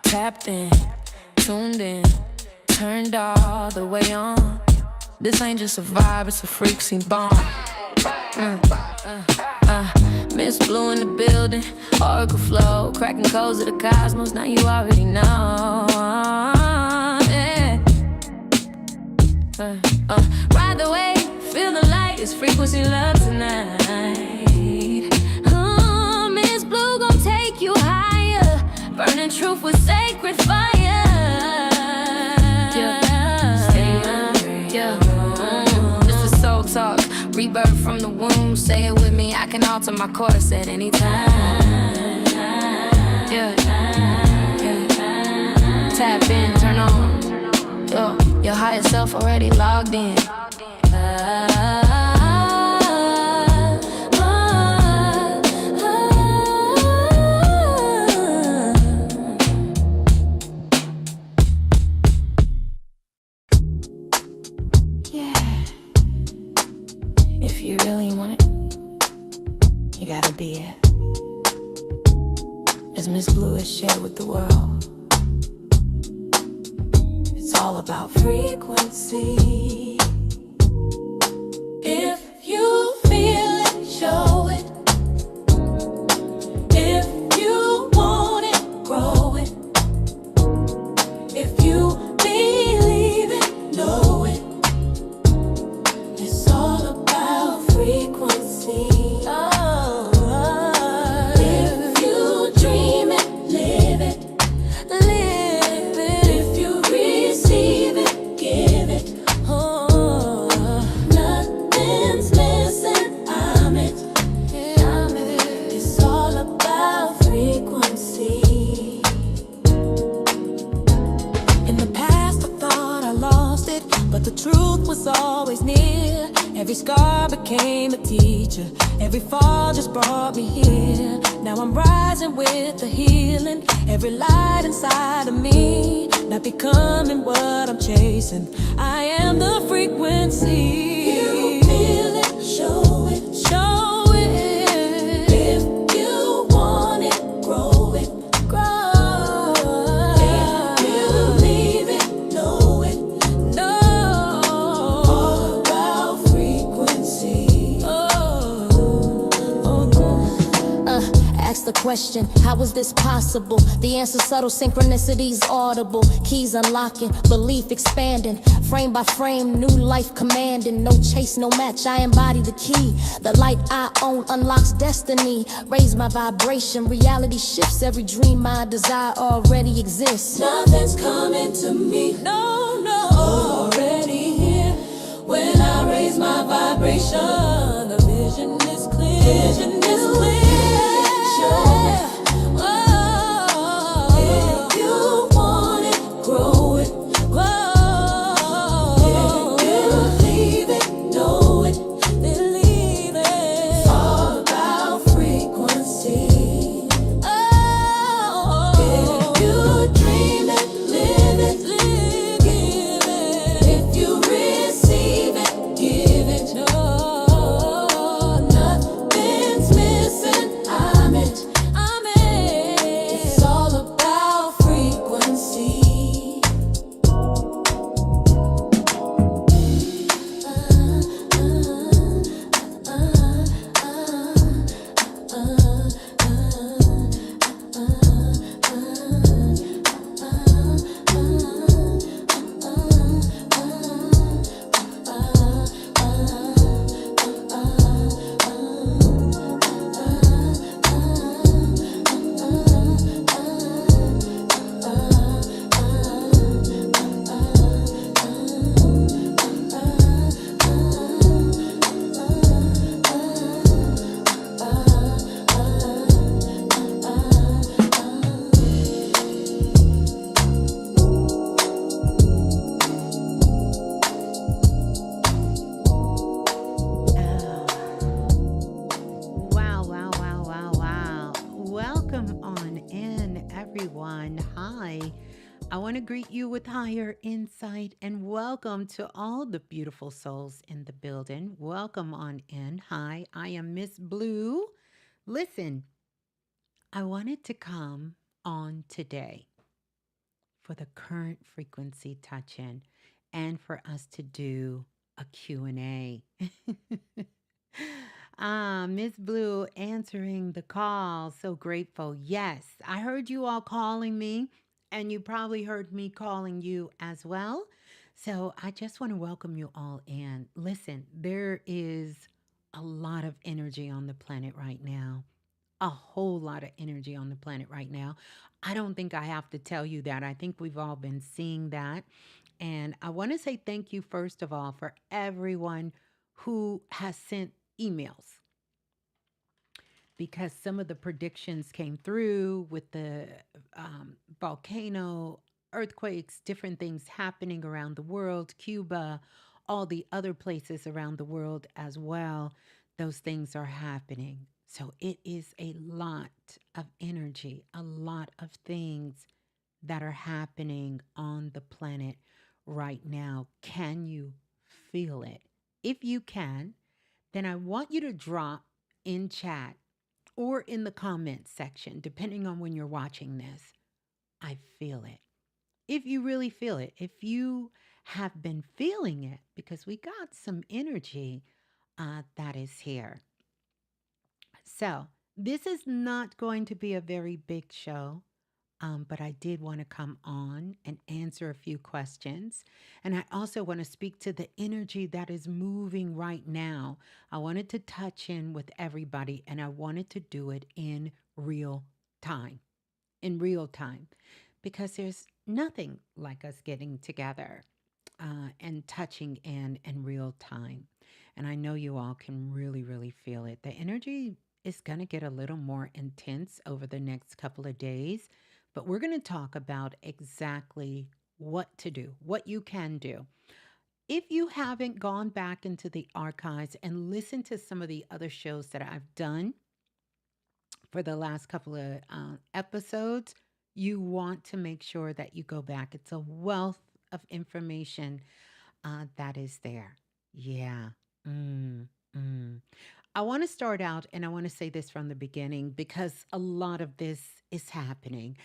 Tapped in, tuned in, turned all the way on. This ain't just a vibe, it's a freak scene bomb. Ms.Blue in the building, Oracle flow, cracking codes of the cosmos, now you already know. Yeah. Ride the wave, feel the light, it's frequency love tonight. Ms.Blue gon' take you higher, burning truth with sacred fire. This is soul talk, rebirth from the womb. Say it with me, I can alter my course at any time. Tap in, turn on. Your higher self already logged in. If you really want it, you gotta be it. As Ms.Blue has shared with the world, it's all about frequency. If you feel it, show it. If you want it, grow it. If you believe it, know it. It's all about frequency. If you dream it, live it. Live it. If you receive it, give it. Nothing's missing, I'm it. It's all about frequency. In the past I thought I lost it, but the truth was always near. Every scar became a teacher, every fall just brought me here. Now I'm rising with the healing, every light inside of me, not becoming what I'm chasing. I am the frequency. You feel it, show it. Show it. If you want it, grow it. Grow it. If you leave it, know it. Know. All about frequency. Ask the question, how is this possible? The answer subtle, synchronicities audible. Keys unlocking, belief expanding. Frame by frame, new life commanding. No chase, no match, I embody the key. The light I own unlocks destiny. Raise my vibration, reality shifts. Every dream I desire already exists. Nothing's coming to me, no, no. Already here. When I raise my vibration, the vision is clear. Vision is clear. If you want it, grow it. If you leave it, know it. Believe it. It's all about frequency. If you dream it, live it. Give it. If you receive it, give it. Nothing's missing, I'm it. It's all about frequency. Everyone. Hi. I want to greet you with higher insight and welcome to all the beautiful souls in the building. Welcome on in. Hi, I am Ms.Blue. Listen, I wanted to come on today for the current frequency touch in and for us to do a Q&A. Miss Blue answering the call. So grateful. Yes, I heard you all calling me, and you probably heard me calling you as well. So I just want to welcome you all in. Listen, there is a lot of energy on the planet right now, a whole lot of energy on the planet right now. I don't think I have to tell you that. I think we've all been seeing that. And I want to say thank you, first of all, for everyone who has sent emails, because some of the predictions came through with the volcano, earthquakes, different things happening around the world, Cuba, all the other places around the world as well. Those things are happening. So it is a lot of energy, a lot of things that are happening on the planet right now. Can you feel it? If you can, then I want you to drop in chat or in the comments section, depending on when you're watching this. I feel it. If you really feel it, if you have been feeling it, because we got some energy that is here. So, this is not going to be a very big show. But I did want to come on and answer a few questions. And I also want to speak to the energy that is moving right now. I wanted to touch in with everybody, and I wanted to do it real time, in real time, because there's nothing like us getting together and touching in real time. And I know you all can really, really feel it. The energy is going to get a little more intense over the next couple of days, but we're going to talk about exactly what to do, what you can do. If you haven't gone back into the archives and listened to some of the other shows that I've done for the last couple of episodes, you want to make sure that you go back. It's a wealth of information that is there. Yeah. Mm, mm. I want to start out, and I want to say this from the beginning because a lot of this is happening.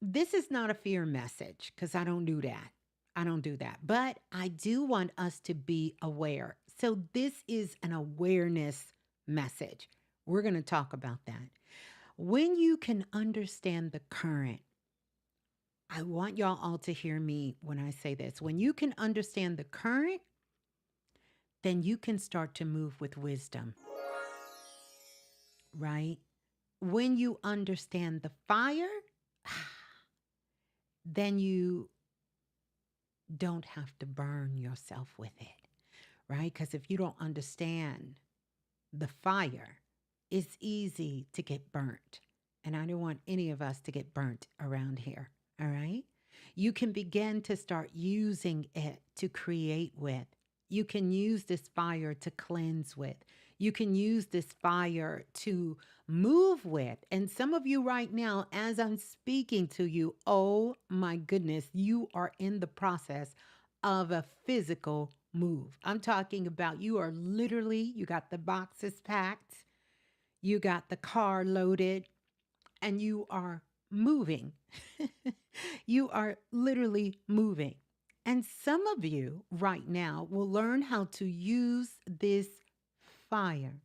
This is not a fear message because I don't do that. I don't do that. But I do want us to be aware. So this is an awareness message. We're going to talk about that. When you can understand the current, I want y'all all to hear me when I say this. When you can understand the current, then you can start to move with wisdom, right? When you understand the fire, then you don't have to burn yourself with it, right? Because if you don't understand the fire, it's easy to get burnt. And I don't want any of us to get burnt around here, all right? You can begin to start using it to create with. You can use this fire to cleanse with. You can use this fire to move with. And some of you right now, as I'm speaking to you, oh my goodness, you are in the process of a physical move. I'm talking about you are literally, you got the boxes packed, you got the car loaded, and you are moving. You are literally moving. And some of you right now will learn how to use this fire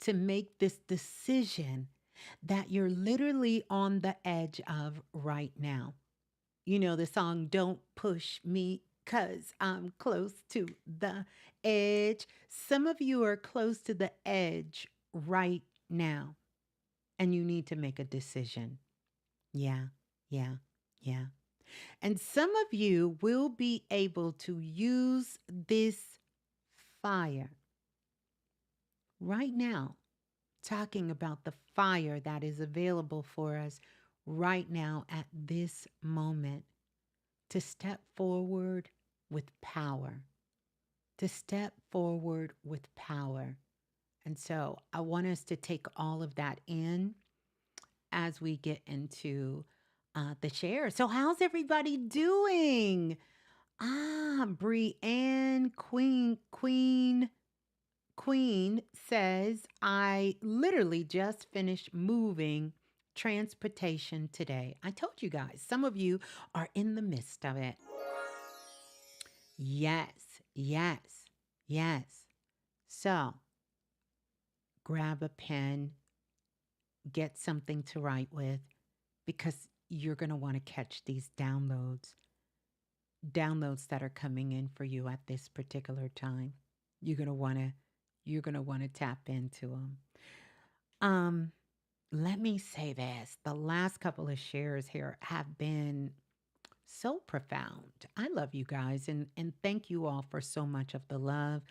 to make this decision that you're literally on the edge of right now. You know the song, Don't Push Me, 'cause I'm close to the edge. Some of you are close to the edge right now, and you need to make a decision. Yeah, yeah, yeah. And some of you will be able to use this fire right now, talking about the fire that is available for us right now at this moment to step forward with power, to step forward with power. And so I want us to take all of that in as we get into the share. So, how's everybody doing? Brienne Queen says, I literally just finished moving transportation today. I told you guys, some of you are in the midst of it. Yes, yes, yes. So grab a pen, get something to write with, because you're going to want to catch these downloads that are coming in for you at this particular time. You're going to want to you're going to want to tap into them. Um let me say this. The last couple of shares here have been so profound. I love you guys, and thank you all for so much of the love.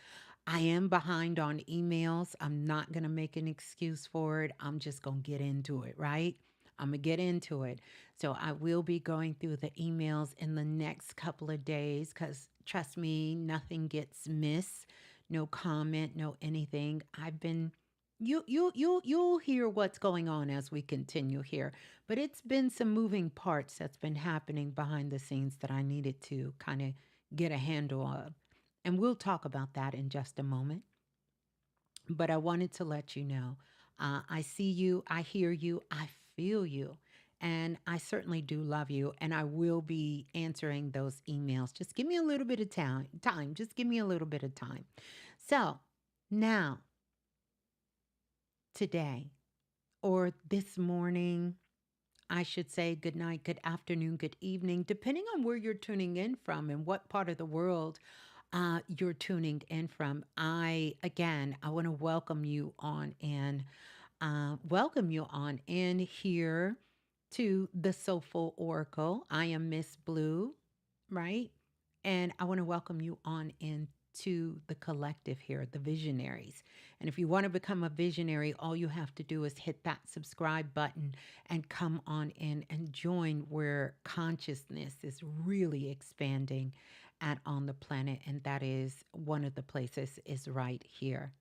I am behind on emails. I'm not going to make an excuse for it. I'm just going to get into it, right? I'm going to get into it. So I will be going through the emails in the next couple of days, cuz trust me, nothing gets missed. No comment, no anything. I've been you'll hear what's going on as we continue here. But it's been some moving parts that's been happening behind the scenes that I needed to kind of get a handle of. And we'll talk about that in just a moment. But I wanted to let you know I see you, I hear you, I feel you. And I certainly do love you. And I will be answering those emails. Just give me a little bit of time. Just give me a little bit of time. So now, today, or this morning, I should say good night, good afternoon, good evening, depending on where you're tuning in from and what part of the world you're tuning in from. I want to welcome you on in, here to the Soulful Oracle. I am Ms.Blue, right? And I want to welcome you on into the collective here, the visionaries. And if you want to become a visionary, all you have to do is hit that subscribe button and come on in and join where consciousness is really expanding at on the planet. And that is one of the places is right here.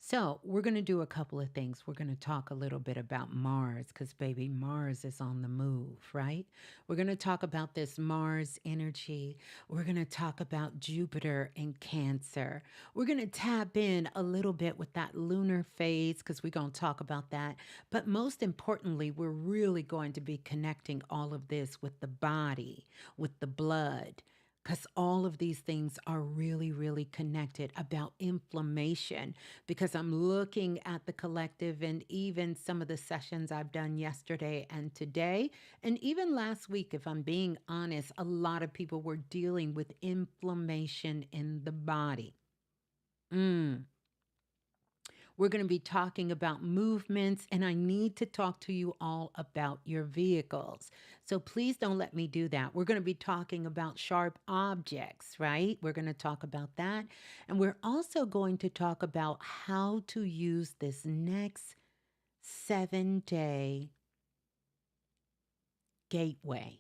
So, we're going to do a couple of things. We're going to talk a little bit about Mars because, baby, Mars is on the move, right? We're going to talk about this Mars energy. We're going to talk about Jupiter and Cancer. We're going to tap in a little bit with that lunar phase because we're going to talk about that. But most importantly, we're really going to be connecting all of this with the body, with the blood, because all of these things are really, really connected about inflammation. Because I'm looking at the collective and even some of the sessions I've done yesterday and today, and even last week, if I'm being honest, a lot of people were dealing with inflammation in the body. Mm. We're going to be talking about movements, and I need to talk to you all about your vehicles. So please don't let me do that. We're going to be talking about sharp objects, right? We're going to talk about that. And we're also going to talk about how to use this next 7-day gateway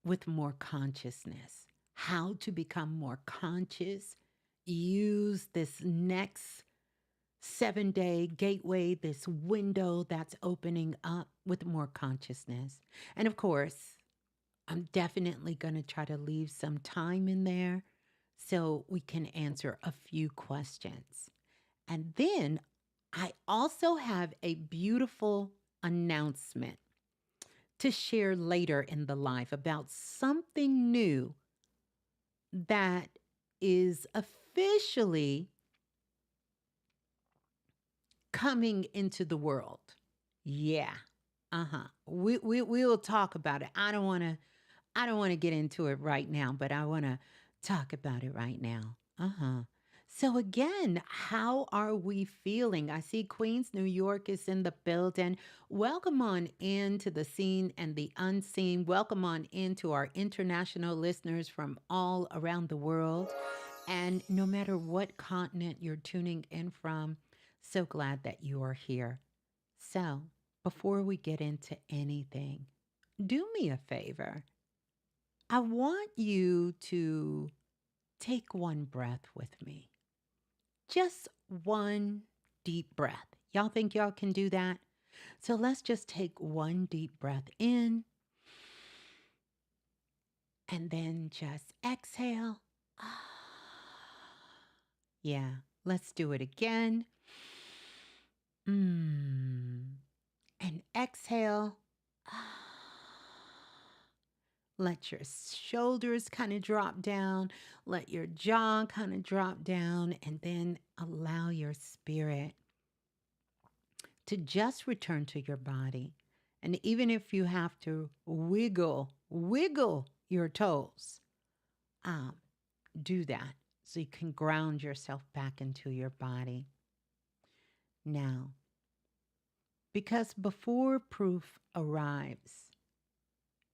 with more consciousness. How to become more conscious, use this next 7-day gateway, this window that's opening up with more consciousness. And of course, I'm definitely going to try to leave some time in there so we can answer a few questions. And then I also have a beautiful announcement to share later in the live about something new that is officially coming into the world. Yeah. Uh-huh. We'll talk about it. I don't want to get into it right now, but I want to talk about it right now. Uh-huh. So again, how are we feeling? I see Queens, New York is in the building. Welcome on into the seen and the unseen. Welcome on into our international listeners from all around the world. And no matter what continent you're tuning in from, so glad that you are here. So, before we get into anything, do me a favor. I want you to take one breath with me. Just one deep breath. Y'all think y'all can do that? So let's just take one deep breath in and then just exhale. Yeah, let's do it again. Mm. And exhale. Let your shoulders kind of drop down. Let your jaw kind of drop down. And then allow your spirit to just return to your body. And even if you have to wiggle your toes, um, do that so you can ground yourself back into your body. Now, because before proof arrives,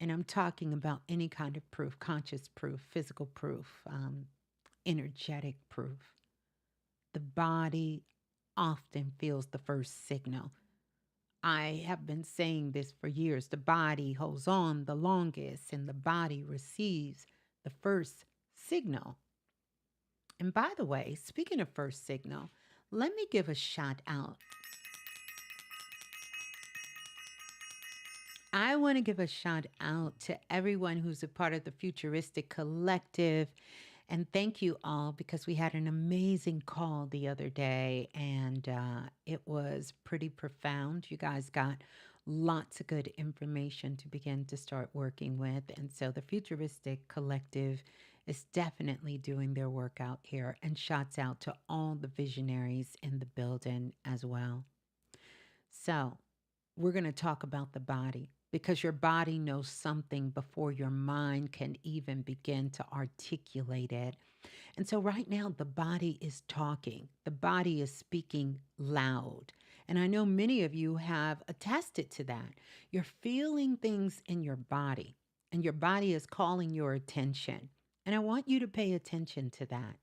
and I'm talking about any kind of proof, conscious proof, physical proof, energetic proof, the body often feels the first signal. I have been saying this for years. The body holds on the longest, and the body receives the first signal. And by the way, speaking of first signal, let me give a shout out. I want to give a shout out to everyone who's a part of the Futuristic Collective. And thank you all because we had an amazing call the other day and it was pretty profound. You guys got lots of good information to begin to start working with. And so the Futuristic Collective is definitely doing their work out here. And shouts out to all the visionaries in the building as well. So we're going to talk about the body because your body knows something before your mind can even begin to articulate it. And so, right now, the body is talking, the body is speaking loud. And I know many of you have attested to that. You're feeling things in your body, and your body is calling your attention. And I want you to pay attention to that.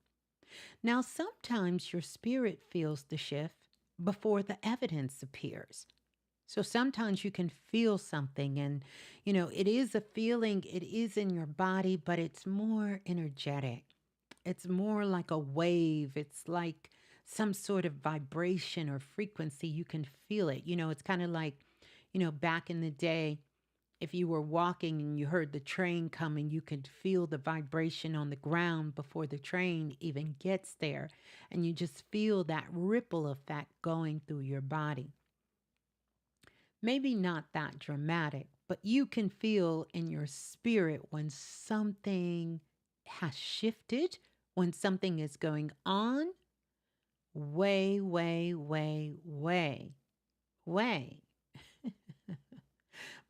Now, sometimes your spirit feels the shift before the evidence appears. So sometimes you can feel something, and it is a feeling, it is in your body, but it's more energetic. It's more like a wave. It's like some sort of vibration or frequency. You can feel it. It's kind of like, back in the day, if you were walking and you heard the train coming, you could feel the vibration on the ground before the train even gets there. And you just feel that ripple effect going through your body. Maybe not that dramatic, but you can feel in your spirit when something has shifted, when something is going on way, way, way, way, way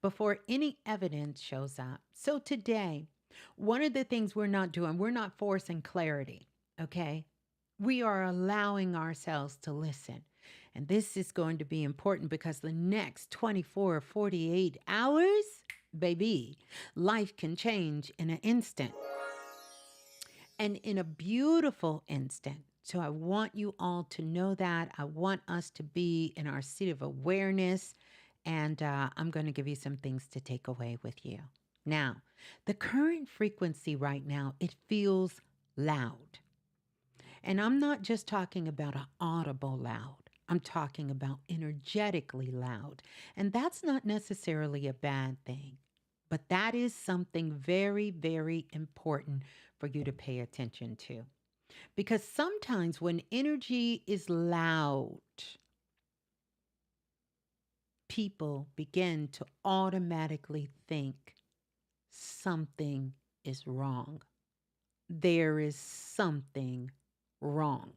before any evidence shows up. So today, one of the things we're not doing, we're not forcing clarity, okay? We are allowing ourselves to listen. And this is going to be important because the next 24 or 48 hours, baby, life can change in an instant and in a beautiful instant. So I want you all to know that. I want us to be in our seat of awareness. And I'm going to give you some things to take away with you. Now, the current frequency right now, it feels loud. And I'm not just talking about an audible loud. I'm talking about energetically loud. And that's not necessarily a bad thing. But that is something very, very important for you to pay attention to. Because sometimes when energy is loud, people begin to automatically think something is wrong. There is something wrong.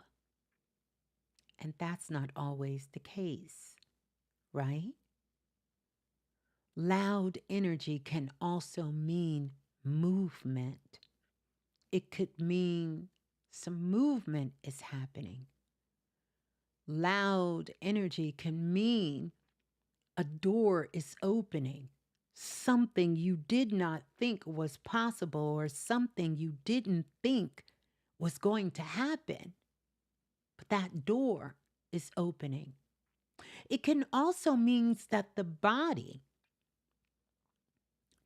And that's not always the case, right? Loud energy can also mean movement. It could mean some movement is happening. Loud energy can mean a door is opening. Something you did not think was possible or something you didn't think was going to happen. But that door is opening. It can also mean that the body,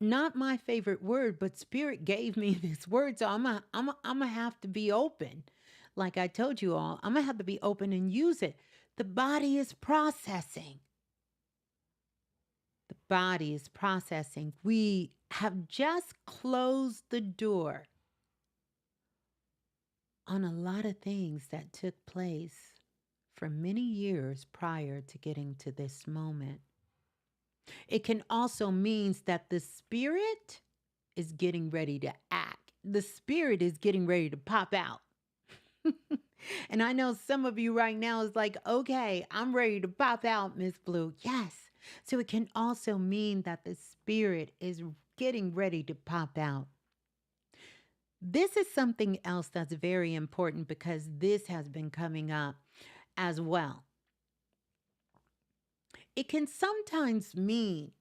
not my favorite word, but spirit gave me this word, so I'm gonna have to be open. Like I told you all, I'm gonna have to be open and use it. The body is processing. The body is processing. We have just closed the door on a lot of things that took place for many years prior to getting to this moment. It can also means that the spirit is getting ready to act. The spirit is getting ready to pop out. And I know some of you right now is like, okay, I'm ready to pop out, Miss Blue. Yes. So it can also mean that the spirit is getting ready to pop out. This is something else that's very important because this has been coming up as well. It can sometimes mean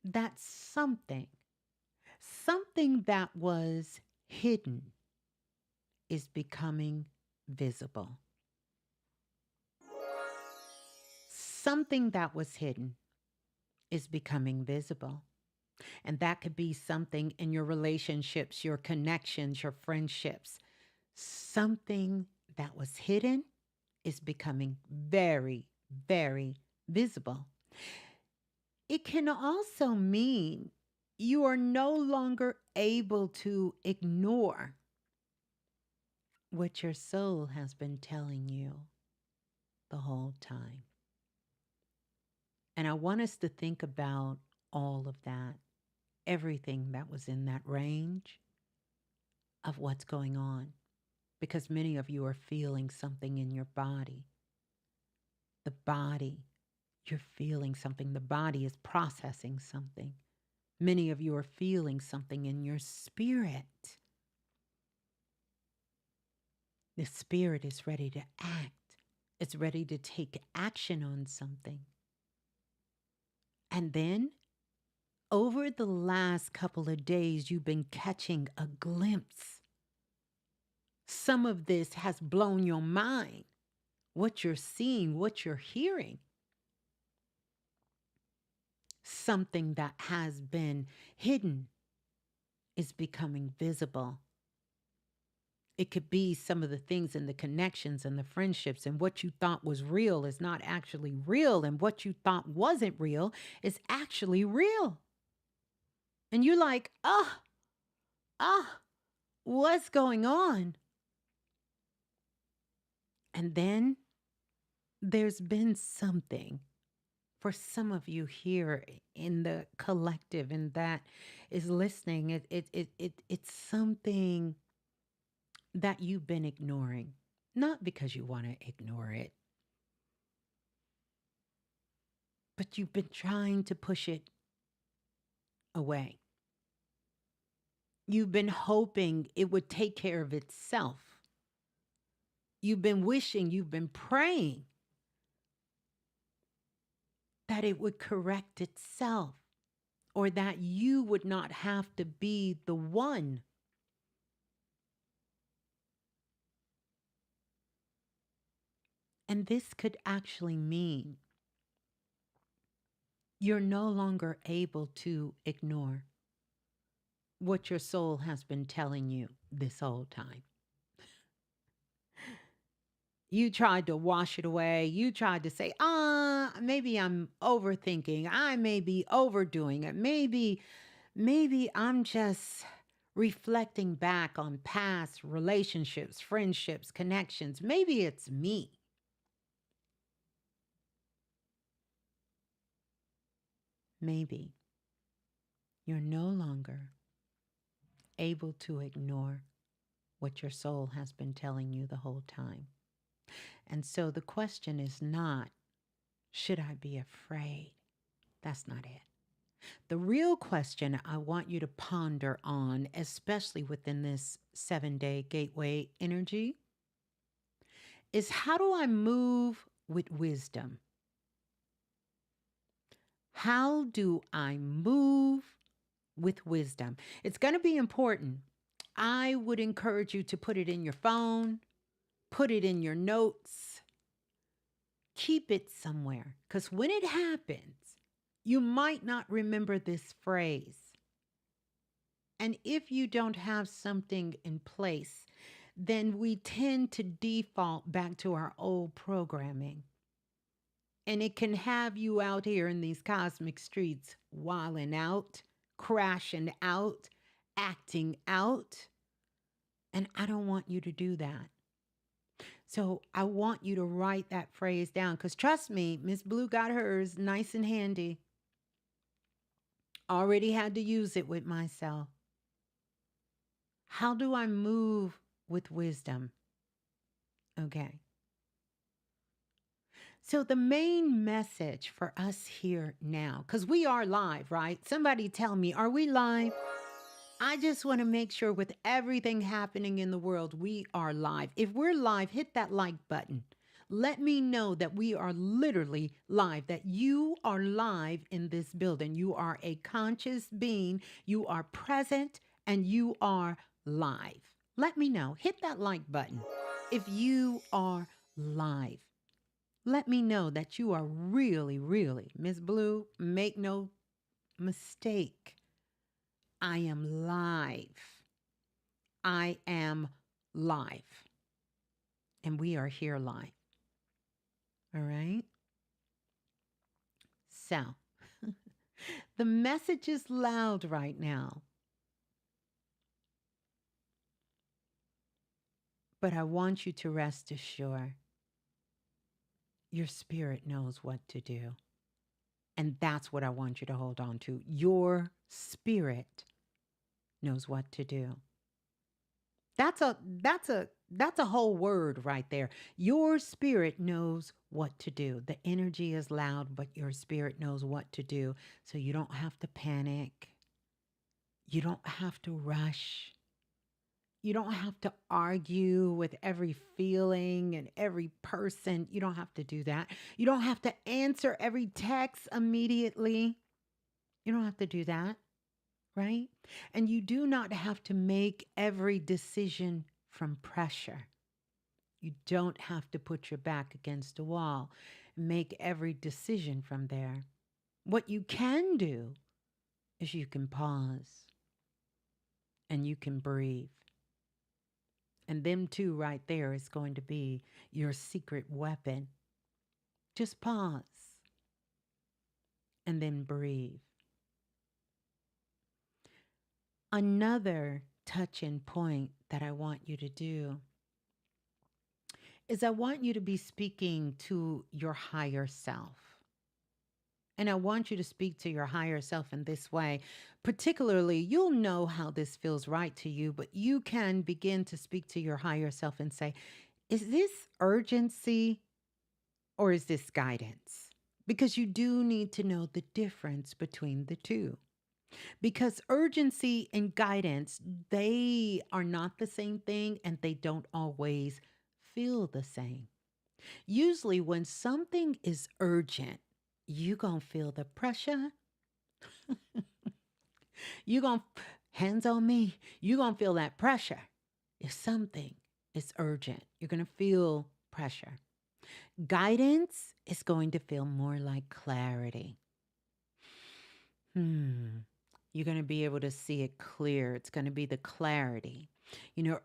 that something that was hidden is becoming visible. Something that was hidden is becoming visible. And that could be something in your relationships, your connections, your friendships. Something that was hidden is becoming very, very visible. It can also mean you are no longer able to ignore what your soul has been telling you the whole time. And I want us to think about all of that, everything that was in that range of what's going on, because many of you are feeling something in your body. The body, you're feeling something. The body is processing something. Many of you are feeling something in your spirit. The spirit is ready to act. It's ready to take action on something. And then over the last couple of days, you've been catching a glimpse. Some of this has blown your mind. What you're seeing, what you're hearing. Something that has been hidden is becoming visible. It could be some of the things and the connections and the friendships, and what you thought was real is not actually real, and what you thought wasn't real is actually real. And you're like, what's going on? And then there's been something for some of you here in the collective and that is listening. It's something that you've been ignoring, not because you want to ignore it, but you've been trying to push it away. You've been hoping it would take care of itself. You've been wishing, you've been praying that it would correct itself, or that you would not have to be the one. And this could actually mean you're no longer able to ignore what your soul has been telling you this whole time. You tried to wash it away. You tried to say, maybe I'm overthinking. I may be overdoing it. Maybe I'm just reflecting back on past relationships, friendships, connections. Maybe it's me. Maybe you're no longer able to ignore what your soul has been telling you the whole time. And so the question is not, should I be afraid? That's not it. The real question I want you to ponder on, especially within this 7-day gateway energy, is how do I move with wisdom? How do I move with wisdom? It's going to be important. I would encourage you to put it in your phone, put it in your notes, keep it somewhere. Because when it happens, you might not remember this phrase. And if you don't have something in place, then we tend to default back to our old programming. And it can have you out here in these cosmic streets, wilding out, crashing out, acting out. And I don't want you to do that. So I want you to write that phrase down because trust me, Miss Blue got hers nice and handy. Already had to use it with myself. How do I move with wisdom? Okay. So, the main message for us here now, because we are live, right? Somebody tell me, are we live? I just want to make sure with everything happening in the world, we are live. If we're live, hit that like button. Let me know that we are literally live, that you are live in this building. You are a conscious being, you are present, and you are live. Let me know. Hit that like button if you are live. Let me know that you are really, really, Ms. Blue, make no mistake. I am live. I am live. And we are here live. All right. So the message is loud right now, but I want you to rest assured your spirit knows what to do. And that's what I want you to hold on to. Your spirit knows what to do. That's a whole word right there. Your spirit knows what to do. The energy is loud, but your spirit knows what to do. So you don't have to panic. You don't have to rush. You don't have to argue with every feeling and every person. You don't have to do that. You don't have to answer every text immediately. You don't have to do that, right? And you do not have to make every decision from pressure. You don't have to put your back against a wall, make every decision from there. What you can do is you can pause and you can breathe. And them two right there is going to be your secret weapon. Just pause and then breathe. Another touching point that I want you to do is I want you to be speaking to your higher self. And I want you to speak to your higher self in this way. Particularly, you'll know how this feels right to you, but you can begin to speak to your higher self and say, is this urgency or is this guidance? Because you do need to know the difference between the two. Because urgency and guidance, they are not the same thing and they don't always feel the same. Usually, when something is urgent, you gonna feel the pressure. You gonna hands on me. You gonna feel that pressure. If something is urgent, you're gonna feel pressure. Guidance is going to feel more like clarity. You're going to be able to see it clear. It's going to be the clarity.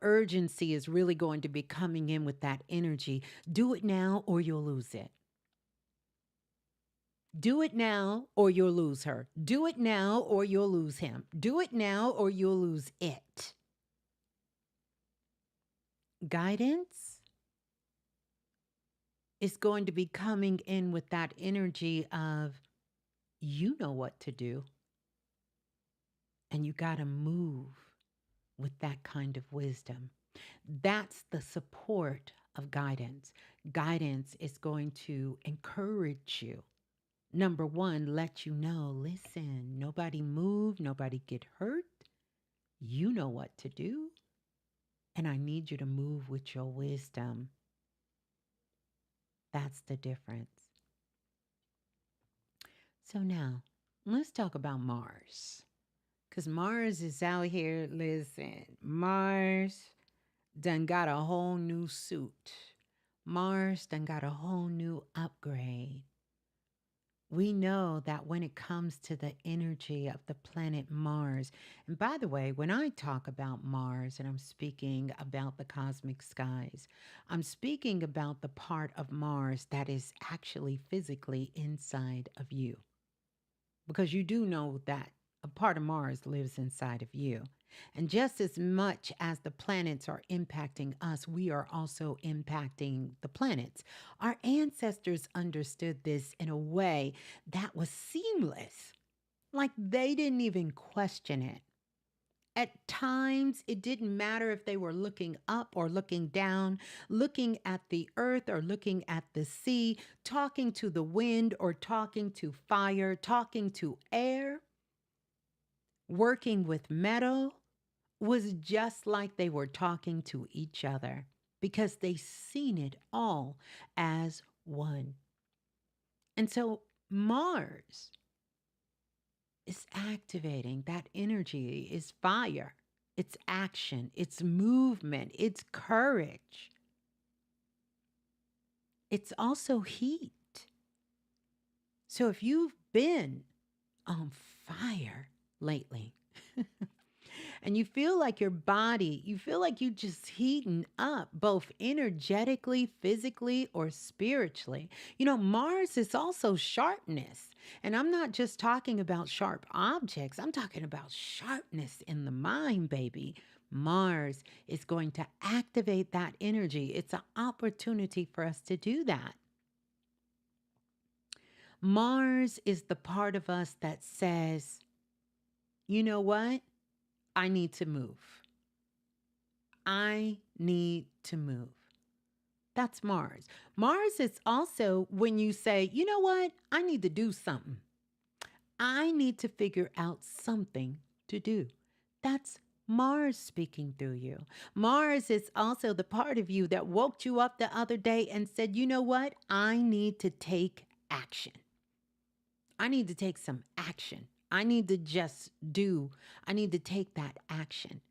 Urgency is really going to be coming in with that energy. Do it now or you'll lose it. Do it now or you'll lose her. Do it now or you'll lose him. Do it now or you'll lose it. Guidance is going to be coming in with that energy of you know what to do. And you got to move with that kind of wisdom. That's the support of guidance. Guidance is going to encourage you. Number one, let you know, listen, nobody move, nobody get hurt. You know what to do. And I need you to move with your wisdom. That's the difference. So now, let's talk about Mars. Because Mars is out here, listen, Mars done got a whole new suit. Mars done got a whole new upgrade. We know that when it comes to the energy of the planet Mars, and by the way, when I talk about Mars and I'm speaking about the cosmic skies, I'm speaking about the part of Mars that is actually physically inside of you. Because you do know that A part of Mars lives inside of you. And just as much as the planets are impacting us, we are also impacting the planets. Our ancestors understood this in a way that was seamless, like they didn't even question it. At times, it didn't matter if they were looking up or looking down, looking at the earth or looking at the sea, talking to the wind or talking to fire, talking to air, working with metal was just like they were talking to each other because they seen it all as one. And so Mars is activating that energy, is fire, it's action, it's movement, it's courage. It's also heat. So if you've been on fire lately, and you feel like your body, you feel like you just heating up both energetically, physically, or spiritually. You know, Mars is also sharpness. And I'm not just talking about sharp objects, I'm talking about sharpness in the mind, baby. Mars is going to activate that energy. It's an opportunity for us to do that. Mars is the part of us that says, you know what? I need to move. I need to move. That's Mars. Mars is also when you say, you know what? I need to do something. I need to figure out something to do. That's Mars speaking through you. Mars is also the part of you that woke you up the other day and said, you know what? I need to take action. I need to take some action. I need to just do, I need to take that action.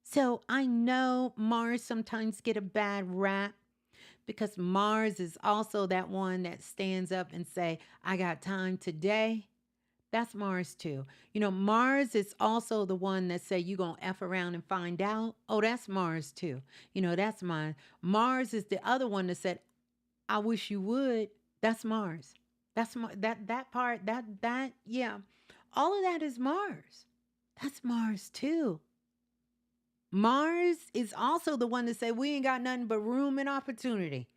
So I know Mars sometimes get a bad rap because Mars is also that one that stands up and say, I got time today. That's Mars too. You know, Mars is also the one that say you going to F around and find out. Oh, that's Mars too. You know, that's mine. Mars is the other one that said, I wish you would. That's Mars. That's that part, yeah. All of that is Mars. That's Mars too. Mars is also the one to say we ain't got nothing but room and opportunity.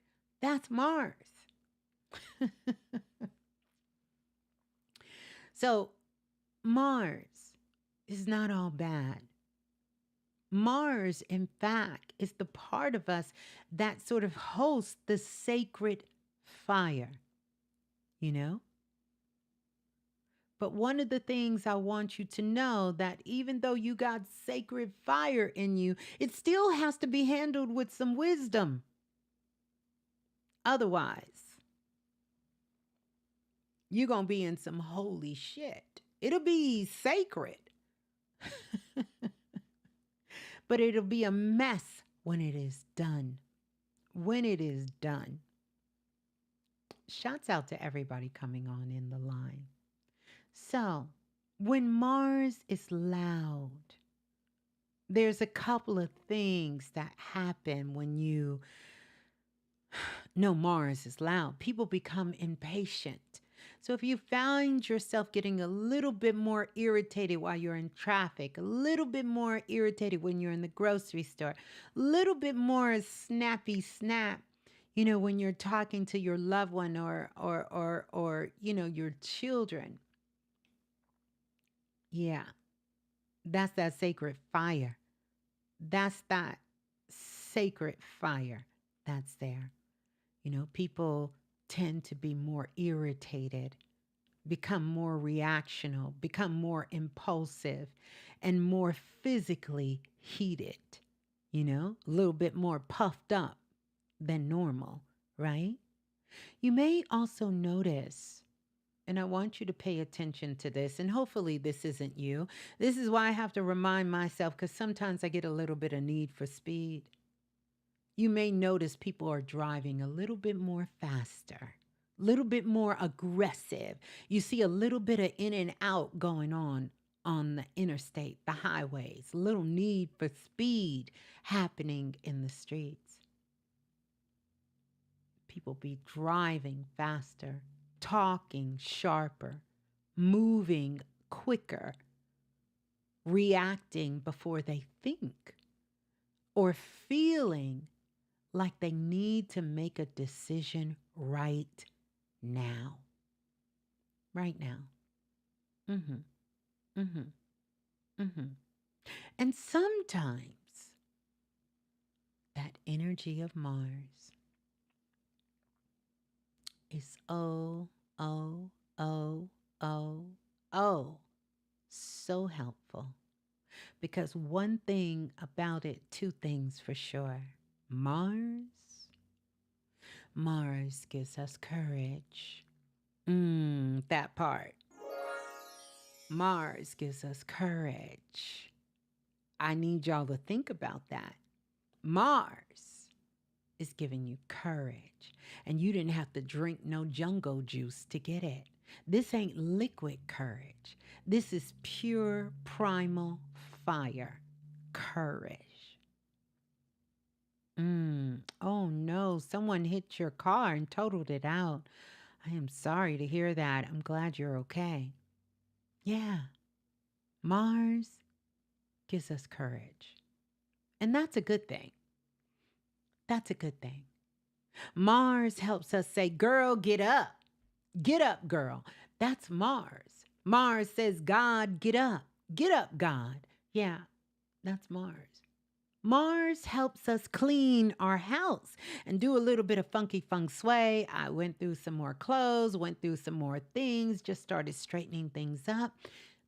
That's Mars. So Mars is not all bad. Mars, in fact, is the part of us that sort of hosts the sacred fire, you know? But one of the things I want you to know that even though you got sacred fire in you, it still has to be handled with some wisdom. Otherwise, you're going to be in some holy shit. It'll be sacred, but it'll be a mess when it is done. When it is done. Shouts out to everybody coming on in the line. So, when Mars is loud, there's a couple of things that happen when you know Mars is loud. People become impatient. So if you find yourself getting a little bit more irritated while you're in traffic, a little bit more irritated when you're in the grocery store, a little bit more snappy snap, you know, when you're talking to your loved one or you know, your children. Yeah, that's that sacred fire. That's that sacred fire that's there. You know, people tend to be more irritated, become more reactional, become more impulsive, and more physically heated, you know, a little bit more puffed up than normal, right? You may also notice, and I want you to pay attention to this, and hopefully this isn't you. This is why I have to remind myself because sometimes I get a little bit of need for speed. You may notice people are driving a little bit more faster, a little bit more aggressive. You see a little bit of in and out going on the interstate, the highways, a little need for speed happening in the streets. People be driving faster, talking sharper, moving quicker, reacting before they think, or feeling like they need to make a decision right now. Right now. Mm-hmm. Mm-hmm. Mm-hmm. And sometimes that energy of Mars is oh, oh, oh, oh, so helpful. Because one thing about it, two things for sure. Mars, Mars gives us courage. That part. Mars gives us courage. I need y'all to think about that. Mars is giving you courage. And you didn't have to drink no jungle juice to get it. This ain't liquid courage. This is pure primal fire courage. Oh no, someone hit your car and totaled it out. I am sorry to hear that. I'm glad you're okay. Yeah, Mars gives us courage. And that's a good thing. That's a good thing. Mars helps us say, girl, get up. Get up, girl. That's Mars. Mars says, God, get up. Get up, God. Yeah, that's Mars. Mars helps us clean our house and do a little bit of funky feng shui. I went through some more clothes, went through some more things, just started straightening things up.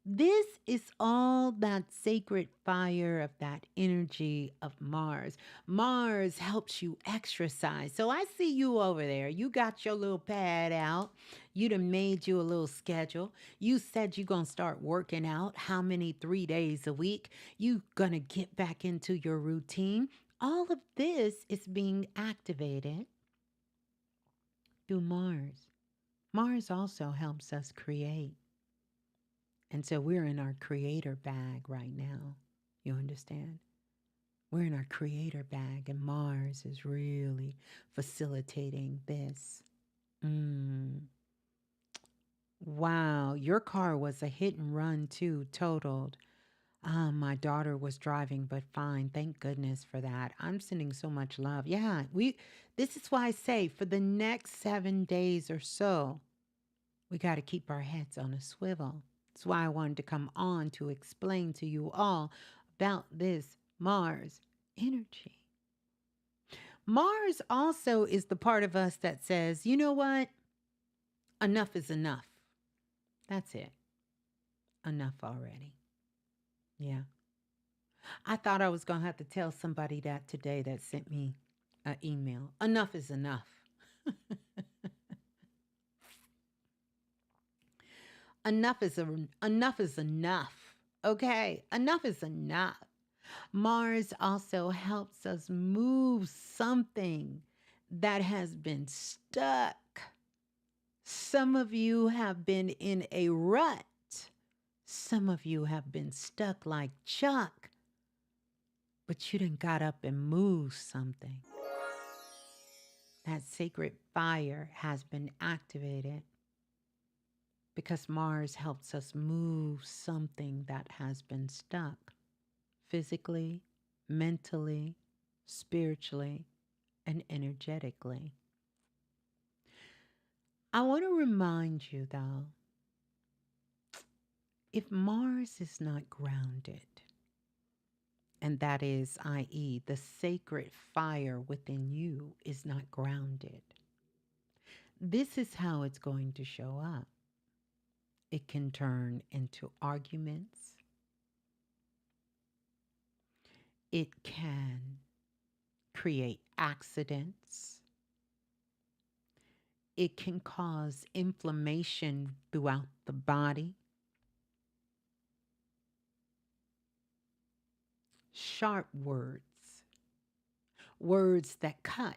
This is all that sacred fire of that energy of Mars. Mars helps you exercise. So I see you over there. You got your little pad out. You done made you a little schedule. You said you're going to start working out. How many 3 days a week? You going to get back into your routine. All of this is being activated through Mars. Mars also helps us create. And so we're in our creator bag right now. You understand? We're in our creator bag, and Mars is really facilitating this. Wow, your car was a hit and run too, totaled. My daughter was driving, but fine. Thank goodness for that. I'm sending so much love. Yeah, this is why I say for the next 7 days or so, we got to keep our heads on a swivel. That's why I wanted to come on to explain to you all about this Mars energy. Mars also is the part of us that says, you know what? Enough is enough. That's it. Enough already. Yeah. I thought I was going to have to tell somebody that today that sent me an email. Enough is enough. Enough is enough. Okay? Enough is enough. Mars also helps us move something that has been stuck. Some of you have been in a rut. Some of you have been stuck like Chuck, but you done got up and moved something. That sacred fire has been activated because Mars helps us move something that has been stuck physically, mentally, spiritually, and energetically. I want to remind you, though, if Mars is not grounded, and that is, i.e., the sacred fire within you is not grounded, this is how it's going to show up. It can turn into arguments. It can create accidents. It can cause inflammation throughout the body. Sharp words, words that cut,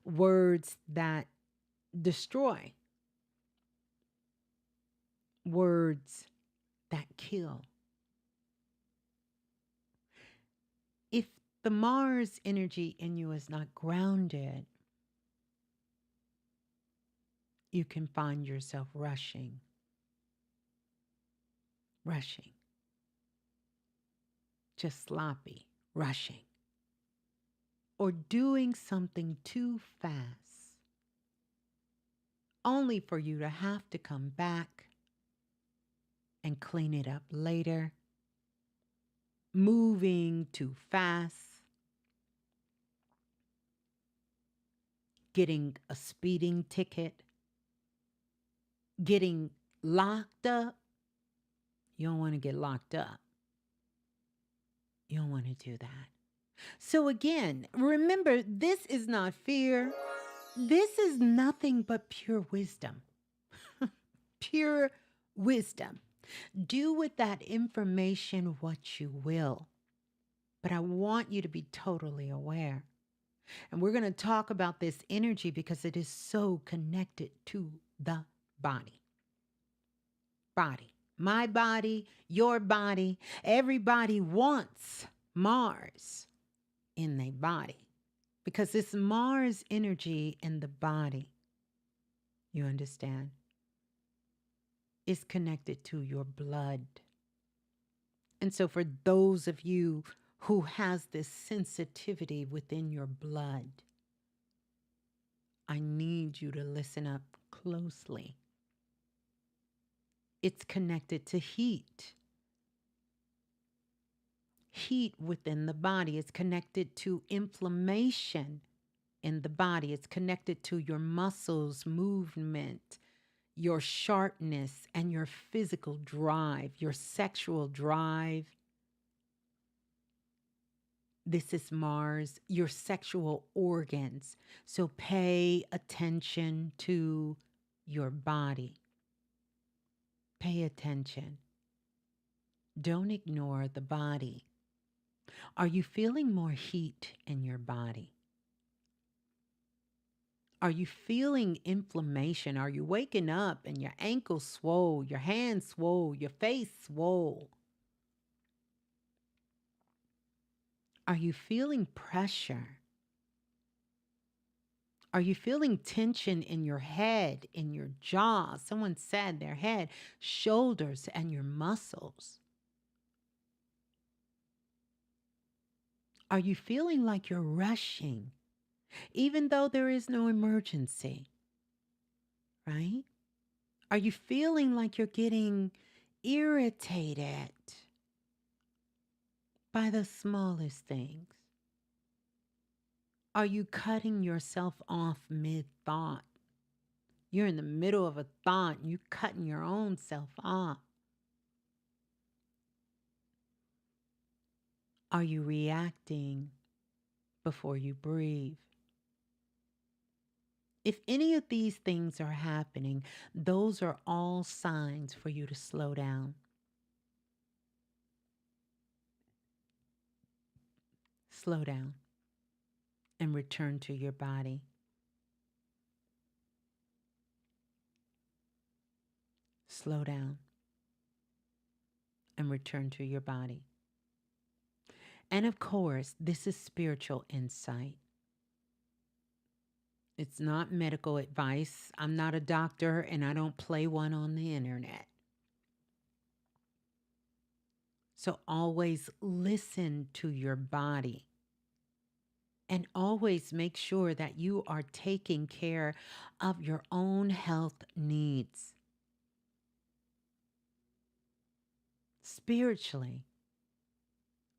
words that destroy, words that kill. If the Mars energy in you is not grounded, you can find yourself rushing. just sloppy, rushing, or doing something too fast, only for you to have to come back and clean it up later, moving too fast, getting a speeding ticket, getting locked up. You don't want to get locked up. You don't want to do that. So, again, remember, this is not fear. This is nothing but pure wisdom. Pure wisdom. Do with that information what you will. But I want you to be totally aware. And we're going to talk about this energy because it is so connected to the body. Body. My body, your body. Everybody wants Mars in their body because it's Mars energy in the body. You understand? Is connected to your blood. And so for those of you who has this sensitivity within your blood, I need you to listen up closely. It's connected to heat. Heat within the body. It's connected to inflammation in the body. It's connected to your muscles, movement, your sharpness, and your physical drive, your sexual drive. This is Mars, your sexual organs. So pay attention to your body. Pay attention. Don't ignore the body. Are you feeling more heat in your body? Are you feeling inflammation? Are you waking up and your ankles swole, your hands swole, your face swole? Are you feeling pressure? Are you feeling tension in your head, in your jaw? Someone said their head, shoulders, and your muscles. Are you feeling like you're rushing, even though there is no emergency? Right? Are you feeling like you're getting irritated by the smallest things? Are you cutting yourself off mid-thought? You're in the middle of a thought and you're cutting your own self off. Are you reacting before you breathe? If any of these things are happening, those are all signs for you to slow down. Slow down and return to your body. Slow down and return to your body. And of course, this is spiritual insight. It's not medical advice. I'm not a doctor and I don't play one on the internet. So always listen to your body and always make sure that you are taking care of your own health needs. Spiritually,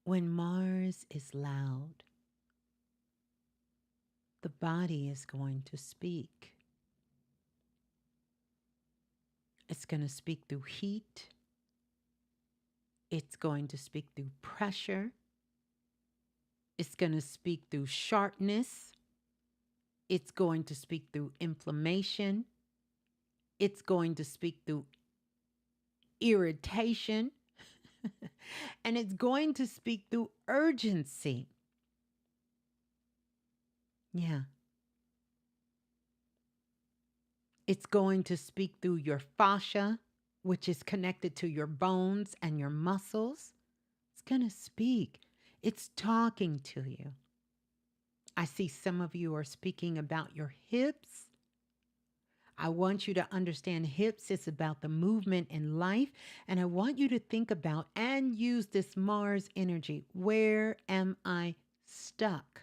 when Mars is loud, the body is going to speak. It's going to speak through heat. It's going to speak through pressure. It's going to speak through sharpness. It's going to speak through inflammation. It's going to speak through irritation. And it's going to speak through urgency. Yeah. It's going to speak through your fascia, which is connected to your bones and your muscles. It's going to speak. It's talking to you. I see some of you are speaking about your hips. I want you to understand hips is about the movement in life. And I want you to think about and use this Mars energy. Where am I stuck?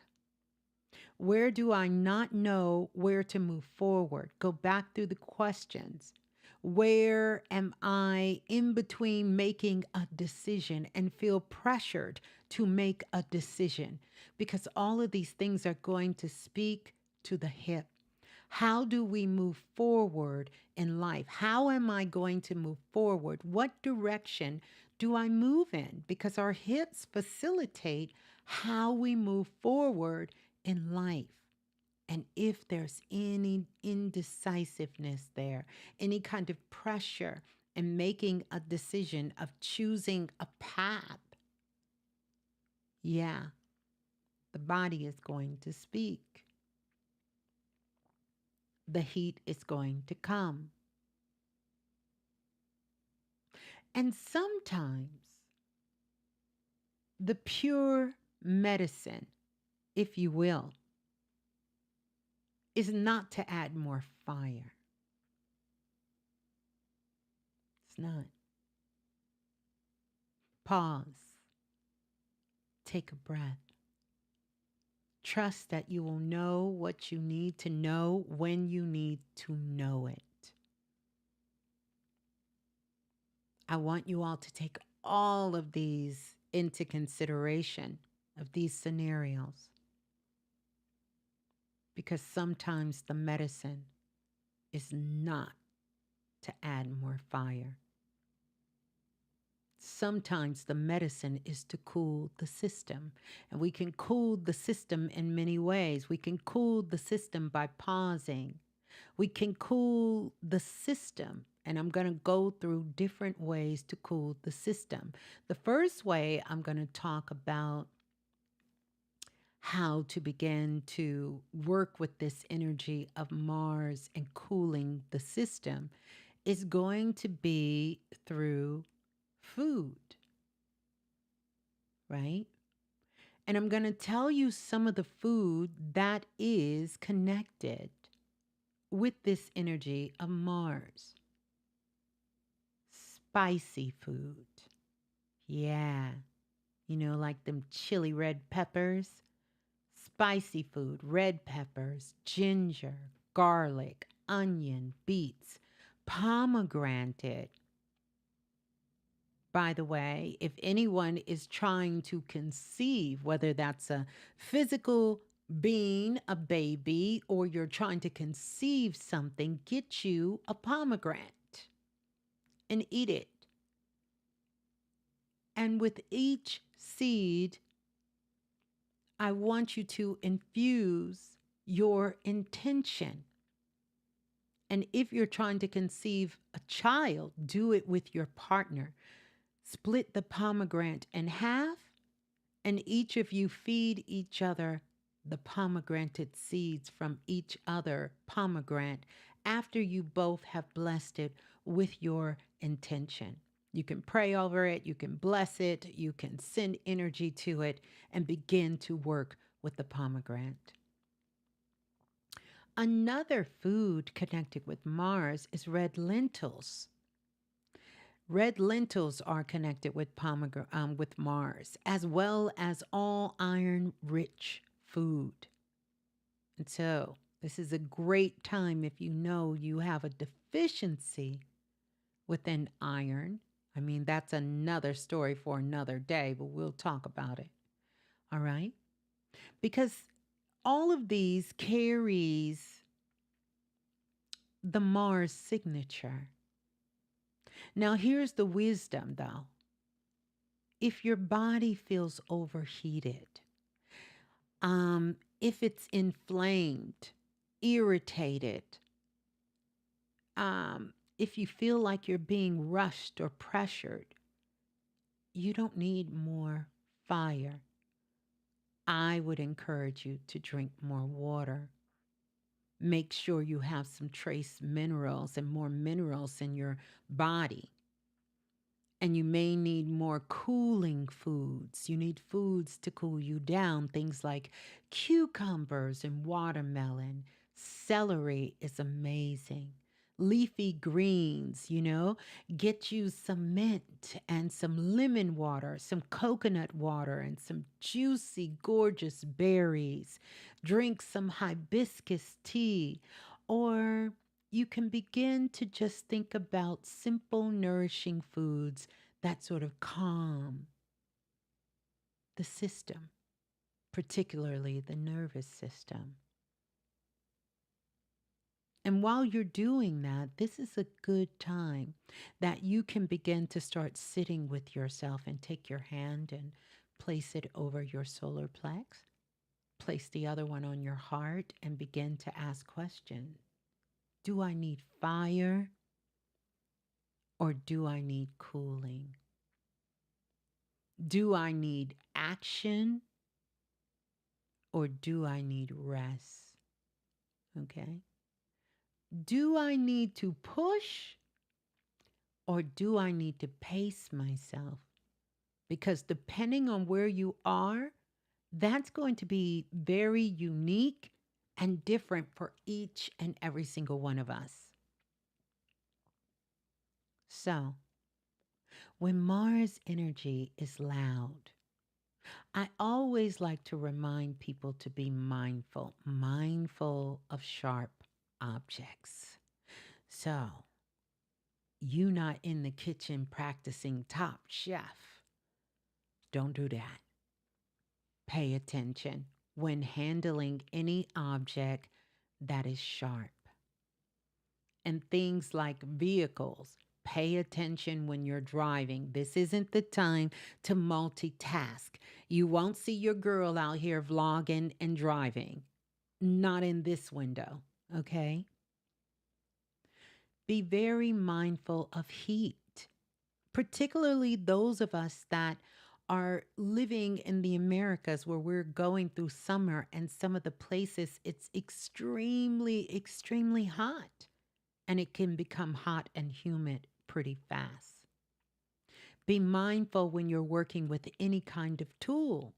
Where do I not know where to move forward? Go back through the questions. Where am I in between making a decision and feel pressured to make a decision? Because all of these things are going to speak to the hip. How do we move forward in life? How am I going to move forward? What direction do I move in? Because our hips facilitate how we move forward in life. And if there's any indecisiveness there, any kind of pressure in making a decision of choosing a path, yeah, the body is going to speak. The heat is going to come. And sometimes the pure medicine, if you will, is not to add more fire. It's not. Pause. Take a breath. Trust that you will know what you need to know when you need to know it. I want you all to take all of these into consideration of these scenarios, because sometimes the medicine is not to add more fire. Sometimes the medicine is to cool the system. And we can cool the system in many ways. We can cool the system by pausing. We can cool the system. And I'm going to go through different ways to cool the system. The first way I'm going to talk about how to begin to work with this energy of Mars and cooling the system is going to be through food, right? And I'm going to tell you some of the food that is connected with this energy of Mars. Spicy food. Yeah. You know, like them chili red peppers. Spicy food, red peppers, ginger, garlic, onion, beets, pomegranate. By the way, if anyone is trying to conceive, whether that's a physical being, a baby, or you're trying to conceive something, get you a pomegranate and eat it. And with each seed, I want you to infuse your intention. And if you're trying to conceive a child, do it with your partner. Split the pomegranate in half, and each of you feed each other the pomegranate seeds from each other pomegranate after you both have blessed it with your intention. You can pray over it, you can bless it, you can send energy to it, and begin to work with the pomegranate. Another food connected with Mars is red lentils. Red lentils are connected with with Mars, as well as all iron-rich food. And so, this is a great time if you know you have a deficiency within iron. I mean, that's another story for another day, but we'll talk about it. All right? Because all of these carries the Mars signature. Now, here's the wisdom, though. If your body feels overheated, if it's inflamed, irritated, if you feel like you're being rushed or pressured, you don't need more fire. I would encourage you to drink more water. Make sure you have some trace minerals and more minerals in your body. And you may need more cooling foods. You need foods to cool you down. Things like cucumbers and watermelon. Celery is amazing. leafy greens, get you some mint and some lemon water, some coconut water, and some juicy, gorgeous berries. Drink some hibiscus tea, or you can begin to just think about simple, nourishing foods that sort of calm the system, particularly the nervous system. And while you're doing that, this is a good time that you can begin to start sitting with yourself and take your hand and place it over your solar plex. Place the other one on your heart and begin to ask questions. Do I need fire or do I need cooling? Do I need action or do I need rest? Okay. Do I need to push or do I need to pace myself? Because depending on where you are, that's going to be very unique and different for each and every single one of us. So, when Mars energy is loud, I always like to remind people to be mindful of sharp objects. So, you not in the kitchen practicing top chef. Don't do that. Pay attention when handling any object that is sharp. And things like vehicles, pay attention when you're driving. This isn't the time to multitask. You won't see your girl out here vlogging and driving. Not in this window, okay? Be very mindful of heat, particularly those of us that are living in the Americas where we're going through summer and some of the places it's extremely hot and it can become hot and humid pretty fast. Be mindful when you're working with any kind of tool,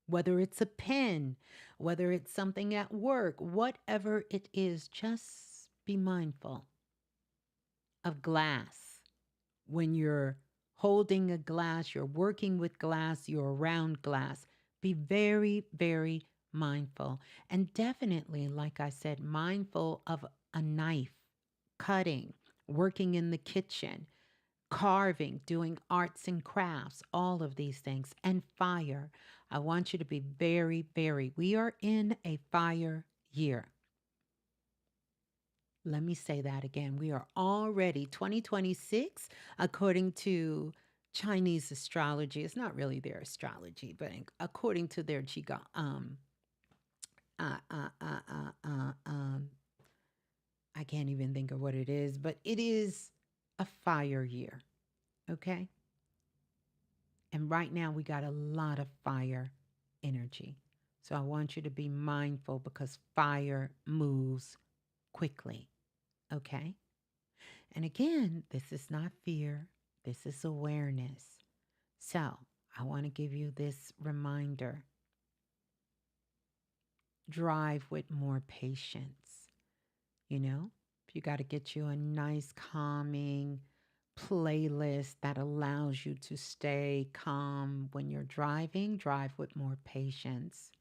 whether it's a pen, whether it's something at work, whatever it is, just be mindful of glass. When you're holding a glass, you're working with glass, you're around glass, be very mindful. And definitely, like I said, mindful of a knife, cutting, working in the kitchen, carving, doing arts and crafts, all of these things, and fire. I want you to be we are in a fire year. Let me say that again. We are already 2026, according to Chinese astrology. It's not really their astrology, but according to their qigong, uh, uh, uh, uh, I can't even think of what it is, but it is a fire year. Okay. And right now we got a lot of fire energy. So I want you to be mindful because fire moves quickly. Okay. And again, this is not fear, this is awareness. So I want to give you this reminder: drive with more patience. If you got to get you a nice, calming playlist that allows you to stay calm when you're driving, drive with more patience.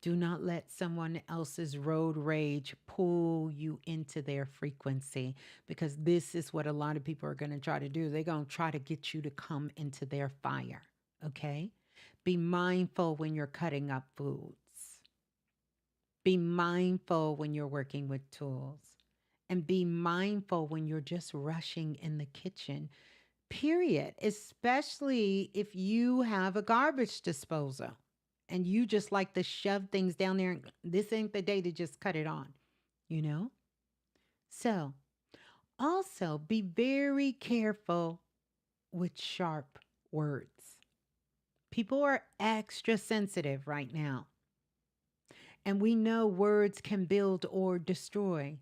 Do not let someone else's road rage pull you into their frequency, because this is what a lot of people are going to try to do. They're going to try to get you to come into their fire. Okay? Be mindful when you're cutting up foods. Be mindful when you're working with tools. And be mindful when you're just rushing in the kitchen, period. Especially if you have a garbage disposal and you just like to shove things down there. And this ain't the day to just cut it on, you know? So, also be very careful with sharp words. People are extra sensitive right now. And we know words can build or destroy.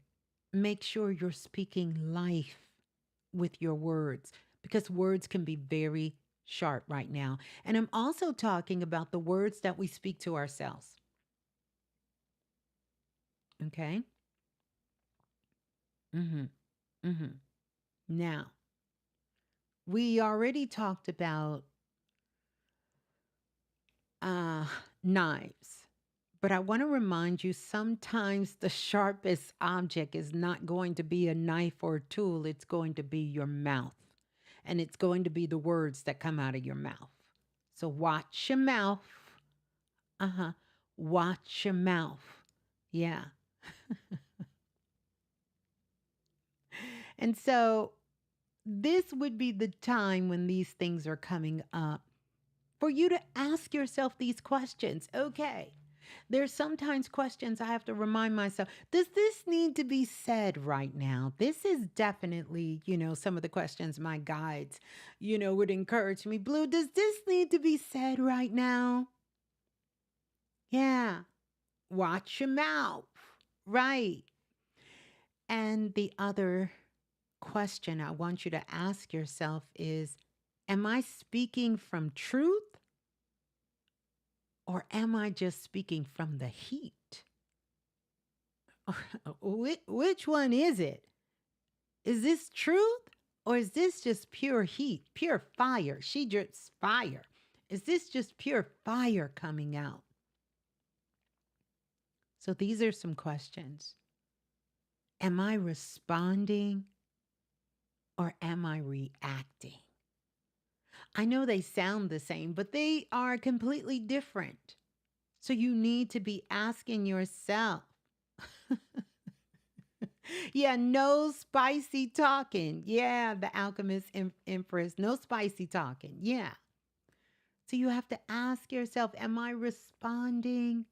Make sure you're speaking life with your words, because words can be very sharp right now. And I'm also talking about the words that we speak to ourselves. Okay? Mm-hmm. Hmm. Now, we already talked about uh, knives, but I want to remind you sometimes the sharpest object is not going to be a knife or a tool, it's going to be your mouth. And it's going to be the words that come out of your mouth. So watch your mouth. Uh huh. Watch your mouth. Yeah. And so this would be the time when these things are coming up for you to ask yourself these questions. Okay. There's sometimes questions I have to remind myself, does this need to be said right now? This is definitely, some of the questions my guides, would encourage me. Blue, does this need to be said right now? Yeah. Watch your mouth. Right. And the other question I want you to ask yourself is, am I speaking from truth or am I just speaking from the heat? Which one is it? Is this truth or is this just pure heat, pure fire? She just fire. Is this just pure fire coming out? So these are some questions. Am I responding or am I reacting? I know they sound the same, but they are completely different. So you need to be asking yourself. Yeah, no spicy talking. Yeah, the alchemist empress, no spicy talking. Yeah. So you have to ask yourself, am I responding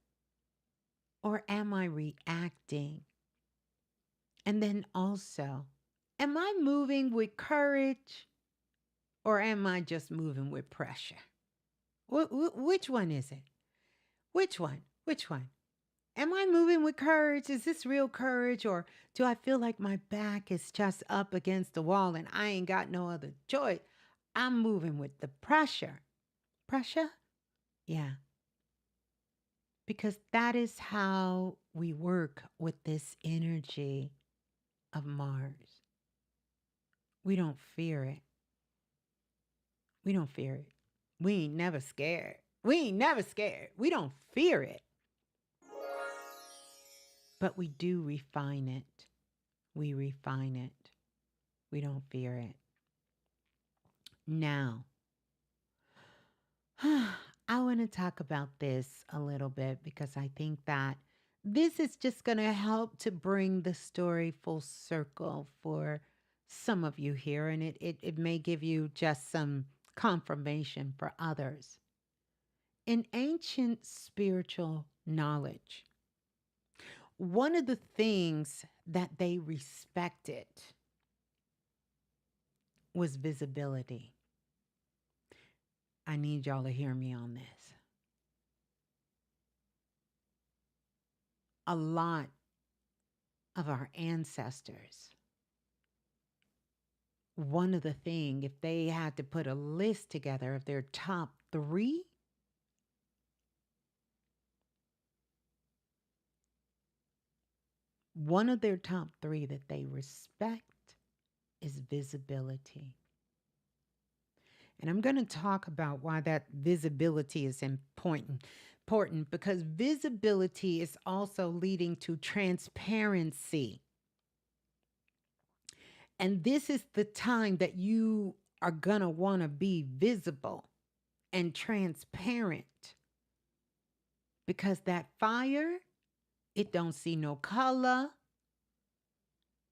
or am I reacting? And then also, am I moving with courage or am I just moving with pressure? Which one is it? Which one? Which one? Am I moving with courage? Is this real courage? Or do I feel like my back is just up against the wall and I ain't got no other choice? I'm moving with the pressure. Pressure? Yeah. Because that is how we work with this energy of Mars. We don't fear it. We don't fear it. We ain't never scared. We ain't never scared. We don't fear it. But we do refine it. We refine it. We don't fear it. Now, I want to talk about this a little bit because I think that this is just going to help to bring the story full circle for some of you here, and it may give you just some confirmation for others. In ancient spiritual knowledge, one of the things that they respected was visibility. I need y'all to hear me on this. A lot of our ancestors, one of the thing, if they had to put a list together of their top three, one of their top three that they respect is visibility. And I'm going to talk about why that visibility is important because visibility is also leading to transparency. And this is the time that you are going to want to be visible and transparent because that fire, it don't see no color.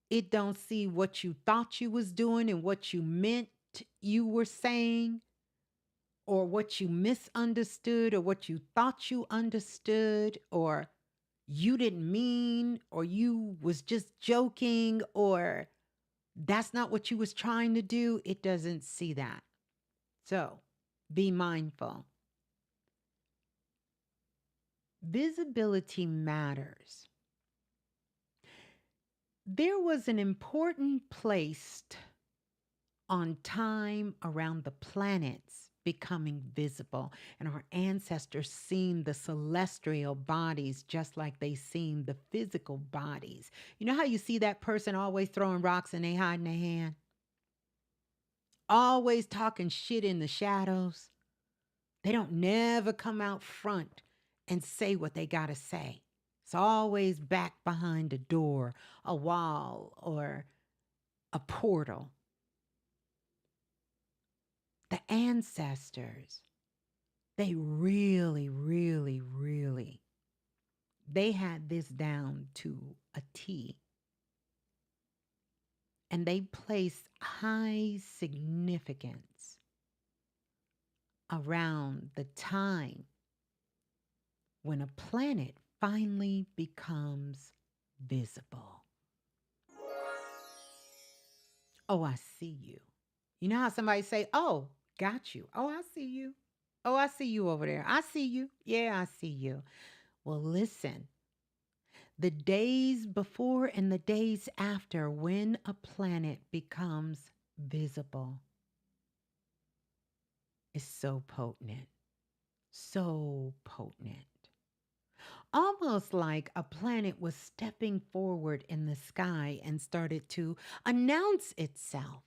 It don't see what you thought you was doing and what you meant you were saying or what you misunderstood or what you thought you understood or you didn't mean or you was just joking or that's not what you was trying to do. It doesn't see that. So be mindful. Visibility matters. There was an important place on time around the planets becoming visible. And our ancestors seen the celestial bodies just like they seen the physical bodies. You know how you see that person always throwing rocks and they hiding their hand? Always talking shit in the shadows. They don't never come out front and say what they got to say. It's always back behind a door, a wall, or a portal. The ancestors, they really, really, really, they had this down to a T. And they placed high significance around the time when a planet finally becomes visible. Oh, I see you. You know how somebody say, oh, got you. Oh, I see you. Oh, I see you over there. I see you. Yeah, I see you. Well, listen, the days before and the days after when a planet becomes visible is so potent, so potent. Almost like a planet was stepping forward in the sky and started to announce itself.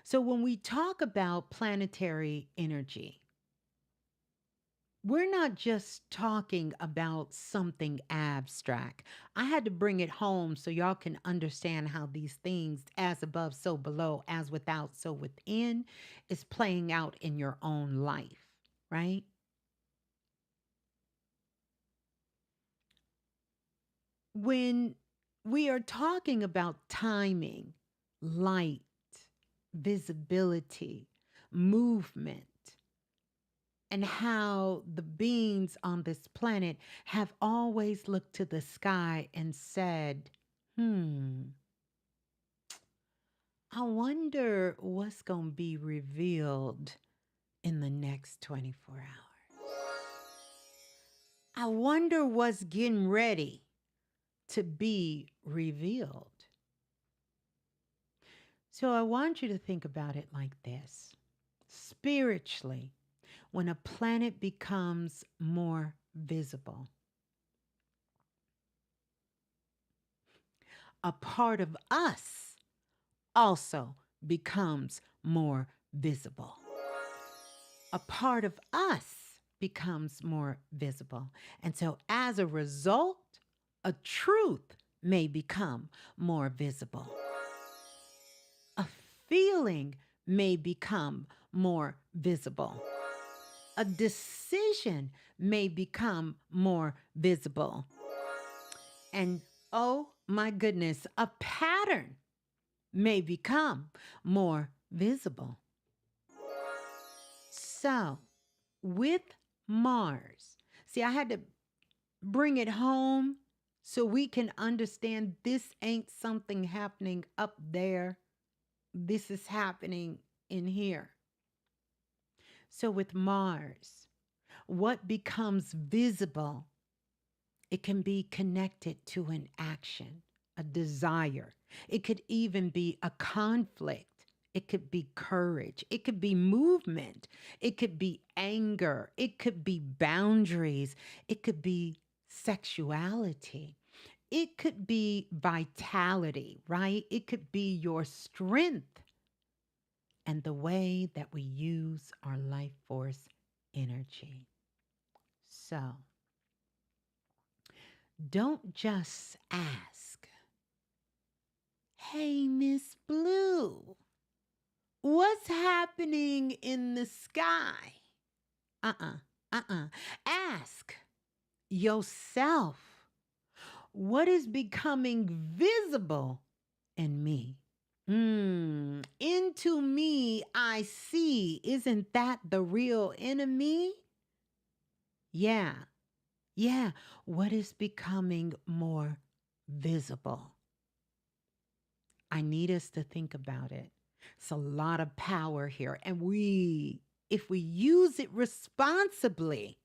So when we talk about planetary energy, we're not just talking about something abstract. I had to bring it home so y'all can understand how these things, as above, so below, as without, so within, is playing out in your own life, right? When we are talking about timing, light, visibility, movement, and how the beings on this planet have always looked to the sky and said, I wonder what's going to be revealed in the next 24 hours. I wonder what's getting ready to be revealed. So I want you to think about it like this. Spiritually, when a planet becomes more visible, a part of us also becomes more visible. A part of us becomes more visible. And so as a result, a truth may become more visible. A feeling may become more visible. A decision may become more visible. And oh my goodness, a pattern may become more visible. So, with Mars, see, I had to bring it home so we can understand this ain't something happening up there. This is happening in here. So with Mars, what becomes visible, it can be connected to an action, a desire. It could even be a conflict. It could be courage. It could be movement. It could be anger. It could be boundaries. It could be sexuality. It could be vitality, right? It could be your strength and the way that we use our life force energy. So, don't just ask, hey, Ms.Blue, what's happening in the sky? Ask yourself, what is becoming visible in me? Into me I see. Isn't that the real enemy? Yeah. What is becoming more visible? I need us to think about it. It's a lot of power here. And if we use it responsibly,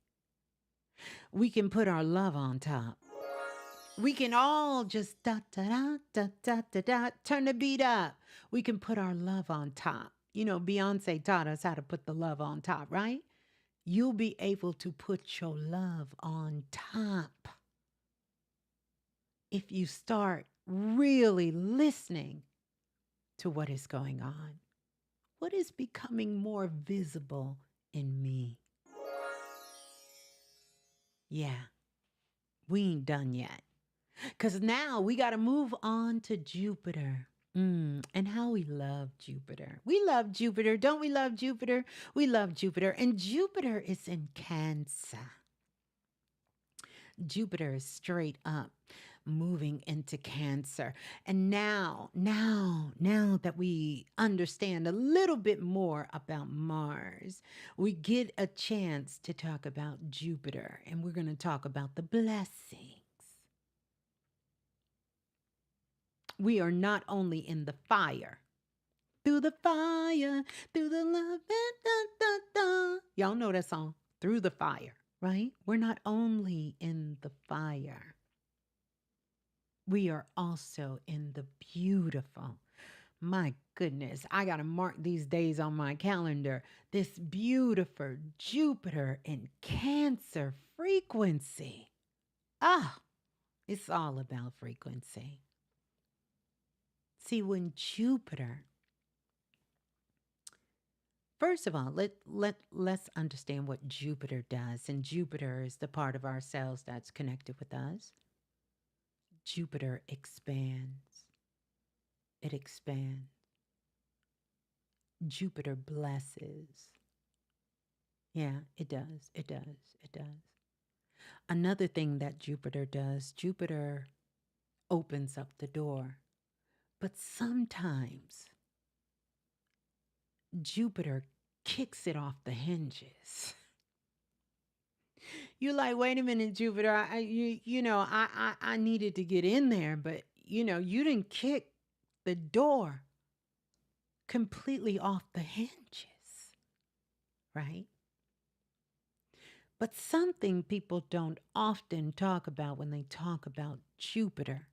we can put our love on top. We can all just da da da da da da da turn the beat up. We can put our love on top. Beyonce taught us how to put the love on top, right? You'll be able to put your love on top if you start really listening to what is going on. What is becoming more visible in me? Yeah, we ain't done yet. Because now we got to move on to Jupiter. And how we love Jupiter. We love Jupiter. Don't we love Jupiter? We love Jupiter. And Jupiter is in Cancer. Jupiter is straight up moving into Cancer. And now that we understand a little bit more about Mars, we get a chance to talk about Jupiter. And we're going to talk about the blessings. We are not only in the fire, through the fire, through the love, da, da, da. Y'all know that song, Through the Fire, right? We're not only in the fire, we are also in the beautiful. My goodness, I got to mark these days on my calendar. This beautiful Jupiter and Cancer frequency. It's all about frequency. See, when Jupiter, first of all, let's understand what Jupiter does. And Jupiter is the part of ourselves that's connected with us. Jupiter expands. It expands. Jupiter blesses. Yeah, it does. It does. It does. Another thing that Jupiter does, Jupiter opens up the door. But sometimes Jupiter kicks it off the hinges. You're like, wait a minute, Jupiter. I needed to get in there, but you didn't kick the door completely off the hinges, right? But something people don't often talk about when they talk about Jupiter.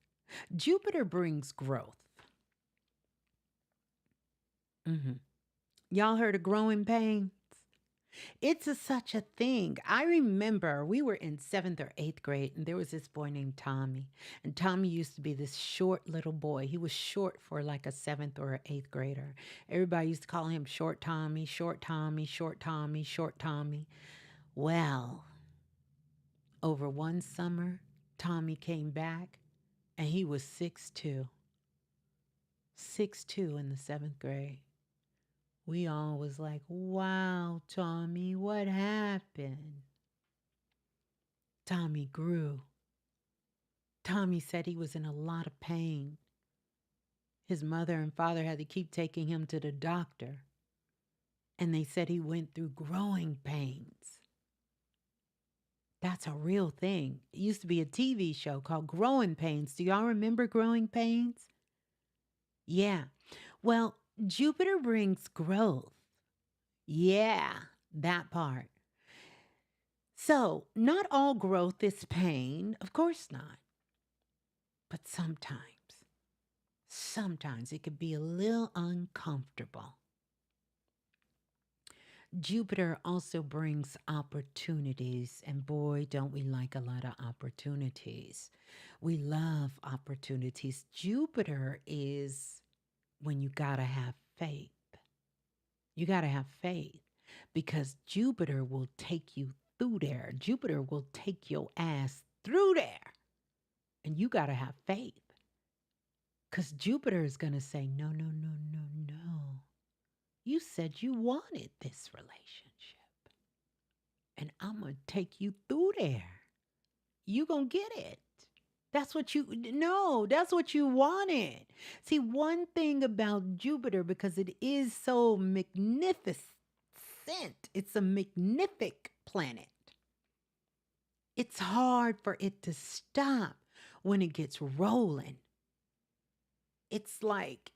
Jupiter brings growth. Y'all heard of growing pains? It's such a thing. I remember we were in 7th or 8th grade, and there was this boy named Tommy. And Tommy used to be this short little boy. He was short for like a 7th or 8th grader. Everybody used to call him Short Tommy, Short Tommy, Short Tommy, Short Tommy. Well, over one summer, Tommy came back, and he was 6'2". 6'2" in the 7th grade. We all was like, wow, Tommy, what happened? Tommy grew. Tommy said he was in a lot of pain. His mother and father had to keep taking him to the doctor. And they said he went through growing pains. That's a real thing. It used to be a TV show called Growing Pains. Do y'all remember Growing Pains? Yeah. Well, Jupiter brings growth. Yeah, that part. So, not all growth is pain. Of course not. But sometimes it could be a little uncomfortable. Jupiter also brings opportunities, and boy, don't we like a lot of opportunities. We love opportunities. Jupiter is when you gotta have faith. You gotta have faith because Jupiter will take you through there. Jupiter will take your ass through there, and you gotta have faith because Jupiter is gonna say, no, no, no, no, no. You said you wanted this relationship, and I'm going to take you through there. You going to get it. That's what you wanted. See, one thing about Jupiter, because it is so magnificent, it's a magnific planet. It's hard for it to stop when it gets rolling. It's like,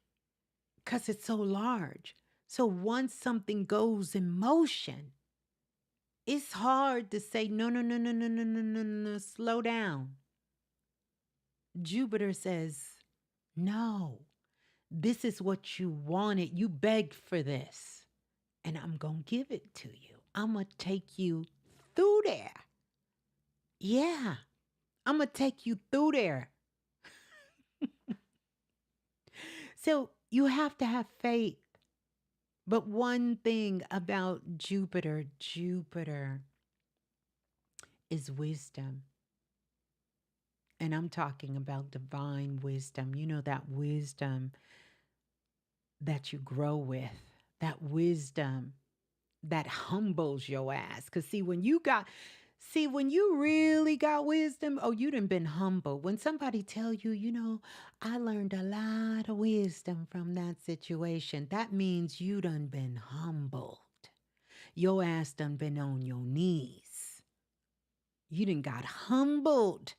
because it's so large. So once something goes in motion, it's hard to say, no, no, no, no, no, no, no, no, no, slow down. Jupiter says, no, This is what you wanted. You begged for this, and I'm going to give it to you. I'm going to take you through there. Yeah, I'm going to take you through there. So you have to have faith. But one thing about Jupiter is wisdom. And I'm talking about divine wisdom. You know, that wisdom that you grow with, that wisdom that humbles your ass. Because when you really got wisdom, oh, you done been humble. When somebody tell you, I learned a lot of wisdom from that situation, that means you done been humbled. Your ass done been on your knees. You done got humbled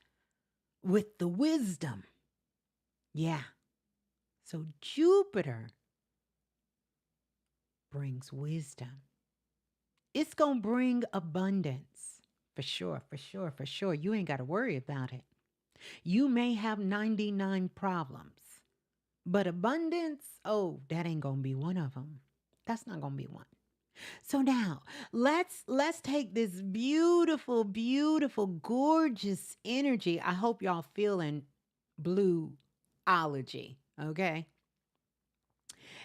with the wisdom. Yeah. So Jupiter brings wisdom. It's going to bring abundance. For sure, for sure, for sure. You ain't got to worry about it. You may have 99 problems, but abundance, oh, that ain't going to be one of them. That's not going to be one. So now, let's take this beautiful, beautiful, gorgeous energy. I hope y'all feeling blueology, okay?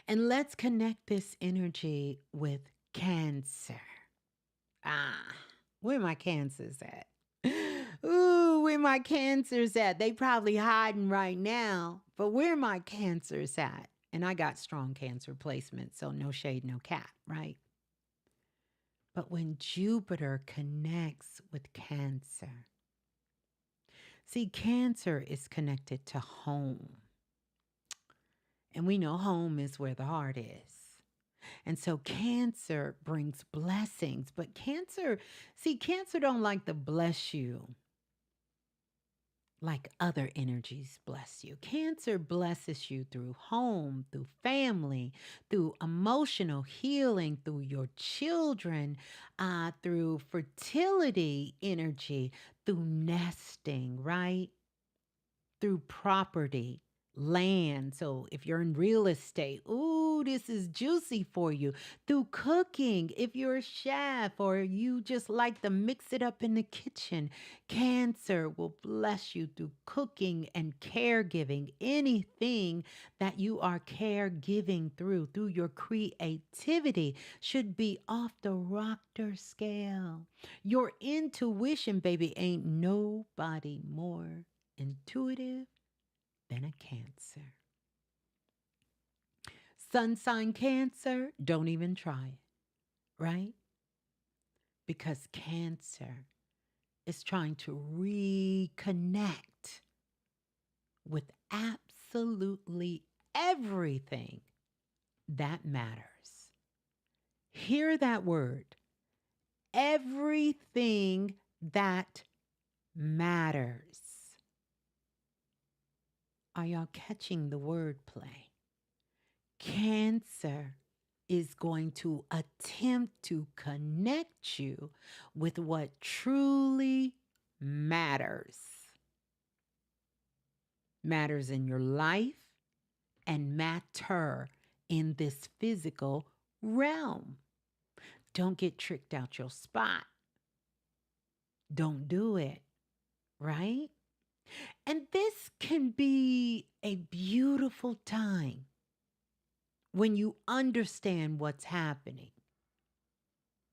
And let's connect this energy with Cancer. Ah, where my Cancers at? Ooh, where my Cancers at? They probably hiding right now, but where my Cancers at? And I got strong Cancer placement, so no shade, no cap, right? But when Jupiter connects with Cancer, see, Cancer is connected to home. And we know home is where the heart is. And so Cancer brings blessings, but Cancer don't like to bless you like other energies bless you. Cancer blesses you through home, through family, through emotional healing, through your children, through fertility energy, through nesting, right? Through property, land. So if you're in real estate, ooh, this is juicy for you. Through cooking, if you're a chef or you just like to mix it up in the kitchen, Cancer will bless you through cooking and caregiving. Anything that you are caregiving through your creativity should be off the Richter scale. Your intuition, baby, ain't nobody more intuitive than a Cancer. Sun sign Cancer, don't even try it, right? Because Cancer is trying to reconnect with absolutely everything that matters. Hear that word. Everything that matters. Are y'all catching the wordplay? Cancer is going to attempt to connect you with what truly matters. Matters in your life and matter in this physical realm. Don't get tricked out your spot. Don't do it, right? And this can be a beautiful time when you understand what's happening.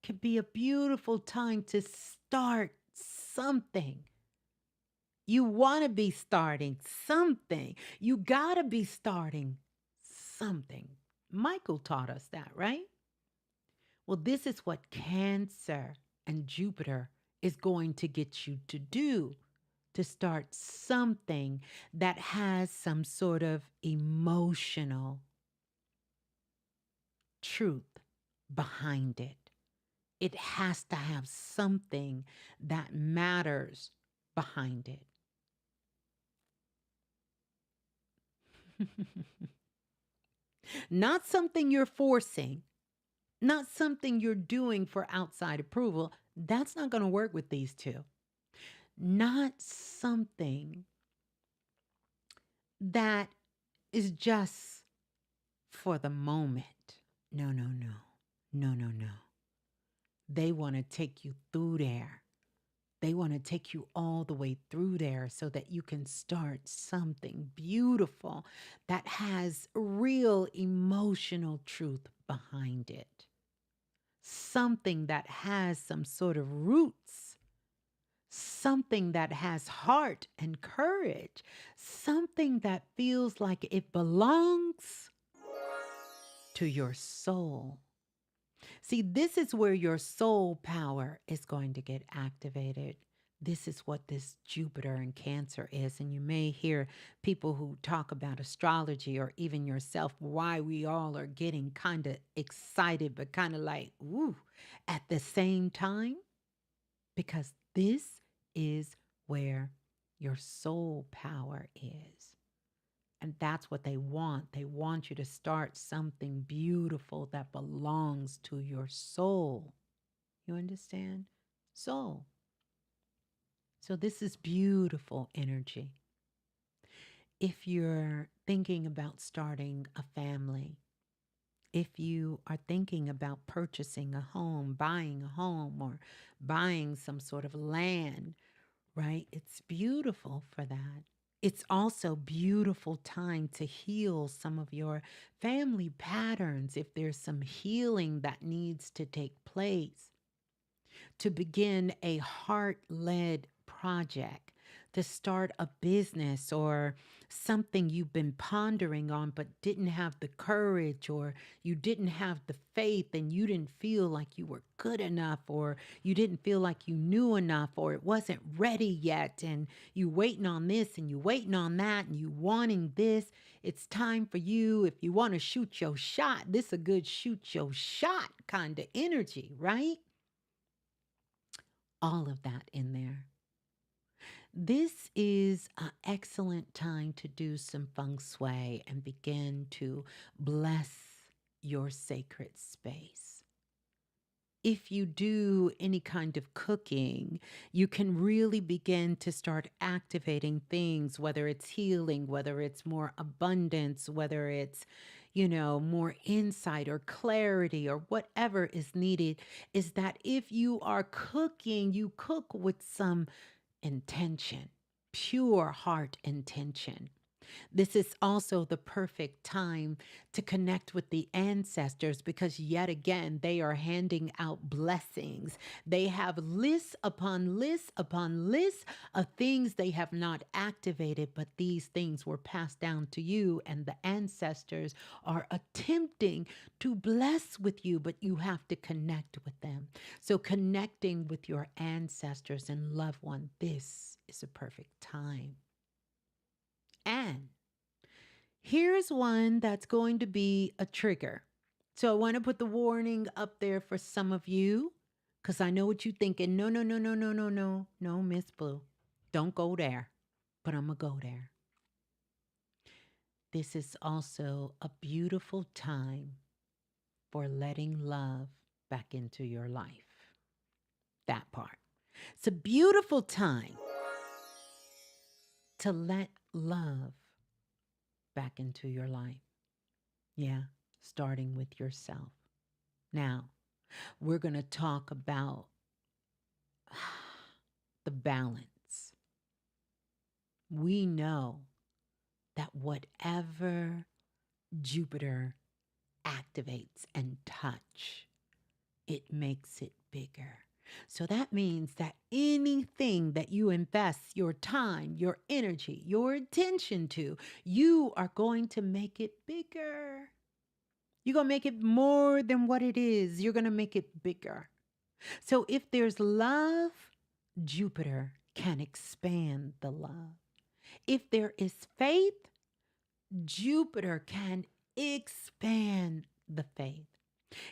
Can be a beautiful time to start something. You want to be starting something. You got to be starting something. Michael taught us that, right? Well, this is what Cancer and Jupiter is going to get you to do, to start something that has some sort of emotional truth behind it. It has to have something that matters behind it. Not something you're forcing, not something you're doing for outside approval. That's not going to work with these two. Not something that is just for the moment. No, no, no. No, no, no. They want to take you through there. They want to take you all the way through there so that you can start something beautiful that has real emotional truth behind it. Something that has some sort of roots, something that has heart and courage, something that feels like it belongs to your soul. See, this is where your soul power is going to get activated. This is what this Jupiter in Cancer is. And you may hear people who talk about astrology or even yourself, why we all are getting kind of excited, but kind of like, ooh, at the same time, because this is where your soul power is. And that's what they want. They want you to start something beautiful that belongs to your soul. You understand? Soul. So this is beautiful energy. If you're thinking about starting a family, if you are thinking about purchasing a home, buying a home, or buying some sort of land, right? It's beautiful for that. It's also beautiful time to heal some of your family patterns if there's some healing that needs to take place, to begin a heart-led project, to start a business or something you've been pondering on but didn't have the courage, or you didn't have the faith and you didn't feel like you were good enough, or you didn't feel like you knew enough, or it wasn't ready yet, and you waiting on this and you waiting on that and you wanting this. It's time for you. If you want to shoot your shot, this is a good shoot your shot kind of energy, right? All of that in there. This is an excellent time to do some feng shui and begin to bless your sacred space. If you do any kind of cooking, you can really begin to start activating things, whether it's healing, whether it's more abundance, whether it's, more insight or clarity or whatever is needed, is that if you are cooking, you cook with some intention, pure heart intention. This is also the perfect time to connect with the ancestors because, yet again, they are handing out blessings. They have lists upon lists upon lists of things they have not activated, but these things were passed down to you, and the ancestors are attempting to bless with you, but you have to connect with them. So, connecting with your ancestors and loved one, this is a perfect time. And here's one that's going to be a trigger. So I want to put the warning up there for some of you because I know what you're thinking. No, no, no, no, no, no, no, no, Ms.Blue. Don't go there, but I'm going to go there. This is also a beautiful time for letting love back into your life. That part. It's a beautiful time to let love back into your life. Yeah, starting with yourself. Now, we're going to talk about the balance. We know that whatever Jupiter activates and touch, it makes it bigger. So that means that anything that you invest your time, your energy, your attention to, you are going to make it bigger. You're going to make it more than what it is. You're going to make it bigger. So if there's love, Jupiter can expand the love. If there is faith, Jupiter can expand the faith.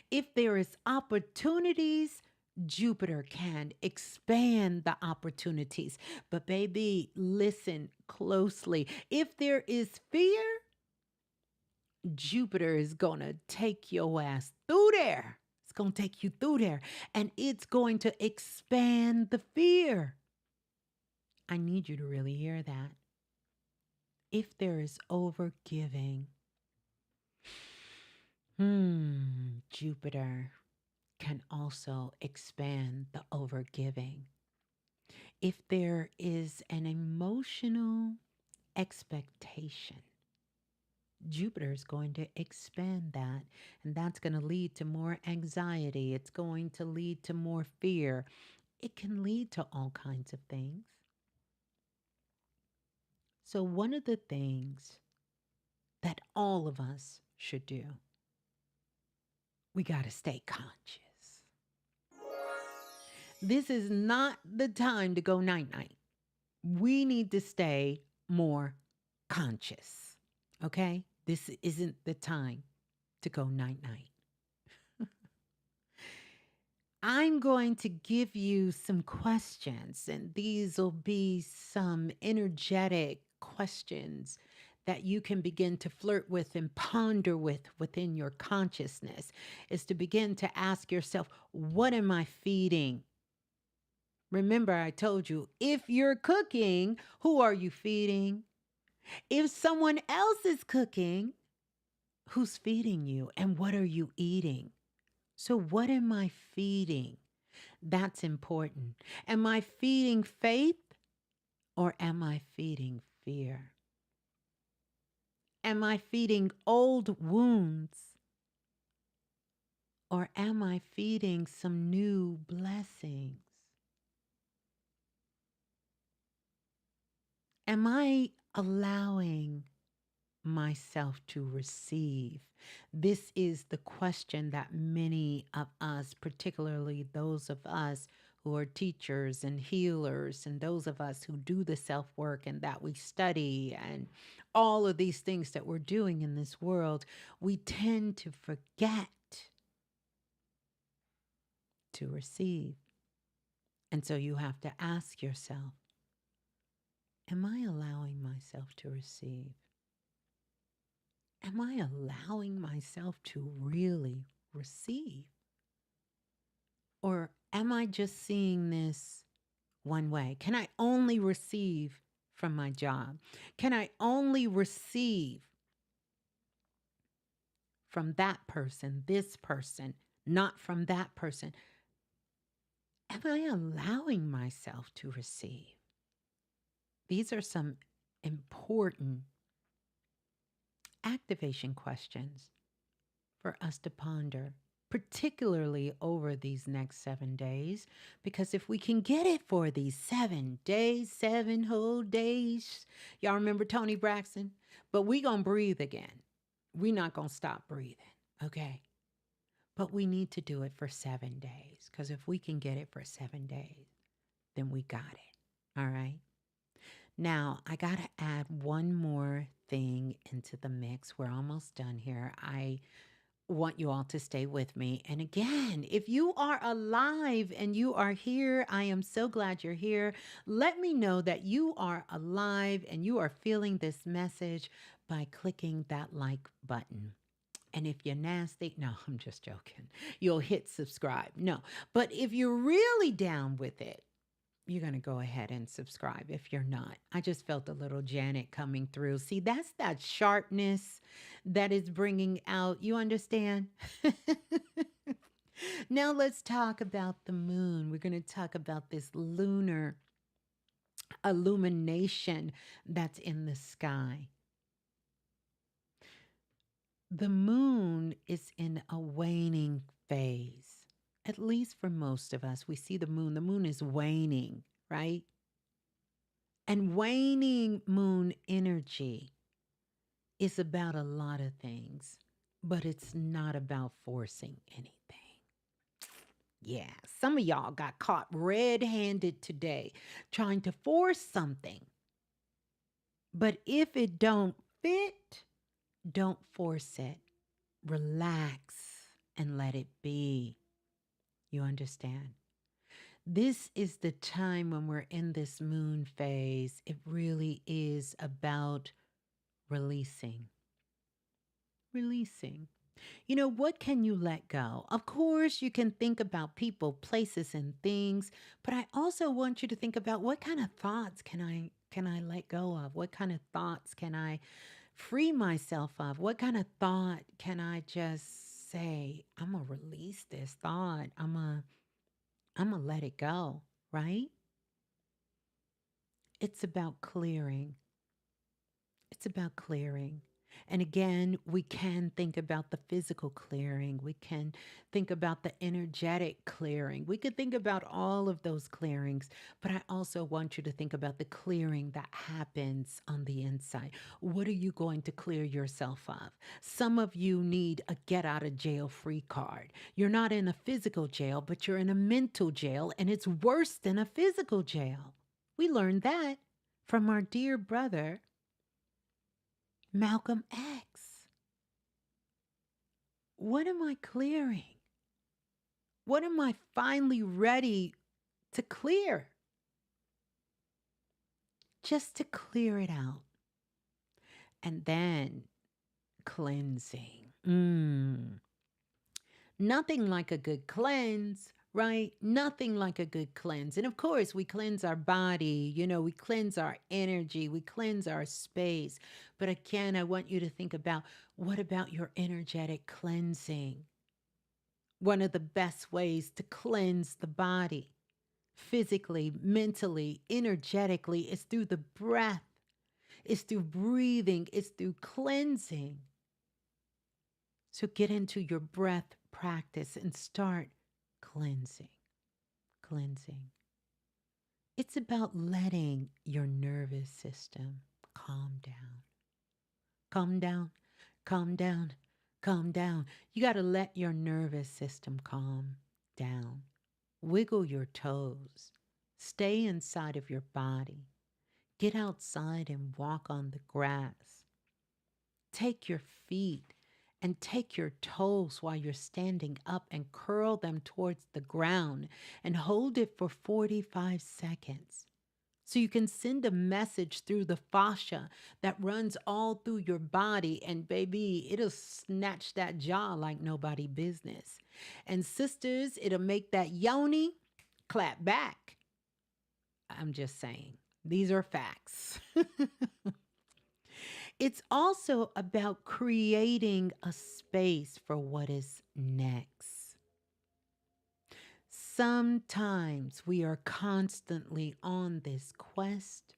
If there is opportunities, Jupiter can expand the opportunities. But baby, listen closely. If there is fear, Jupiter is going to take your ass through there. It's going to take you through there, and it's going to expand the fear. I need you to really hear that. If there is overgiving, Jupiter can also expand the overgiving. If there is an emotional expectation, Jupiter is going to expand that, and that's going to lead to more anxiety. It's going to lead to more fear. It can lead to all kinds of things. So, one of the things that all of us should do, we got to stay conscious. This is not the time to go night night. We need to stay more conscious. Okay? This isn't the time to go night night. I'm going to give you some questions, and these will be some energetic questions that you can begin to flirt with and ponder with within your consciousness. Is to begin to ask yourself, what am I feeding? Remember, I told you, if you're cooking, who are you feeding? If someone else is cooking, who's feeding you and what are you eating? So, what am I feeding? That's important. Am I feeding faith or am I feeding fear? Am I feeding old wounds or am I feeding some new blessings? Am I allowing myself to receive? This is the question that many of us, particularly those of us who are teachers and healers, and those of us who do the self work and that we study and all of these things that we're doing in this world, we tend to forget to receive. And so you have to ask yourself, am I allowing myself to receive? Am I allowing myself to really receive? Or am I just seeing this one way? Can I only receive from my job? Can I only receive from that person, this person, not from that person? Am I allowing myself to receive? These are some important activation questions for us to ponder, particularly over these next 7 days. Because if we can get it for these 7 days, 7 whole days, y'all remember Tony Braxton? But we gonna breathe again. We not gonna stop breathing, okay? But we need to do it for 7 days. Because if we can get it for 7 days, then we got it. All right. Now, I got to add one more thing into the mix. We're almost done here. I want you all to stay with me. And again, if you are alive and you are here, I am so glad you're here. Let me know that you are alive and you are feeling this message by clicking that like button. And if you're nasty, no, I'm just joking. You'll hit subscribe. No, but if you're really down with it, you're going to go ahead and subscribe. If you're not, I just felt a little Janet coming through. See, that's that sharpness that is bringing out. You understand? Now let's talk about the moon. We're going to talk about this lunar illumination that's in the sky. The moon is in a waning phase. At least for most of us, we see the moon. The moon is waning, right? And waning moon energy is about a lot of things, but it's not about forcing anything. Yeah, some of y'all got caught red-handed today trying to force something. But if it don't fit, don't force it. Relax and let it be. You understand? This is the time when we're in this moon phase. It really is about releasing. Releasing. You know, what can you let go? Of course, you can think about people, places, and things, but I also want you to think about what kind of thoughts can I let go of? What kind of thoughts can I free myself of? What kind of thought can I just say, I'm going to release this thought. I'm going to let it go, right? It's about clearing. It's about clearing. And again, we can think about the physical clearing. We can think about the energetic clearing. We could think about all of those clearings, but I also want you to think about the clearing that happens on the inside. What are you going to clear yourself of? Some of you need a get out of jail free card. You're not in a physical jail, but you're in a mental jail, and it's worse than a physical jail. We learned that from our dear brother, Malcolm X. What am I clearing? What am I finally ready to clear? Just to clear it out. And then cleansing. Nothing like a good cleanse, right? Nothing like a good cleanse. And of course, we cleanse our body, we cleanse our energy, we cleanse our space. But again, I want you to think about, what about your energetic cleansing? One of the best ways to cleanse the body, physically, mentally, energetically, is through the breath. It's through breathing. It's through cleansing. So get into your breath practice and start cleansing. Cleansing. It's about letting your nervous system calm down. Calm down, calm down, calm down. You got to let your nervous system calm down. Wiggle your toes. Stay inside of your body. Get outside and walk on the grass. Take your feet and take your toes while you're standing up and curl them towards the ground and hold it for 45 seconds. So you can send a message through the fascia that runs all through your body, and baby, it'll snatch that jaw like nobody business. And sisters, it'll make that yoni clap back. I'm just saying, these are facts. It's also about creating a space for what is next. Sometimes we are constantly on this quest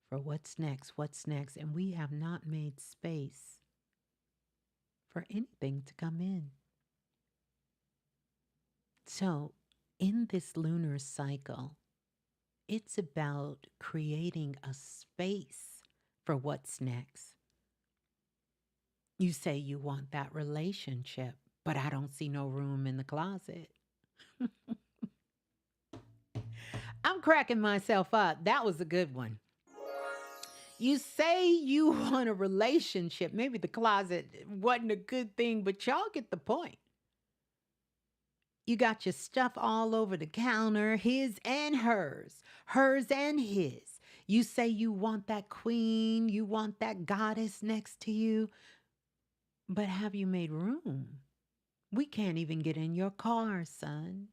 for what's next, and we have not made space for anything to come in. So, in this lunar cycle, it's about creating a space for what's next. You say you want that relationship, but I don't see no room in the closet. I'm cracking myself up. That was a good one. You say you want a relationship. Maybe the closet wasn't a good thing, but y'all get the point. You got your stuff all over the counter, his and hers and his. You say you want that queen, you want that goddess next to you, but have you made room? We can't even get in your car, son.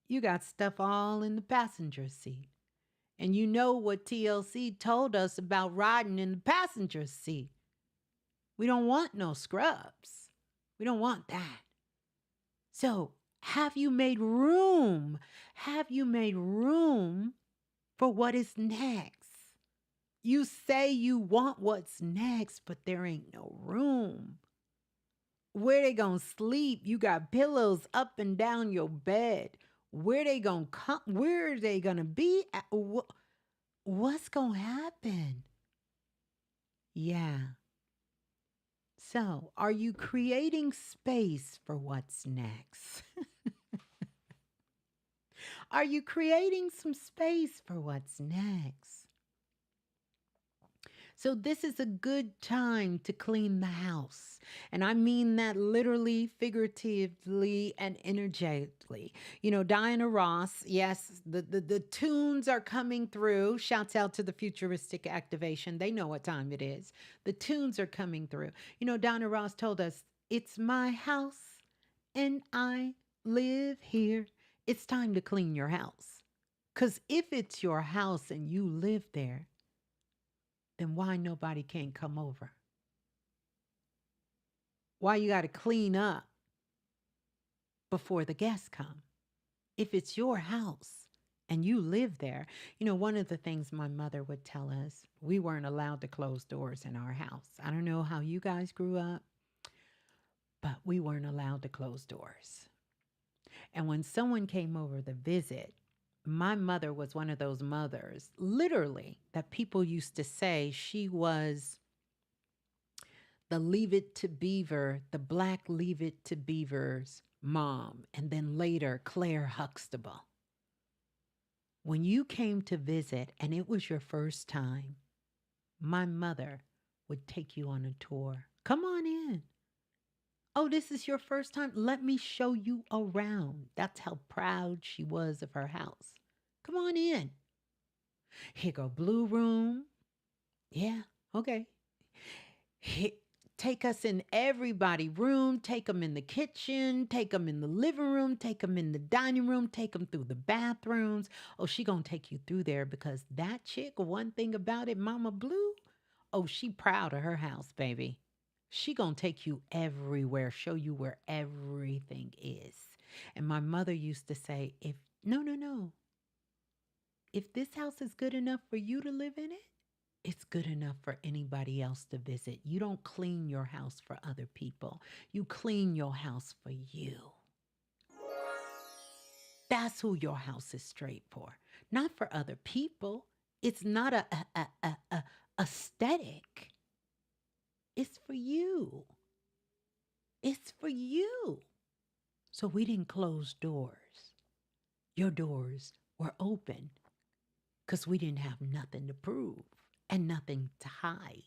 You got stuff all in the passenger seat. And you know what TLC told us about riding in the passenger seat. We don't want no scrubs. We don't want that. So, have you made room? Have you made room for what is next? You say you want what's next, but there ain't no room. Where they gonna sleep? You got pillows up and down your bed. Where they gonna come? Where are they gonna be? What's gonna happen? Yeah. So, are you creating space for what's next? Are you creating some space for what's next? So this is a good time to clean the house. And I mean that literally, figuratively, and energetically. Diana Ross, yes, the tunes are coming through. Shouts out to the futuristic activation. They know what time it is. The tunes are coming through. Diana Ross told us, it's my house and I live here. It's time to clean your house. Because if it's your house and you live there, then why nobody can't come over? Why you got to clean up before the guests come. If it's your house and you live there, one of the things my mother would tell us, we weren't allowed to close doors in our house. I don't know how you guys grew up, but we weren't allowed to close doors. And when someone came over to visit, my mother was one of those mothers, literally, that people used to say she was the Leave It to Beaver, the black Leave It to Beaver's mom, and then later Claire Huxtable. When you came to visit and it was your first time, my mother would take you on a tour. Come on in. Oh, this is your first time? Let me show you around. That's how proud she was of her house. Come on in. Here go Blue Room. Yeah, okay. Take us in everybody room, take them in the kitchen, take them in the living room, take them in the dining room, take them through the bathrooms. Oh, she gonna take you through there because that chick, one thing about it, Mama Blue, oh, she proud of her house, baby. She gonna take you everywhere, show you where everything is. And my mother used to say, no. If this house is good enough for you to live in it, it's good enough for anybody else to visit. You don't clean your house for other people. You clean your house for you. That's who your house is straight for, not for other people. It's not a aesthetic. It's for you. It's for you. So we didn't close doors. Your doors were open because we didn't have nothing to prove and nothing to hide.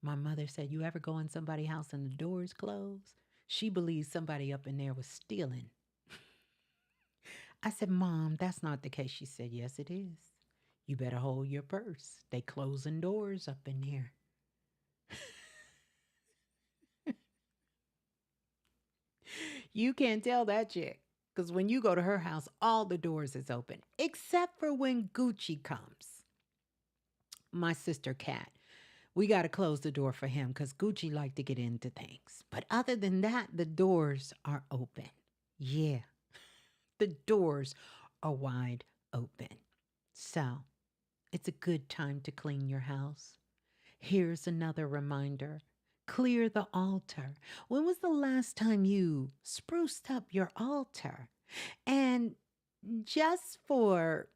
My mother said, you ever go in somebody's house and the doors closed? She believes somebody up in there was stealing. I said, Mom, that's not the case. She said, yes, it is. You better hold your purse. They closing doors up in here. You can't tell that chick. Because when you go to her house, all the doors is open. Except for when Gucci comes. My sister Kat. We got to close the door for him because Gucci like to get into things. But other than that, the doors are open. Yeah, the doors are wide open. So it's a good time to clean your house. Here's another reminder. Clear the altar. When was the last time you spruced up your altar? And just for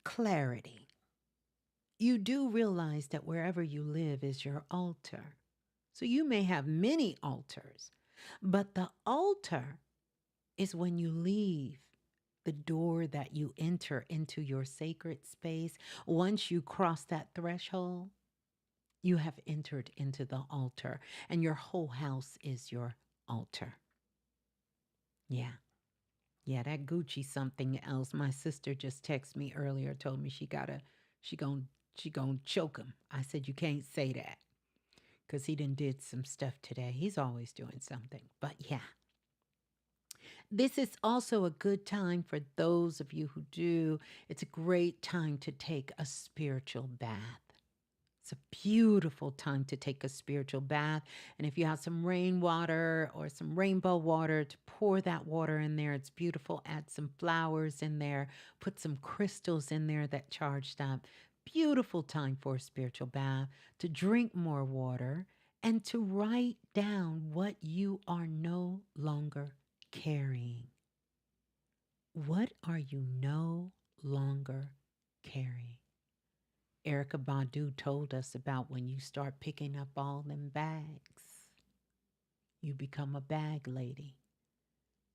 clarity, you do realize that wherever you live is your altar. So you may have many altars, but the altar is when you leave the door that you enter into your sacred space. Once you cross that threshold, you have entered into the altar, and your whole house is your altar. Yeah. Yeah, that Gucci something else. My sister just texted me earlier, told me she gon' choke him. I said, you can't say that because he did some stuff today. He's always doing something. But yeah, this is also a good time for those of you who do. It's a great time to take a spiritual bath. It's a beautiful time to take a spiritual bath. And if you have some rainwater or some rainbow water, to pour that water in there. It's beautiful. Add some flowers in there. Put some crystals in there that charged up. Beautiful time for a spiritual bath. To drink more water and to write down what you are no longer carrying. What are you no longer carrying? Erica Badu told us about when you start picking up all them bags, you become a bag lady.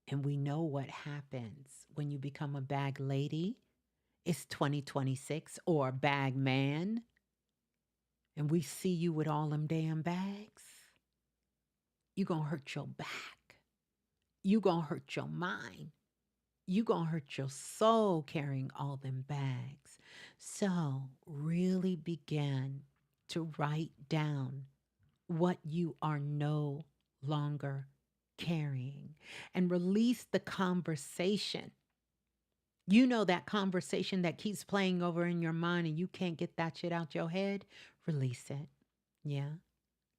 And we know what happens when you become a bag lady. It's 2026 or a bag man. And we see you with all them damn bags. You gonna hurt your back. You gonna hurt your mind. You gonna hurt your soul carrying all them bags. So really begin to write down what you are no longer carrying and release the conversation. You know that conversation that keeps playing over in your mind and you can't get that shit out your head? Release it. Yeah.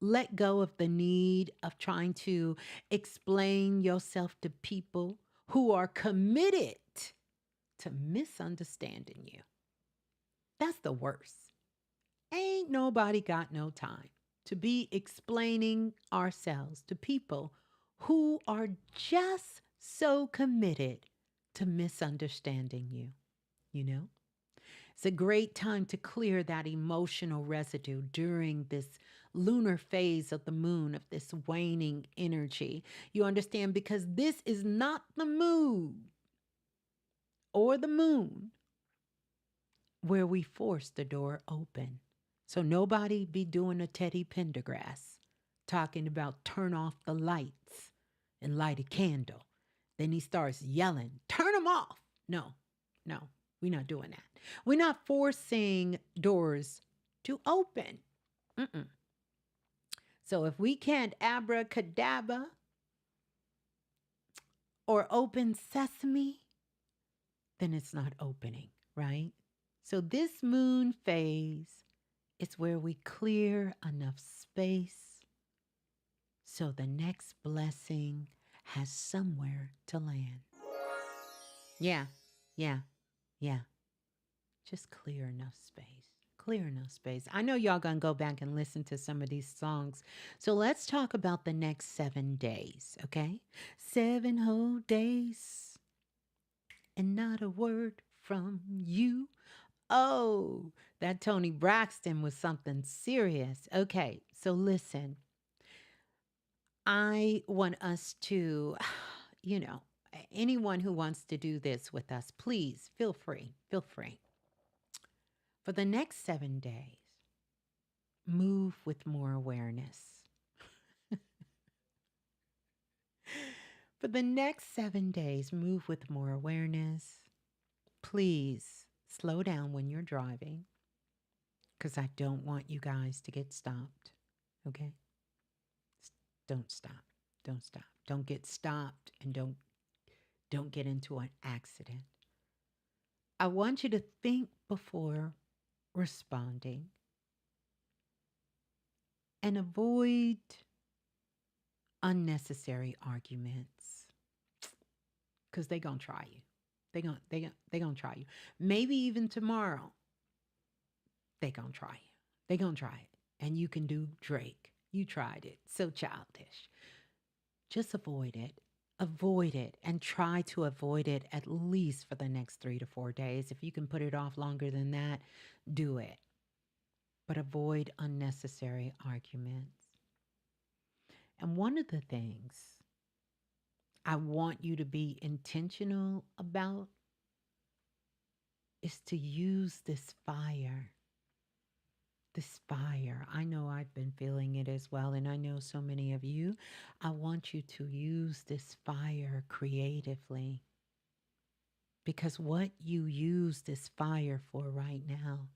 Let go of the need of trying to explain yourself to people who are committed to misunderstanding you. That's the worst. Ain't nobody got no time to be explaining ourselves to people who are just so committed to misunderstanding you, you know? It's a great time to clear that emotional residue during this lunar phase of the moon, of this waning energy. You understand? Because this is not the moon or the moon where we force the door open. So nobody be doing a Teddy Pendergrass talking about turn off the lights and light a candle. Then he starts yelling, turn them off. No, no, we're not doing that. We're not forcing doors to open. Mm-mm. So if we can't abracadabra or open sesame, then it's not opening, right? So this moon phase is where we clear enough space so the next blessing has somewhere to land. Yeah, yeah, yeah. Just clear enough space. Clear enough space. I know y'all gonna go back and listen to some of these songs. So let's talk about the next 7 days, okay? 7 whole days and not a word from you. Oh, that Tony Braxton was something serious. Okay, so listen, I want us to, you know, anyone who wants to do this with us, please feel free. Feel free. For the next 7 days, move with more awareness. For the next 7 days, move with more awareness. Please slow down when you're driving because I don't want you guys to get stopped. Okay? Don't stop. Don't stop. Don't get stopped and don't get into an accident. I want you to think before responding and avoid unnecessary arguments because they're going to try you. They gonna try you. Maybe even tomorrow, they gonna try you. They gonna try it. And you can do Drake. You tried it. So childish. Just avoid it. Avoid it and try to avoid it at least for the next 3 to 4 days. If you can put it off longer than that, do it. But avoid unnecessary arguments. And one of the things I want you to be intentional about is to use this fire. This fire. I know I've been feeling it as well, and I know so many of you. I want you to use this fire creatively because what you use this fire for right now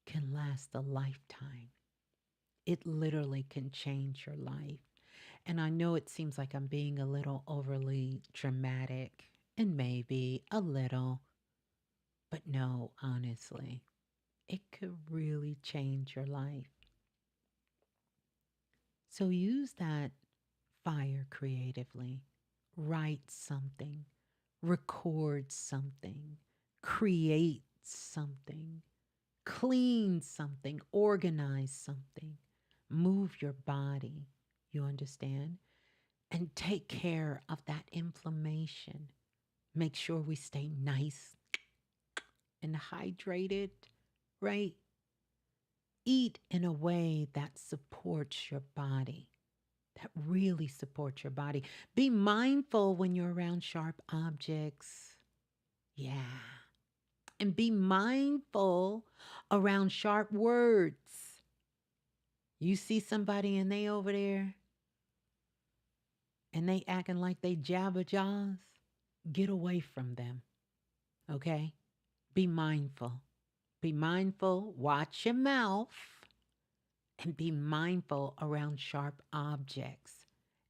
can last a lifetime. It literally can change your life. And I know it seems like I'm being a little overly dramatic, and maybe a little, but no, honestly, it could really change your life. So use that fire creatively. Write something, record something, create something, clean something, organize something, move your body. You understand? And take care of that inflammation. Make sure we stay nice and hydrated, right? Eat in a way that supports your body, that really supports your body. Be mindful when you're around sharp objects. Yeah. And be mindful around sharp words. You see somebody and they over there and they acting like they jabber jaws, get away from them. Okay? Be mindful. Be mindful. Watch your mouth. And be mindful around sharp objects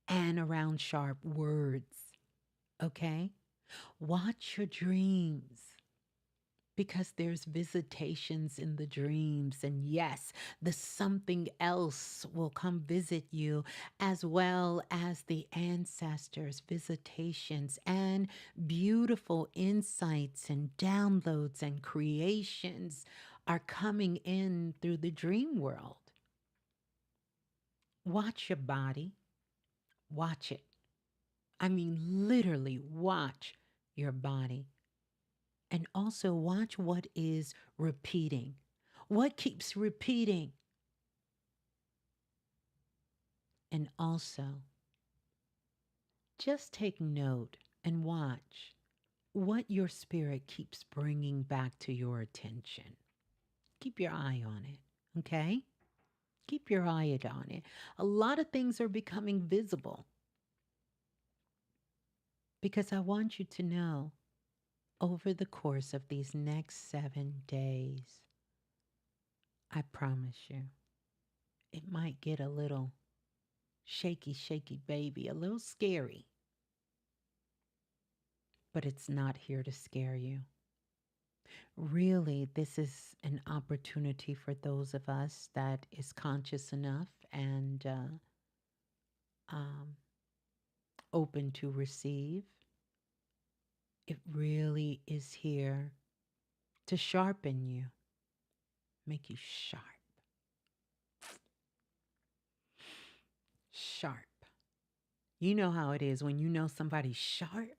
and around sharp words. Okay? Watch your dreams because there's visitations in the dreams. And yes, the something else will come visit you, as well as the ancestors' visitations and beautiful insights and downloads and creations are coming in through the dream world. Watch your body, watch it. I mean, literally, watch your body. And also watch what is repeating. What keeps repeating? And also just take note and watch what your spirit keeps bringing back to your attention. Keep your eye on it, okay? Keep your eye on it. A lot of things are becoming visible because I want you to know over the course of these next 7 days, I promise you, it might get a little shaky, shaky baby, a little scary, but it's not here to scare you. Really, this is an opportunity for those of us that is conscious enough and um, open to receive. It really is here to sharpen you, make you sharp. Sharp. You know how it is when you know somebody's sharp.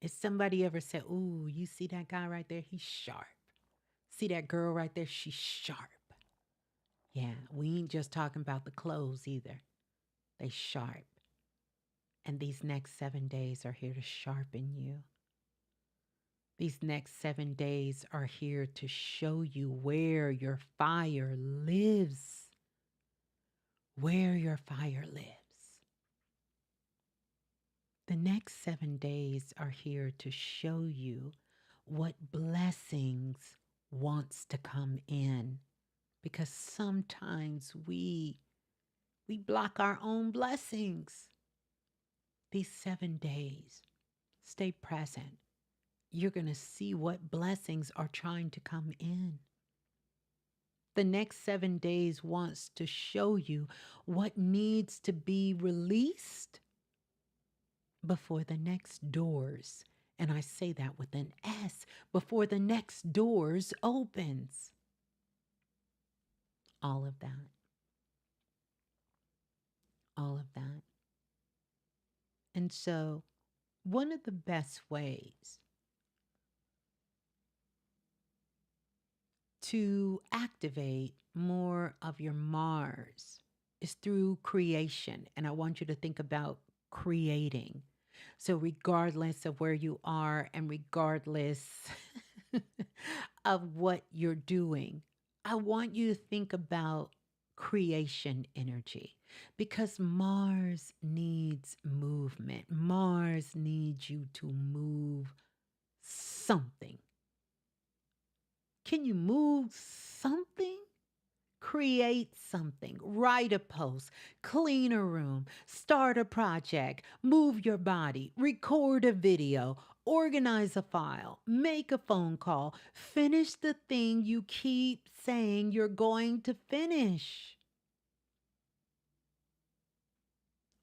If somebody ever said, "Ooh, you see that guy right there? He's sharp. See that girl right there? She's sharp." Yeah, we ain't just talking about the clothes either. They sharp. And these next 7 days are here to sharpen you. These next 7 days are here to show you where your fire lives. Where your fire lives. The next 7 days are here to show you what blessings wants to come in, because sometimes we block our own blessings. These 7 days, stay present. You're going to see what blessings are trying to come in. The next 7 days wants to show you what needs to be released before the next doors, and I say that with an S, before the next doors opens. All of that. All of that. And so, one of the best ways to activate more of your Mars is through creation. And I want you to think about creating. So, regardless of where you are and regardless of what you're doing, I want you to think about creation energy, because Mars needs movement. Mars needs you to move something. Can you move something? Create something, write a post, clean a room, start a project, move your body, record a video, organize a file, make a phone call, finish the thing you keep saying you're going to finish.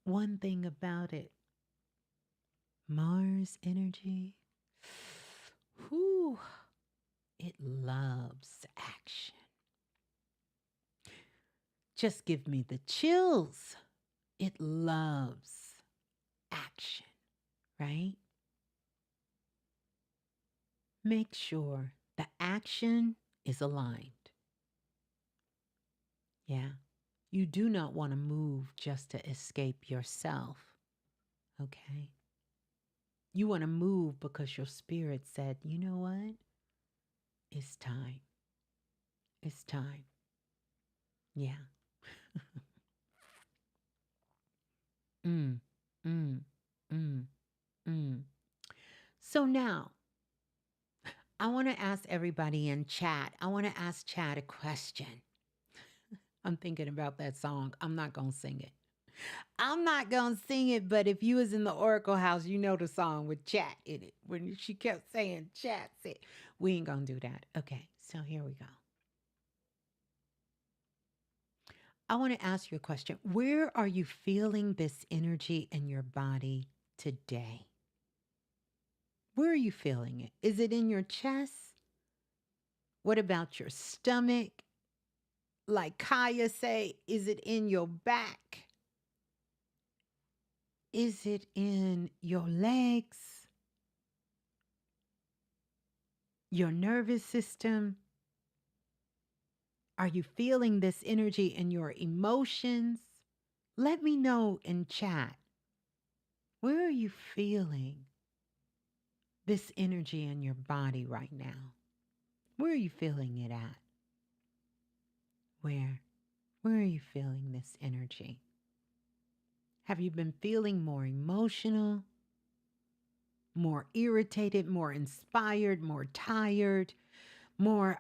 One thing about it, Mars energy, whew, it loves action. Just give me the chills. It loves action, right? Make sure the action is aligned. Yeah. You do not want to move just to escape yourself, okay? You want to move because your spirit said, you know what? It's time. It's time. Yeah. mm, mm, mm, mm. So now, I want to ask everybody in chat, I want to ask chat a question. I'm thinking about that song. I'm not going to sing it. I'm not going to sing it, but if you was in the Oracle house, you know the song with chat in it. When she kept saying chat said, We ain't gonna do that. Okay, so here we go. I want to ask you a question. Where are you feeling this energy in your body today? Where are you feeling it? Is it in your chest? What about your stomach? Like Kaya say, is it in your back? Is it in your legs? Your nervous system? Are you feeling this energy in your emotions? Let me know in chat. Where are you feeling this energy in your body right now? Where are you feeling it at? Where? Where are you feeling this energy? Have you been feeling more emotional, more irritated, more inspired, more tired, more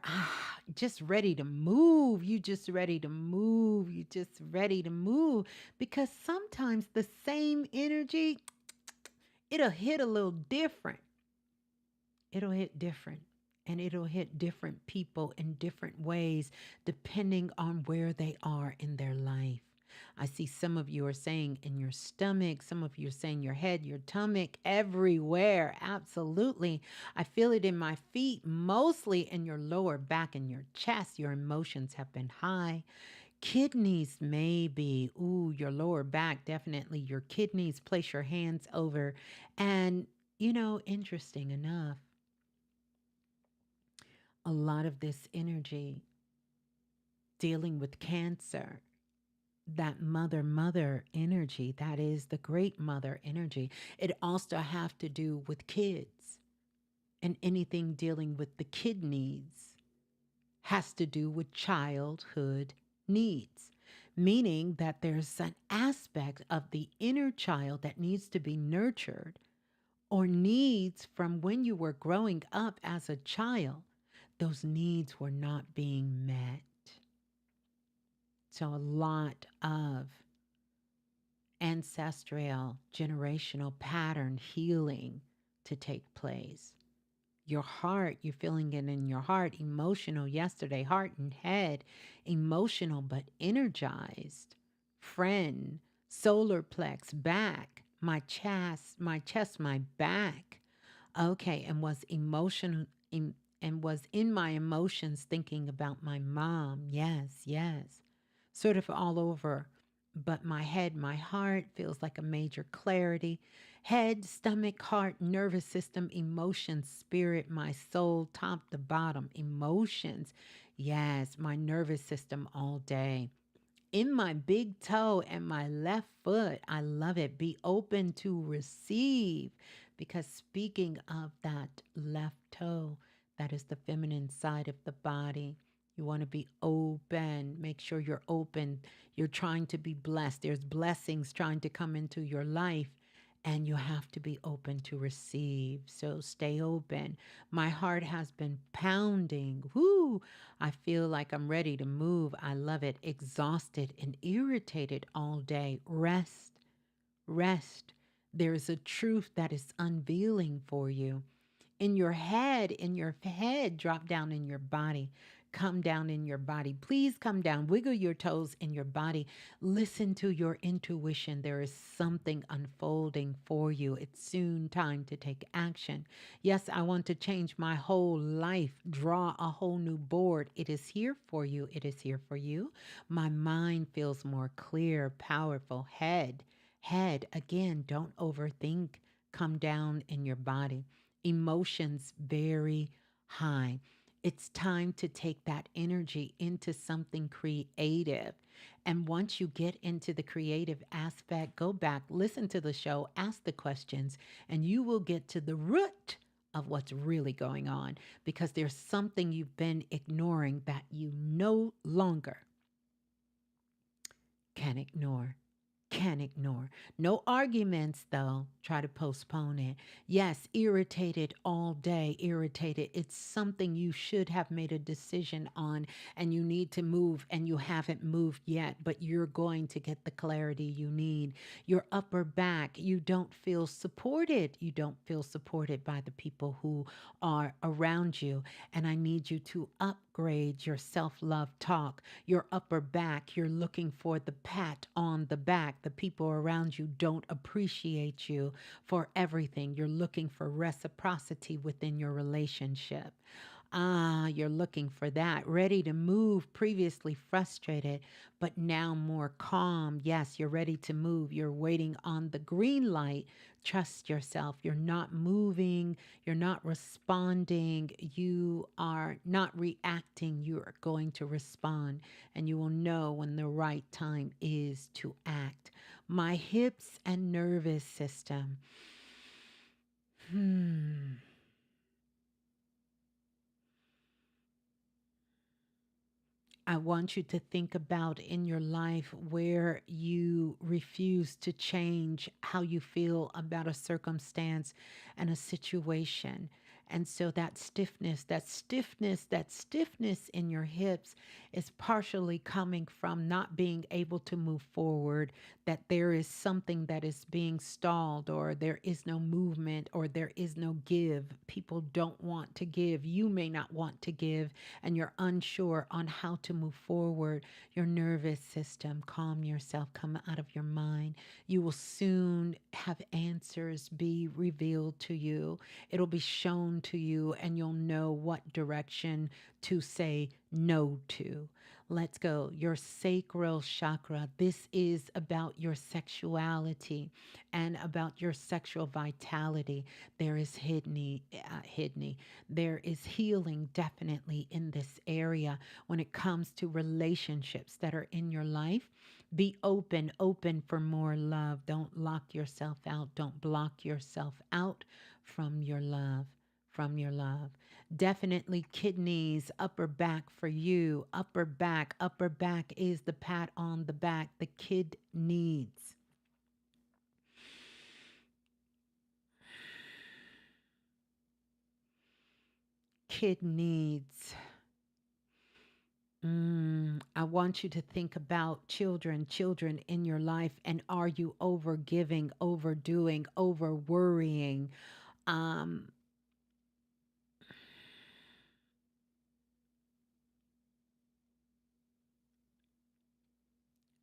just ready to move? You just ready to move. You just ready to move because sometimes the same energy, it'll hit a little different. It'll hit different. And it'll hit different people in different ways depending on where they are in their life. I see some of you are saying in your stomach, some of you are saying your head, your stomach, everywhere. Absolutely. I feel it in my feet, mostly in your lower back and your chest. Your emotions have been high. Kidneys, maybe. Ooh, your lower back, definitely. Your kidneys, place your hands over. And, interesting enough, a lot of this energy dealing with cancer, that mother energy, that is the great mother energy. It also have to do with kids, and anything dealing with the kidneys has to do with childhood needs, meaning that there's an aspect of the inner child that needs to be nurtured or needs from when you were growing up as a child. Those needs were not being met. So a lot of ancestral, generational pattern healing to take place. Your heart, you're feeling it in your heart, emotional yesterday, heart and head, emotional but energized. Friend, solar plex, back, my chest, my back. Okay, and was emotional and was in my emotions thinking about my mom. Yes, yes. Sort of all over. But my head, my heart feels like a major clarity. Head, stomach, heart, nervous system, emotions, spirit, my soul, top to bottom, emotions. Yes, my nervous system all day in my big toe and my left foot. I love it. Be open to receive. Because speaking of that left toe, that is the feminine side of the body. You want to be open. Make sure you're open. You're trying to be blessed. There's blessings trying to come into your life, and you have to be open to receive. So stay open. My heart has been pounding. Whoo! I feel like I'm ready to move. I love it. Exhausted and irritated all day. Rest, rest. There is a truth that is unveiling for you. In your head, drop down in your body. Come down in your body. Please come down. Wiggle your toes in your body. Listen to your intuition. There is something unfolding for you. It's soon time to take action. Yes, I want to change my whole life, draw a whole new board. It is here for you. It is here for you. My mind feels more clear, powerful. Head. Again, don't overthink. Come down in your body. Emotions very high. It's time to take that energy into something creative. And once you get into the creative aspect, go back, listen to the show, ask the questions, and you will get to the root of what's really going on because there's something you've been ignoring that you no longer can ignore, can't ignore. No arguments, though. Try to postpone it. Yes, irritated all day, irritated. It's something you should have made a decision on and you need to move and you haven't moved yet, but you're going to get the clarity you need. Your upper back, you don't feel supported. You don't feel supported by the people who are around you. And I need you to upgrade your self love talk. Your upper back, you're looking for the pat on the back. The people around you don't appreciate you for everything. You're looking for reciprocity within your relationship. Ah, you're looking for that. Ready to move, previously frustrated, but now more calm. Yes, you're ready to move. You're waiting on the green light. Trust yourself. You're not moving. You're not responding. You are not reacting. You are going to respond, and you will know when the right time is to act. My hips and nervous system. Hmm. I want you to think about in your life where you refuse to change how you feel about a circumstance and a situation. And so that stiffness in your hips is partially coming from not being able to move forward, that there is something that is being stalled, or there is no movement, or there is no give. People don't want to give. You may not want to give, and you're unsure on how to move forward. Your nervous system, calm yourself, come out of your mind. You will soon have answers be revealed to you. It'll be shown to you, and you'll know what direction to say no to. Let's go. Your sacral chakra. This is about your sexuality and about your sexual vitality. There is there is healing definitely in this area when it comes to relationships that are in your life. Be open, open for more love. Don't lock yourself out. Don't block yourself out from your love. From your love. Definitely kidneys, upper back for you. Upper back. Upper back is the pat on the back. The kid needs. Kid needs. I want you to think about children in your life, and are you over giving, overdoing, over worrying, um,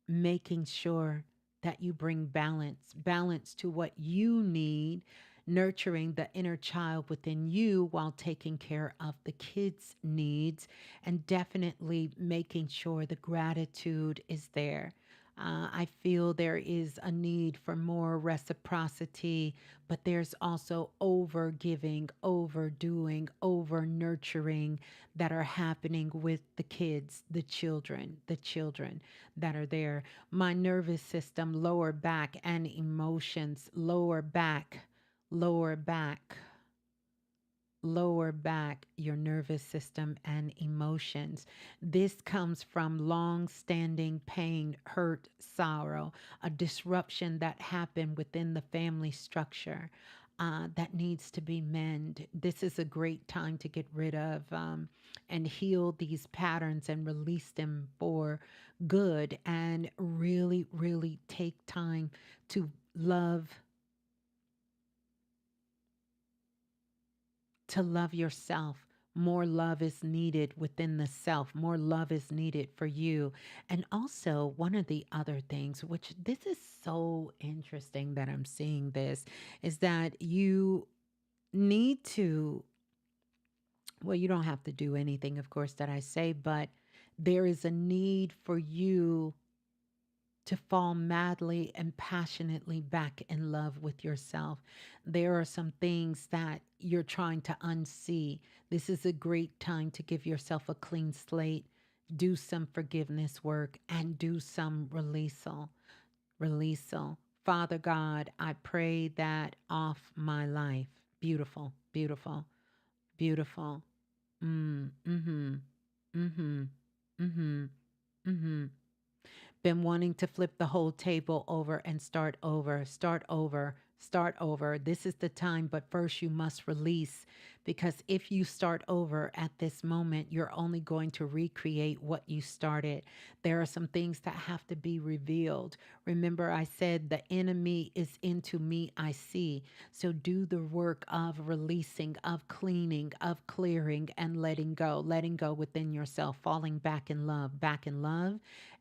making sure that you bring balance to what you need, nurturing the inner child within you while taking care of the kids' needs, and definitely making sure the gratitude is there. I feel there is a need for more reciprocity, but there's also over giving, overdoing, over nurturing that are happening with the kids, the children that are there. My nervous system, lower back, and emotions, lower back, lower back, your nervous system and emotions. This comes from long standing pain, hurt, sorrow, a disruption that happened within the family structure. That needs to be mended. This is a great time to get rid of and heal these patterns and release them for good, and really, really take time to love yourself. More love is needed within the self. More love is needed for you. And also, one of the other things, which this is so interesting that I'm seeing this, is that you need to, well, you don't have to do anything, of course, that I say, but there is a need for you to fall madly and passionately back in love with yourself. There are some things that you're trying to unsee. This is a great time to give yourself a clean slate, do some forgiveness work, and do some releasal. Releasal. Father God, I pray that off my life. Beautiful, beautiful, beautiful. Mm, mm-hmm, mm-hmm, mm-hmm, mm-hmm. been wanting to flip the whole table over and start over, start over, start over. This is the time, but first you must release, because if you start over at this moment, you're only going to recreate what you started. There are some things that have to be revealed. Remember, I said the enemy is into me, I see. So do the work of releasing, of cleaning, of clearing, and letting go within yourself, falling back in love,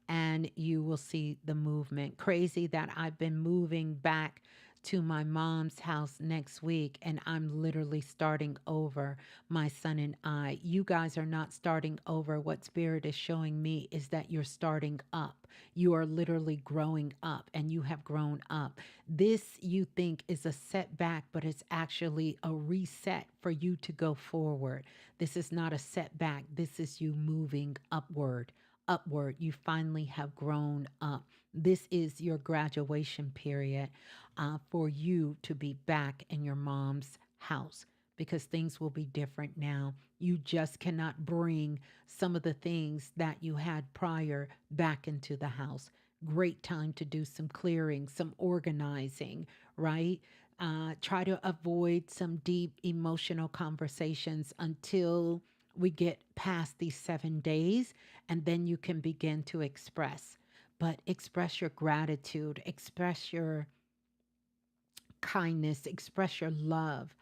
and you will see the movement. Crazy that I've been moving back to my mom's house next week, and I'm literally starting over, my son and I. You guys are not starting over. What Spirit is showing me is that you're starting up. You are literally growing up, and you have grown up. This you think is a setback, but it's actually a reset for you to go forward. This is not a setback. This is you moving upward. Upward. You finally have grown up. This is your graduation period, for you to be back in your mom's house, because things will be different now. You just cannot bring some of the things that you had prior back into the house. Great time to do some clearing, some organizing, right? Try to avoid some deep emotional conversations until we get past these 7 days, and then you can begin to express. But express your gratitude, express your kindness, express your love,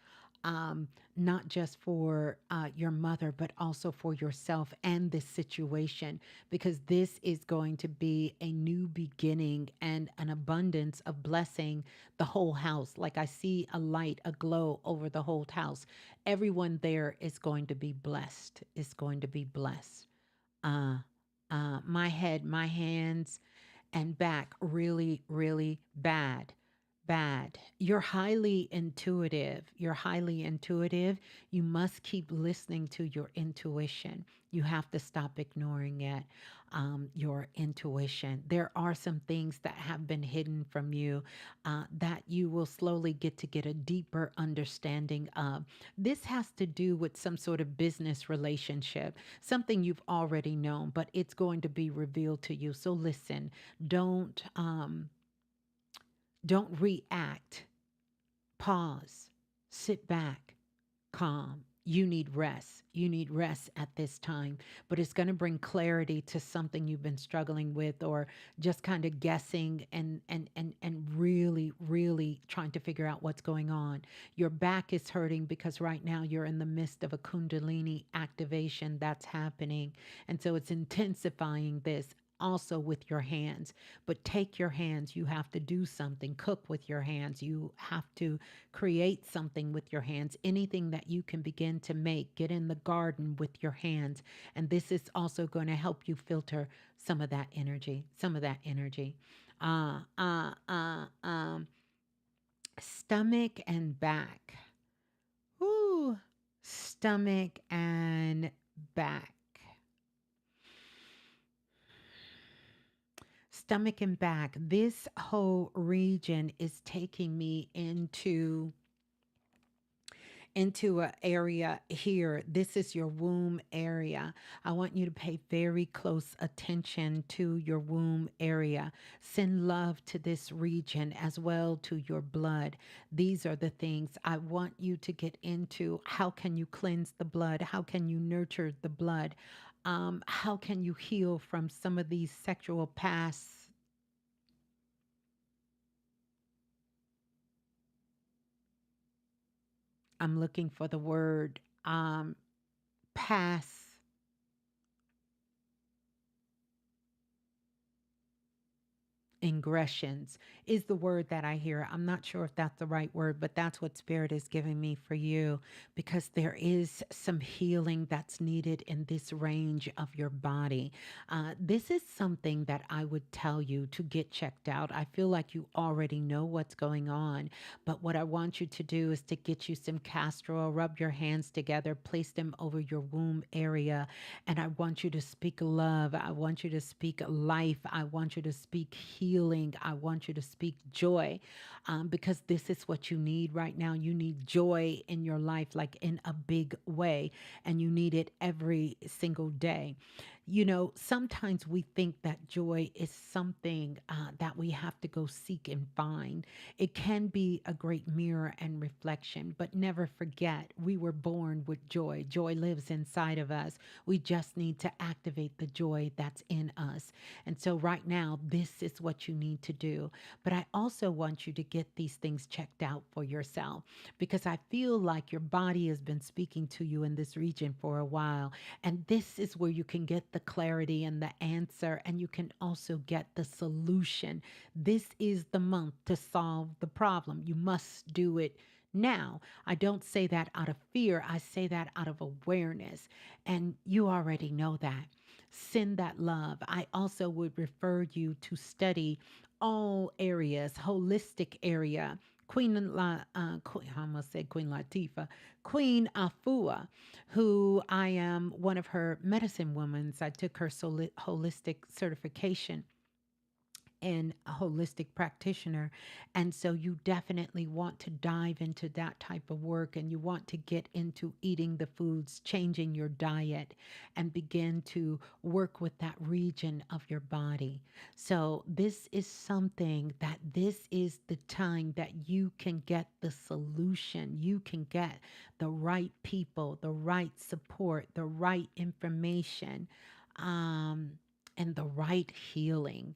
um, not just for your mother, but also for yourself and this situation, because this is going to be a new beginning and an abundance of blessing the whole house. Like I see a light, a glow over the whole house. Everyone there is going to be blessed, is going to be blessed. Uh, my head, my hands, and back really, really bad. Bad. You're highly intuitive. You're highly intuitive. You must keep listening to your intuition. You have to stop ignoring it. Your intuition. There are some things that have been hidden from you, that you will slowly get a deeper understanding of. This has to do with some sort of business relationship, something you've already known, but it's going to be revealed to you. So listen, don't um, don't react. Pause. Sit back. Calm. You need rest. You need rest at this time, but it's going to bring clarity to something you've been struggling with, or just kind of guessing and really, really trying to figure out what's going on. Your back is hurting because right now you're in the midst of a Kundalini activation that's happening. And so it's intensifying this. Also with your hands, but take your hands. You have to do something. Cook with your hands. You have to create something with your hands. Anything that you can begin to make, get in the garden with your hands. And this is also going to help you filter some of that energy, some of that energy. Uh, uh, uh, um, Stomach and back. Ooh, stomach and back. Stomach and back. This whole region is taking me into an area here. This is your womb area. I want you to pay very close attention to your womb area. Send love to this region as well, to your blood. These are the things I want you to get into. How can you cleanse the blood? How can you nurture the blood? How can you heal from some of these sexual pasts? I'm looking for the word, past ingressions is the word that I hear. I'm not sure if that's the right word, but that's what Spirit is giving me for you, because there is some healing that's needed in this range of your body. This is something that I would tell you to get checked out. I feel like you already know what's going on, but what I want you to do is to get you some castor oil, rub your hands together, place them over your womb area, and I want you to speak love. I want you to speak life. I want you to speak healing. I want you to speak joy, because this is what you need right now. You need joy in your life, like in a big way, and you need it every single day. Sometimes we think that joy is something that we have to go seek and find. It can be a great mirror and reflection, but never forget we were born with joy. Joy lives inside of us. We just need to activate the joy that's in us. And so, right now, this is what you need to do. But I also want you to get these things checked out for yourself because I feel like your body has been speaking to you in this region for a while. And this is where you can get the clarity and the answer, and you can also get the solution. This is the month to solve the problem. You must do it now. I don't say that out of fear, I say that out of awareness. And you already know that. Send that love. I also would refer you to study all areas, holistic area. I almost said Queen Latifah, Queen Afua, who I am one of her medicine women. I took her holistic certification and a holistic practitioner. And so you definitely want to dive into that type of work and you want to get into eating the foods, changing your diet, and begin to work with that region of your body. So this is something that this is the time that you can get the solution. You can get the right people, the right support, the right information, um, and the right healing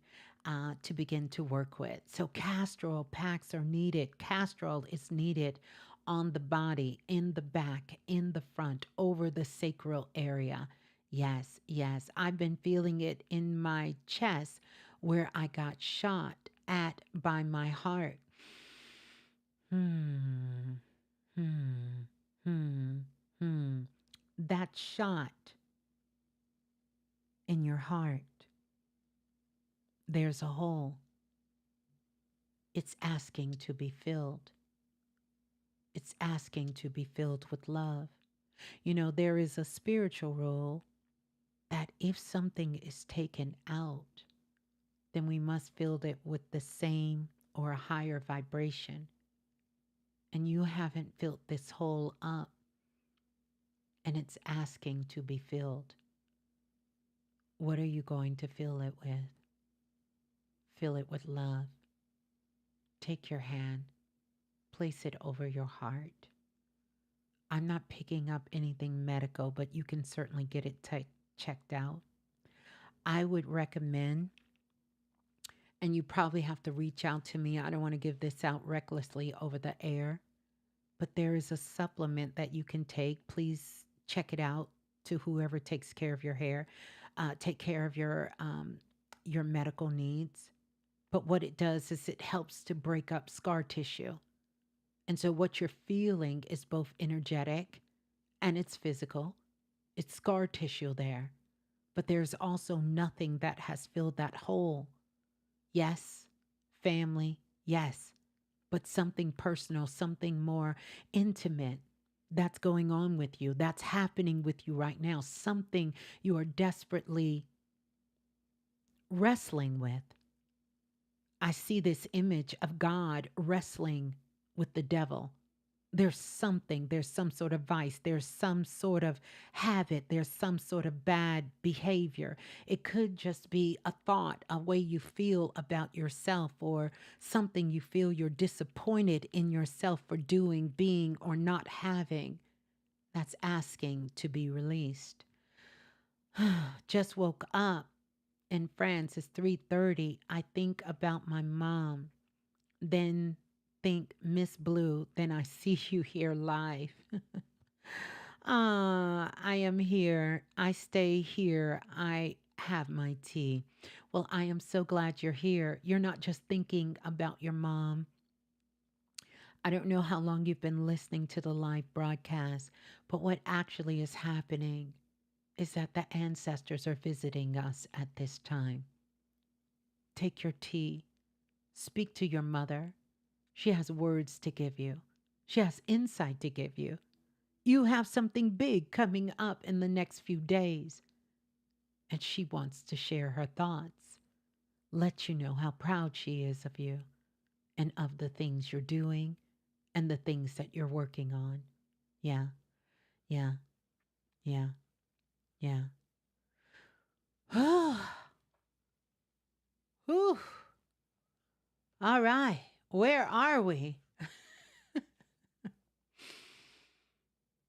to begin to work with. So, castor oil packs are needed. Castor oil is needed on the body, in the back, in the front, over the sacral area. Yes, yes. I've been feeling it in my chest where I got shot at by my heart. Hmm, hmm, hmm, hmm. That shot in your heart, there's a hole. It's asking to be filled. It's asking to be filled with love. There is a spiritual rule that if something is taken out, then we must fill it with the same or a higher vibration. And you haven't filled this hole up, and it's asking to be filled. What are you going to fill it with? Fill it with love. Take your hand, place it over your heart. I'm not picking up anything medical, but you can certainly get it checked out. I would recommend, and you probably have to reach out to me. I don't want to give this out recklessly over the air, but there is a supplement that you can take. Please check it out to whoever takes care of your hair, take care of your medical needs. But what it does is it helps to break up scar tissue. And so what you're feeling is both energetic and it's physical. It's scar tissue there. But there's also nothing that has filled that hole. Yes, family, yes, but something personal, something more intimate that's going on with you, that's happening with you right now, something you are desperately wrestling with. I see this image of God wrestling with the devil. There's some sort of vice, there's some sort of habit, there's some sort of bad behavior. It could just be a thought, a way you feel about yourself, or something you feel you're disappointed in yourself for doing, being, or not having. That's asking to be released. Just woke up in France. It's 3:30. I think about my mom, then think Ms.Blue, then I see you here live. I am here. I stay here. I have my tea. Well, I am so glad you're here. You're not just thinking about your mom. I don't know how long you've been listening to the live broadcast, but what actually is happening is that the ancestors are visiting us at this time. Take your tea. Speak to your mother. She has words to give you. She has insight to give you. You have something big coming up in the next few days. And she wants to share her thoughts, let you know how proud she is of you and of the things you're doing and the things that you're working on. Yeah, yeah, yeah, yeah. Whew. All right. Where are we?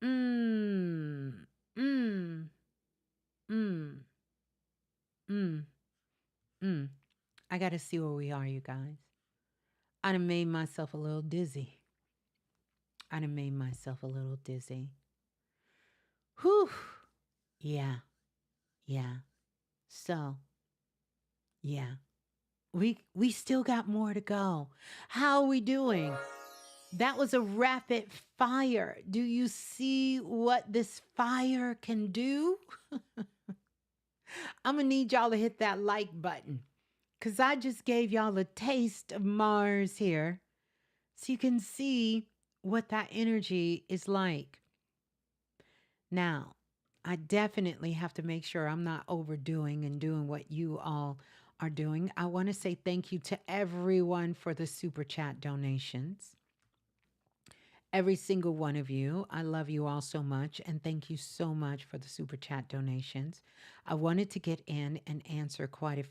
Mm, mm, mm, mm, mm. I got to see where we are, you guys. I done made myself a little dizzy. I done made myself a little dizzy. Whew. Yeah, yeah. So, yeah. We still got more to go. How are we doing? That was a rapid fire. Do you see what this fire can do? I'm gonna need y'all to hit that like button because I just gave y'all a taste of Mars here so you can see what that energy is like. Now, I definitely have to make sure I'm not overdoing and doing what you all are doing. I want to say thank you to everyone for the super chat donations. Every single one of you. I love you all so much. And thank you so much for the super chat donations. I wanted to get in and answer quite a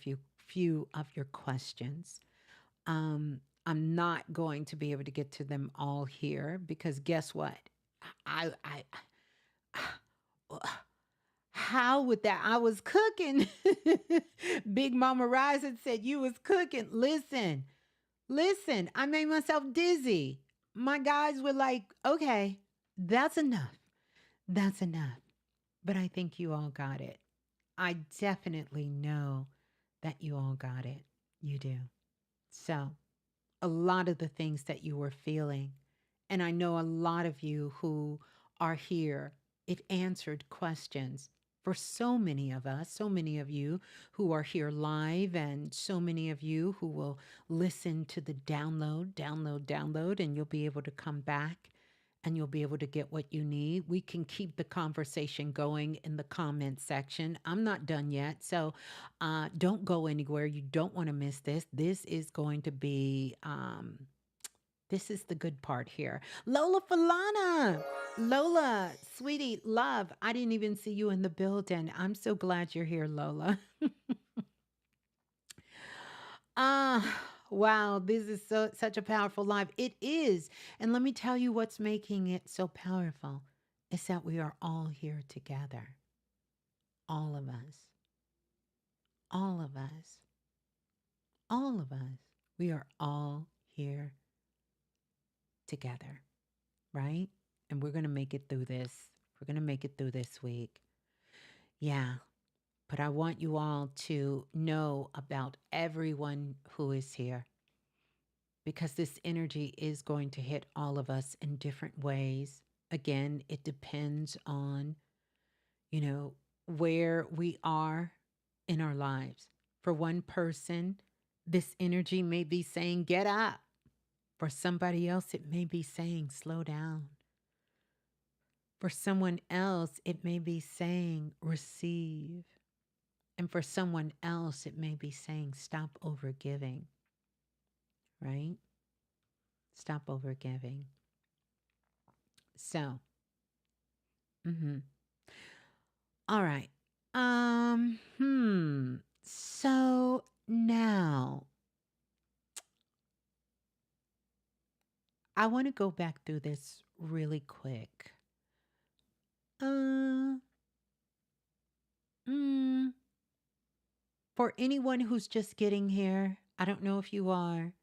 few of your questions. I'm not going to be able to get to them all here because guess what? I how would that? I was cooking. Big Mama Rising said you was cooking. Listen, I made myself dizzy. My guys were like, okay, that's enough. That's enough. But I think you all got it. I definitely know that you all got it. You do. So, a lot of the things that you were feeling, and I know a lot of you who are here, it answered questions for so many of us, so many of you who are here live, and so many of you who will listen to the download, and you'll be able to come back and you'll be able to get what you need. We can keep the conversation going in the comment section. I'm not done yet. So don't go anywhere. You don't want to miss this. This is going to be, this is the good part here. Lola Falana. Lola, sweetie, love. I didn't even see you in the building. I'm so glad you're here, Lola. Ah, wow, this is such a powerful live. It is. And let me tell you what's making it so powerful. Is that we are all here together. All of us. All of us. All of us. We are all here together, right? And we're going to make it through this. We're going to make it through this week. Yeah. But I want you all to know about everyone who is here because this energy is going to hit all of us in different ways. Again, it depends on, where we are in our lives. For one person, this energy may be saying, get up. For somebody else, it may be saying, slow down. For someone else, it may be saying, receive. And for someone else, it may be saying, stop overgiving, right? Stop overgiving. So, mm-hmm. All right. So now I want to go back through this really quick. Uh, mm, for anyone who's just getting here, I don't know if you are.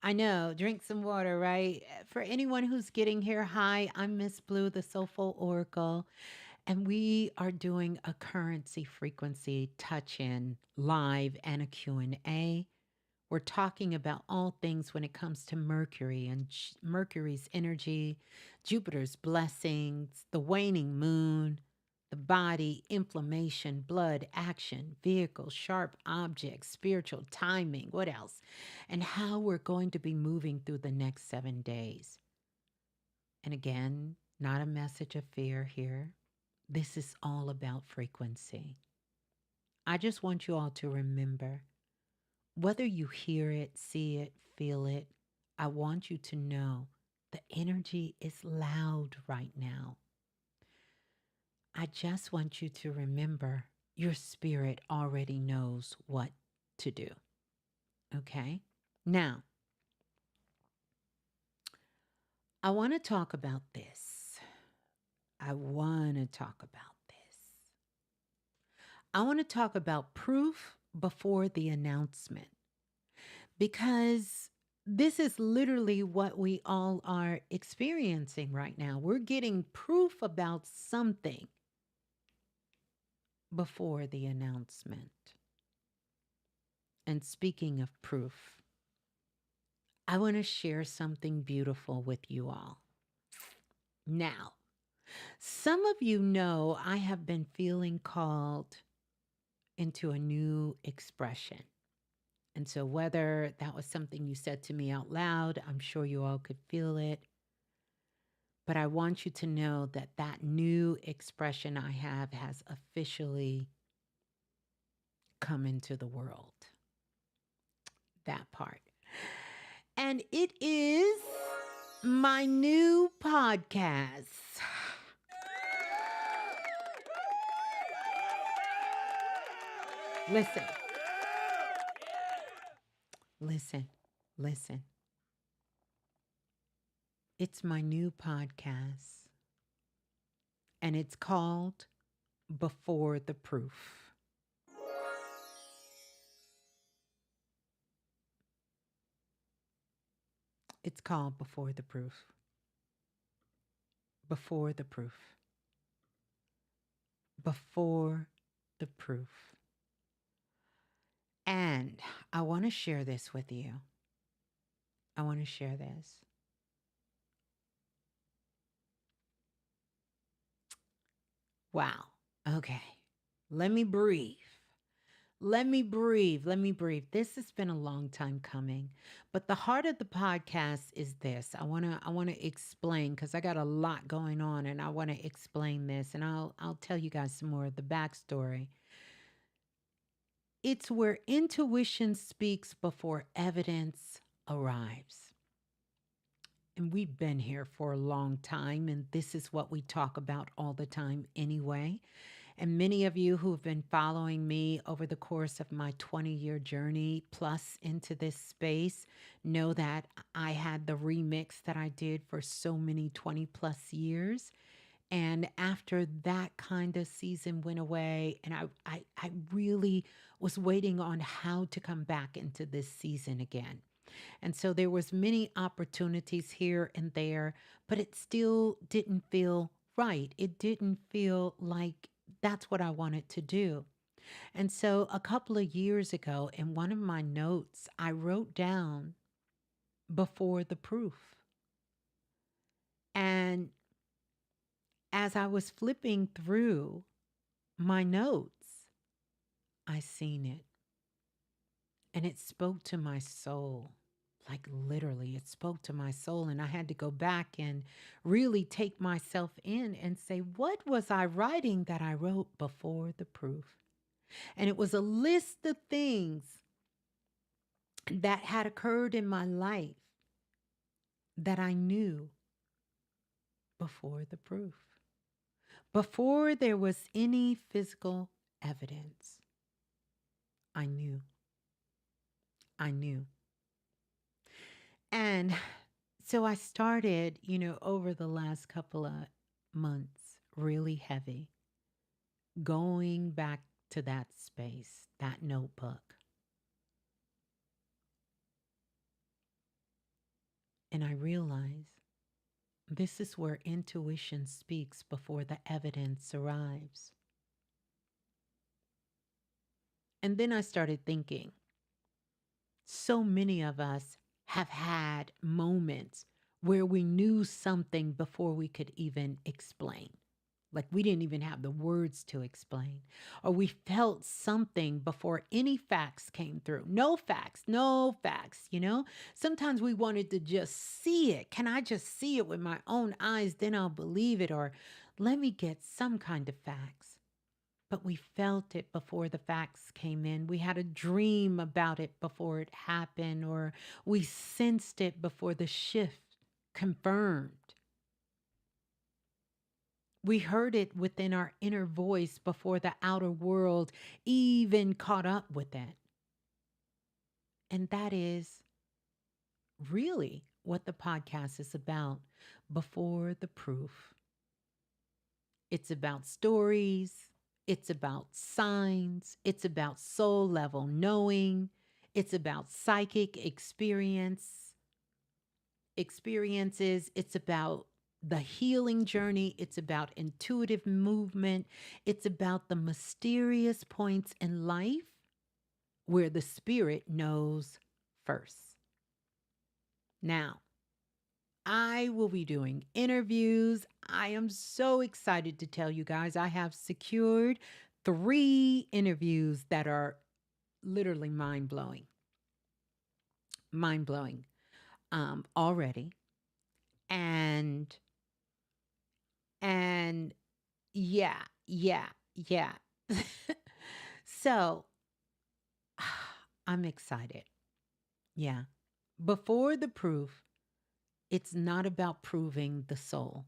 I know, drink some water, right? For anyone who's getting here, hi, I'm Ms.Blue, the Soulful Oracle, and we are doing a currency frequency touch-in live and a Q&A. We're talking about all things when it comes to Mercury and Mercury's energy, Jupiter's blessings, the waning moon, the body, inflammation, blood, action, vehicles, sharp objects, spiritual timing, what else? And how we're going to be moving through the next 7 days. And again, not a message of fear here. This is all about frequency. I just want you all to remember, whether you hear it, see it, feel it, I want you to know the energy is loud right now. I just want you to remember your spirit already knows what to do. Okay? Now, I want to talk about this. I want to talk about this. I want to talk about proof before the announcement because this is literally what we all are experiencing right now. We're getting proof about something before the announcement. And speaking of proof, I want to share something beautiful with you all. Now, some of you know I have been feeling called into a new expression. And so, whether that was something you said to me out loud, I'm sure you all could feel it. But I want you to know that that new expression I have has officially come into the world. That part. And it is my new podcast. Listen, listen, listen. It's my new podcast, and it's called Before the Proof. It's called Before the Proof. Before the Proof. Before the Proof. And I want to share this with you. I want to share this. Wow. Okay. Let me breathe. Let me breathe. Let me breathe. This has been a long time coming. But the heart of the podcast is this. I want to explain because I got a lot going on and I want to explain this and I'll tell you guys some more of the backstory. It's where intuition speaks before evidence arrives. And we've been here for a long time, and this is what we talk about all the time anyway. And many of you who have been following me over the course of my 20-year journey plus into this space know that I had the remix that I did for so many 20 plus years. And after that kind of season went away, and I really was waiting on how to come back into this season again. And so there was many opportunities here and there, but it still didn't feel right. It didn't feel like that's what I wanted to do. And so a couple of years ago, in one of my notes, I wrote down before the proof. And as I was flipping through my notes, I seen it. And it spoke to my soul. Like literally, it spoke to my soul. And I had to go back and really take myself in and say, what was I writing that I wrote before the proof? And it was a list of things that had occurred in my life that I knew before the proof, before there was any physical evidence. I knew. I knew. And so I started, over the last couple of months, really heavy, going back to that space, that notebook. And I realized this is where intuition speaks before the evidence arrives. And then I started thinking, so many of us have had moments where we knew something before we could even explain. Like we didn't even have the words to explain. Or we felt something before any facts came through. No facts, no facts, Sometimes we wanted to just see it. Can I just see it with my own eyes? Then I'll believe it. Or let me get some kind of facts. But we felt it before the facts came in. We had a dream about it before it happened, or we sensed it before the shift confirmed. We heard it within our inner voice before the outer world even caught up with it. And that is really what the podcast is about before the proof. It's about stories, it's about signs, it's about soul level knowing, it's about psychic experiences, it's about the healing journey, it's about intuitive movement, it's about the mysterious points in life where the spirit knows first. Now, I will be doing interviews. I am so excited to tell you guys I have secured 3 interviews that are literally mind blowing, mind blowing already. And, and yeah, yeah, yeah. So I'm excited. Yeah. Before the proof, it's not about proving the soul.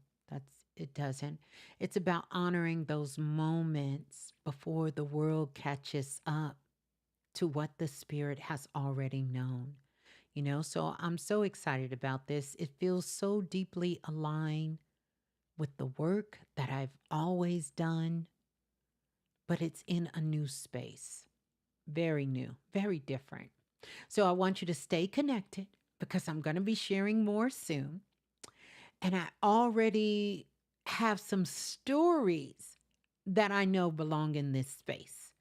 It doesn't. It's about honoring those moments before the world catches up to what the spirit has already known. So I'm so excited about this. It feels so deeply aligned with the work that I've always done, but it's in a new space. Very new, very different. So I want you to stay connected because I'm going to be sharing more soon. And I already have some stories that I know belong in this space.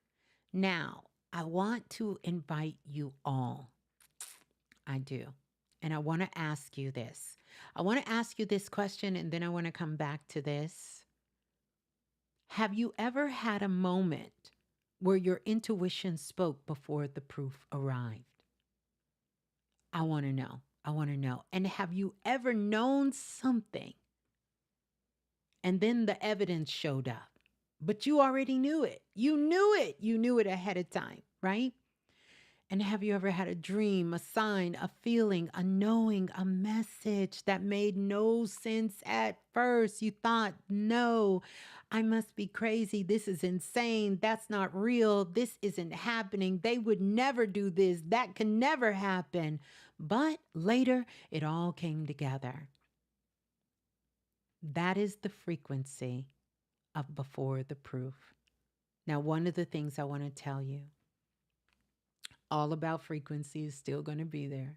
Now, I want to invite you all. I do. And I want to ask you this. I want to ask you this question and then I want to come back to this. Have you ever had a moment where your intuition spoke before the proof arrived? I want to know. I want to know. And have you ever known something and then the evidence showed up, but you already knew it? You knew it. You knew it ahead of time, right? And have you ever had a dream, a sign, a feeling, a knowing, a message that made no sense at first? You thought, no, I must be crazy. This is insane. That's not real. This isn't happening. They would never do this. That can never happen. But later, it all came together. That is the frequency of before the proof. Now, one of the things I want to tell you, all about frequency is still going to be there.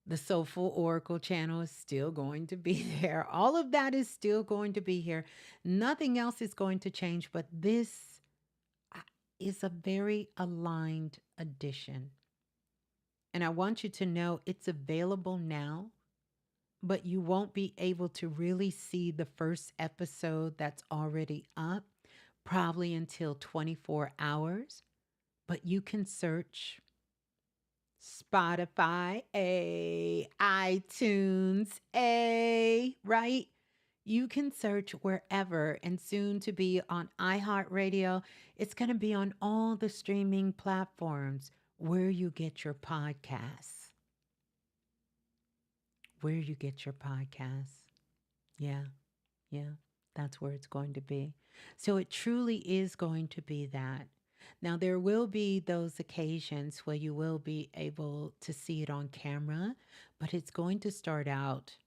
The Soulful Oracle channel is still going to be there. All of that is still going to be here. Nothing else is going to change, but this is a very aligned addition. And I want you to know it's available now, but you won't be able to really see the first episode that's already up probably until 24 hours. But you can search Spotify, iTunes, right? You can search wherever and soon to be on iHeartRadio. It's going to be on all the streaming platforms where you get your podcasts. Where you get your podcasts. Yeah, yeah, that's where it's going to be. So it truly is going to be that. Now, there will be those occasions where you will be able to see it on camera, but it's going to start out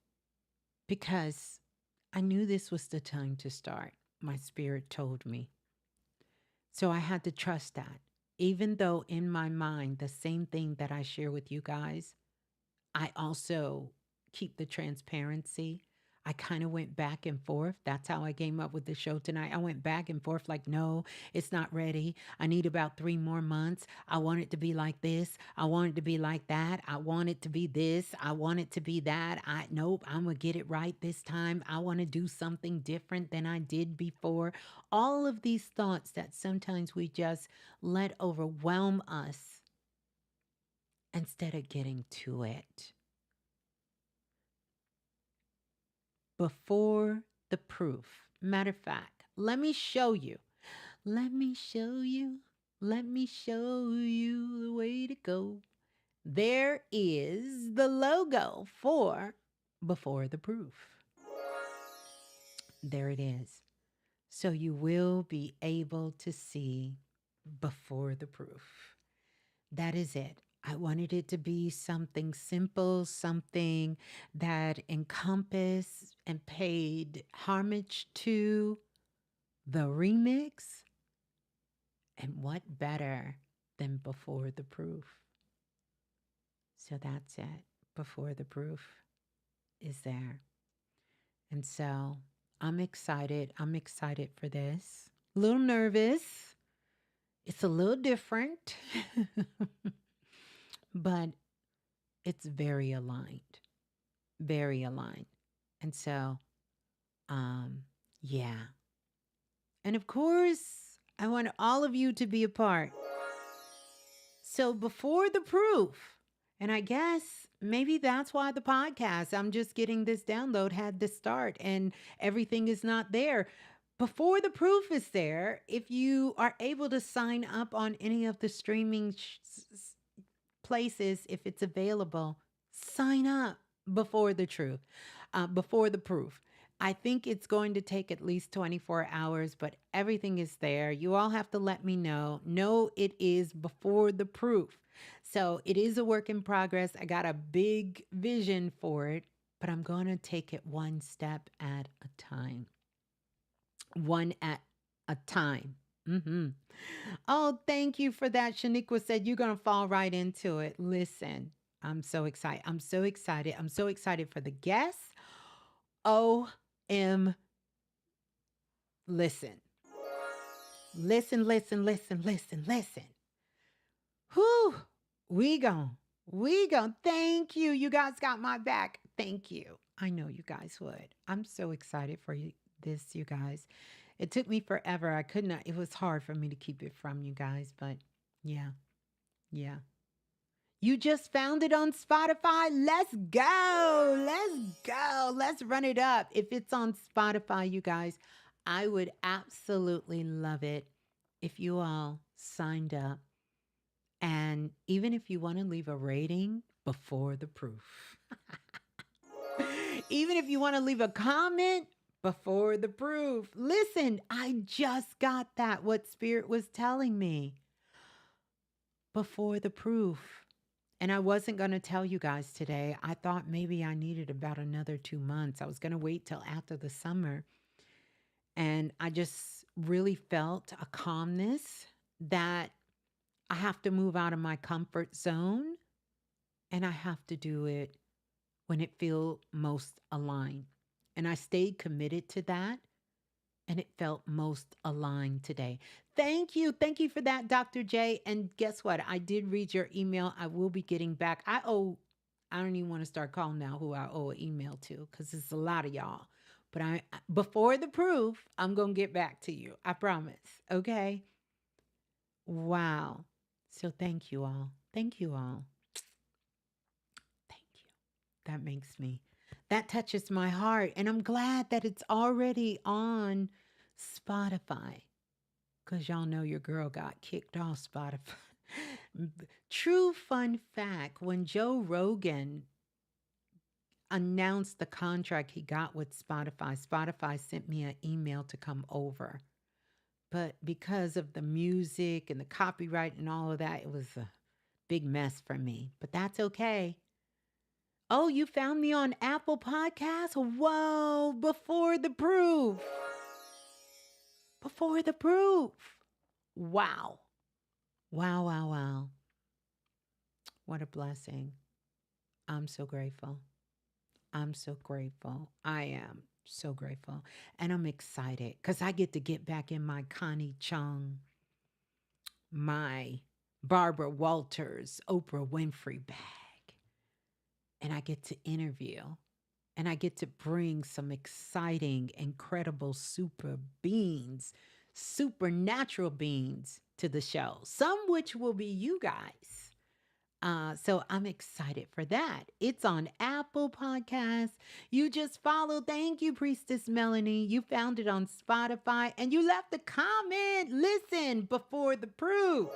because I knew this was the time to start. My spirit told me. So I had to trust that. Even though in my mind, the same thing that I share with you guys, I also keep the transparency. I kind of went back and forth. That's how I came up with the show tonight. I went back and forth like, no, it's not ready. I need about 3 more months. I want it to be like this. I want it to be like that. I want it to be this. I want it to be that. Nope, I'm going to get it right this time. I want to do something different than I did before. All of these thoughts that sometimes we just let overwhelm us instead of getting to it. Before the proof. Matter of fact, let me show you. Let me show you. Let me show you the way to go. There is the logo for Before the Proof. There it is. So you will be able to see before the proof. That is it. I wanted it to be something simple, something that encompassed and paid homage to the remix. And what better than before the proof? So that's it. Before the proof is there. And so I'm excited. I'm excited for this. A little nervous. It's a little different, but it's very aligned. Very aligned. And so, um, yeah. And of course, I want all of you to be a part. So before the proof, and I guess maybe that's why the podcast, I'm just getting this download, had to start and everything is not there. Before the proof is there, if you are able to sign up on any of the streaming places, if it's available, sign up before the truth, before the proof. I think it's going to take at least 24 hours, but everything is there. You all have to let me know. No, it is before the proof. So it is a work in progress. I got a big vision for it, but I'm going to take it one step at a time. One at a time. Mm-hmm. Oh, thank you for that. Shaniqua said you're going to fall right into it. Listen, I'm so excited. I'm so excited. I'm so excited for the guests. OM, listen. Listen, listen, listen, listen, listen. Whew. We gon' thank you. You guys got my back. Thank you. I know you guys would. I'm so excited for you this, you guys. It took me forever. I could not, it was hard for me to keep it from you guys, but yeah, yeah. You just found it on Spotify? Let's go. Let's go. Let's run it up. If it's on Spotify, you guys, I would absolutely love it if you all signed up. And even if you want to leave a rating before the proof, even if you want to leave a comment before the proof, listen, I just got that, what Spirit was telling me before the proof. And I wasn't going to tell you guys today. I thought maybe I needed about another 2 months. I was going to wait till after the summer. And I just really felt a calmness that I have to move out of my comfort zone and I have to do it when it feels most aligned. And I stayed committed to that and it felt most aligned today. Thank you. Thank you for that, Dr. J. And guess what? I did read your email. I will be getting back. I don't even want to start calling now who I owe an email to because it's a lot of y'all. But before the proof, I'm going to get back to you. I promise. Okay? Wow. So thank you all. Thank you all. Thank you. That touches my heart. And I'm glad that it's already on Spotify. Because y'all know your girl got kicked off Spotify. True fun fact, when Joe Rogan announced the contract he got with Spotify, Spotify sent me an email to come over. But because of the music and the copyright and all of that, it was a big mess for me. But that's okay. Oh, you found me on Apple Podcasts? Whoa, before the proof. Before the proof. Wow. Wow, wow, wow. What a blessing. I'm so grateful. I'm so grateful. I am so grateful. And I'm excited because I get to get back in my Connie Chung, my Barbara Walters, Oprah Winfrey bag. And I get to interview and I get to bring some exciting, incredible super beings, supernatural beings to the show, some which will be you guys. So I'm excited for that. It's on Apple Podcasts. You just followed. Thank you, Priestess Melanie. You found it on Spotify and you left a comment. Listen, before the proof.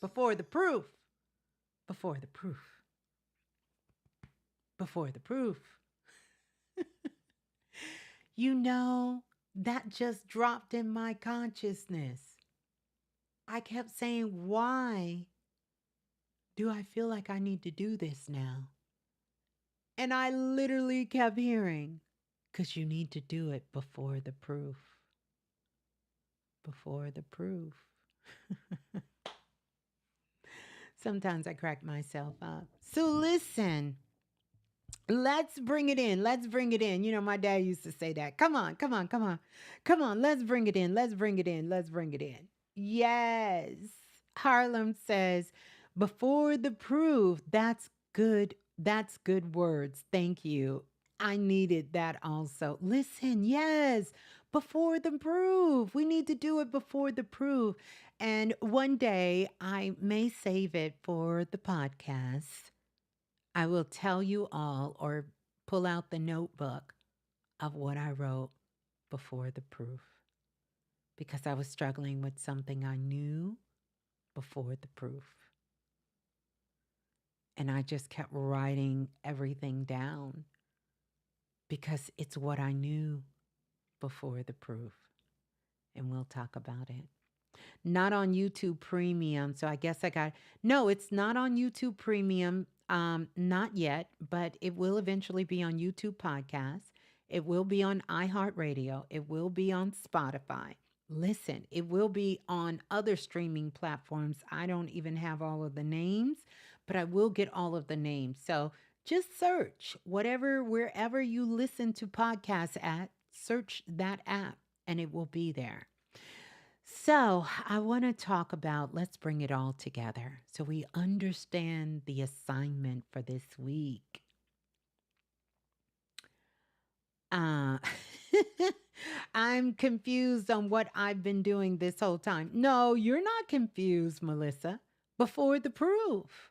Before the proof. Before the proof. Before the proof. You know, that just dropped in my consciousness. I kept saying, why do I feel like I need to do this now? And I literally kept hearing, because you need to do it before the proof. Before the proof. Sometimes I crack myself up. So listen, let's bring it in. Let's bring it in. You know, my dad used to say that. Come on, come on, come on. Come on, let's bring it in. Let's bring it in. Let's bring it in. Yes. Harlem says, before the proof. That's good. That's good words. Thank you. I needed that also. Listen, yes, before the proof. We need to do it before the proof. And one day I may save it for the podcast. I will tell you all or pull out the notebook of what I wrote before the proof because I was struggling with something I knew before the proof. And I just kept writing everything down because it's what I knew before the proof. And we'll talk about it. Not on YouTube Premium. So I guess I got, no, it's not on YouTube Premium. Not yet, but it will eventually be on YouTube Podcasts. It will be on iHeartRadio. It will be on Spotify. Listen, it will be on other streaming platforms. I don't even have all of the names, but I will get all of the names. So just search wherever you listen to podcasts at, search that app and it will be there. So, I want to talk about, let's bring it all together so we understand the assignment for this week. Uh, I'm confused on what I've been doing this whole time. No, you're not confused, Melissa. Before the proof,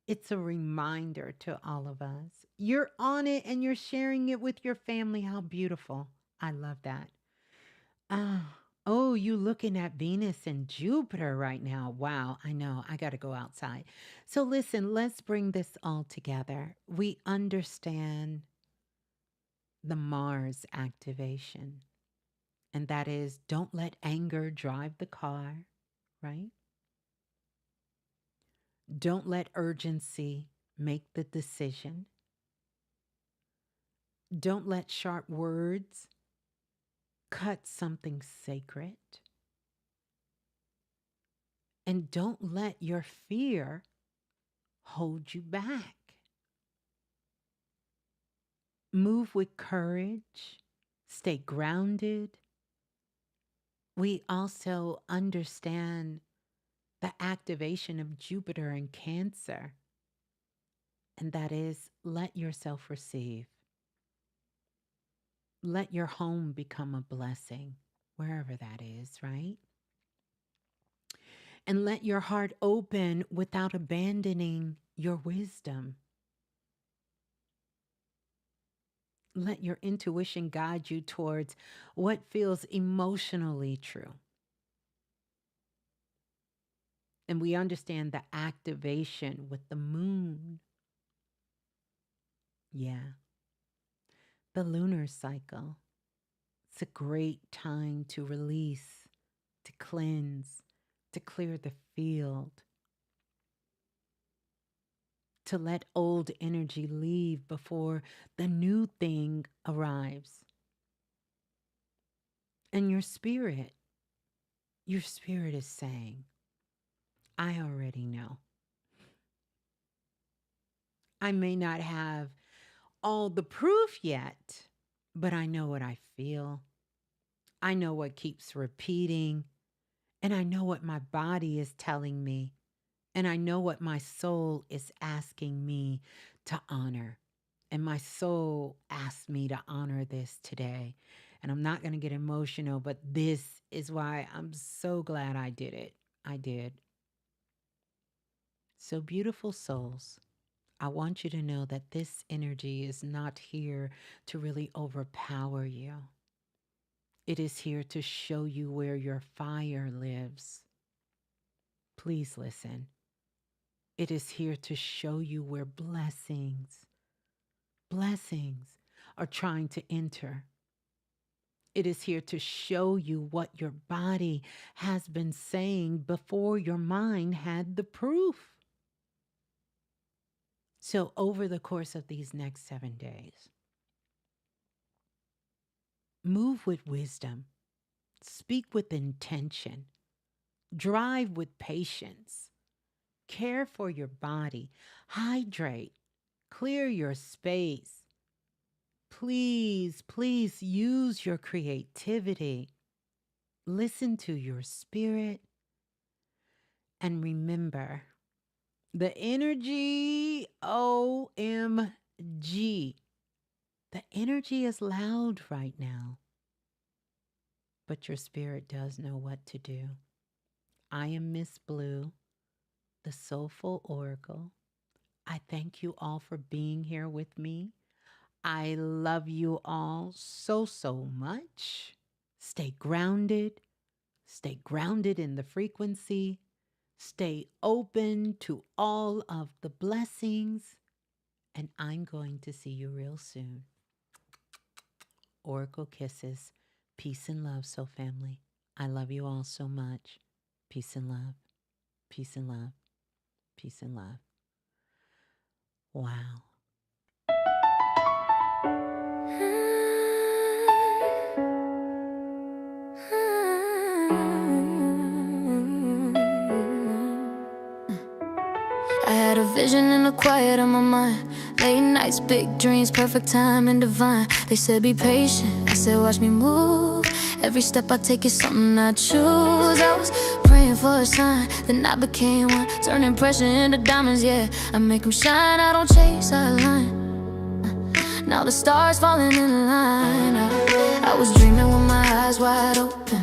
it's a reminder to all of us. You're on it and you're sharing it with your family. How beautiful. I love that. Ah, oh, you looking at Venus and Jupiter right now. Wow, I know. I got to go outside. So listen, let's bring this all together. We understand the Mars activation, and that is don't let anger drive the car, right? Don't let urgency make the decision. Don't let sharp words cut something sacred. And don't let your fear hold you back. Move with courage, stay grounded. We also understand the activation of Jupiter in Cancer, and that is let yourself receive. Let your home become a blessing, wherever that is, right? And let your heart open without abandoning your wisdom. Let your intuition guide you towards what feels emotionally true. And we understand the activation with the moon. Yeah, the lunar cycle. It's a great time to release, to cleanse, to clear the field, to let old energy leave before the new thing arrives. And your spirit is saying, I already know. I may not have all the proof yet, but I know what I feel. I know what keeps repeating, and I know what my body is telling me, and I know what my soul is asking me to honor. And my soul asked me to honor this today. And I'm not going to get emotional, but this is why I'm so glad I did it. I did. So, beautiful souls, I want you to know that this energy is not here to really overpower you. It is here to show you where your fire lives. Please listen. It is here to show you where blessings are trying to enter. It is here to show you what your body has been saying before your mind had the proof. So, over the course of these next 7 days, move with wisdom, speak with intention, drive with patience, care for your body, hydrate, clear your space. Please, please use your creativity. Listen to your spirit and remember the energy, OMG. The energy is loud right now, but your spirit does know what to do. I am Ms.Blue, the Soulful Oracle. I thank you all for being here with me. I love you all so, so much. Stay grounded in the frequency, stay open to all of the blessings, and I'm going to see you real soon. Oracle kisses. Peace and love, soul family. I love you all so much. Peace and love. Peace and love. Peace and love. Wow. I had a vision in the quiet of my mind. Late nights, big dreams, perfect time and divine. They said be patient, I said watch me move. Every step I take is something I choose. I was praying for a sign, then I became one. Turning pressure into diamonds, yeah. I make them shine, I don't chase, I align. Now the stars falling in line. I was dreaming with my eyes wide open,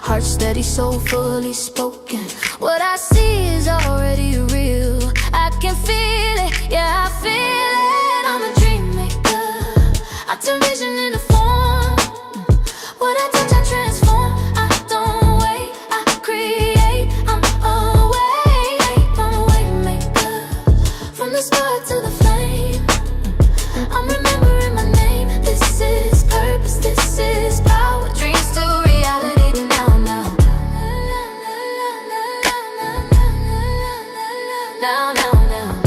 heart steady, soul fully spoken. What I see is already real. I can feel it, yeah, I feel it. I'm a dream maker. I turn vision into form. What I touch, I transform. I don't wait, I create. I'm a way maker. From the spark to the flame, I'm remembering my name. This is purpose, this is power. Dreams to reality now, now. Now, now, now.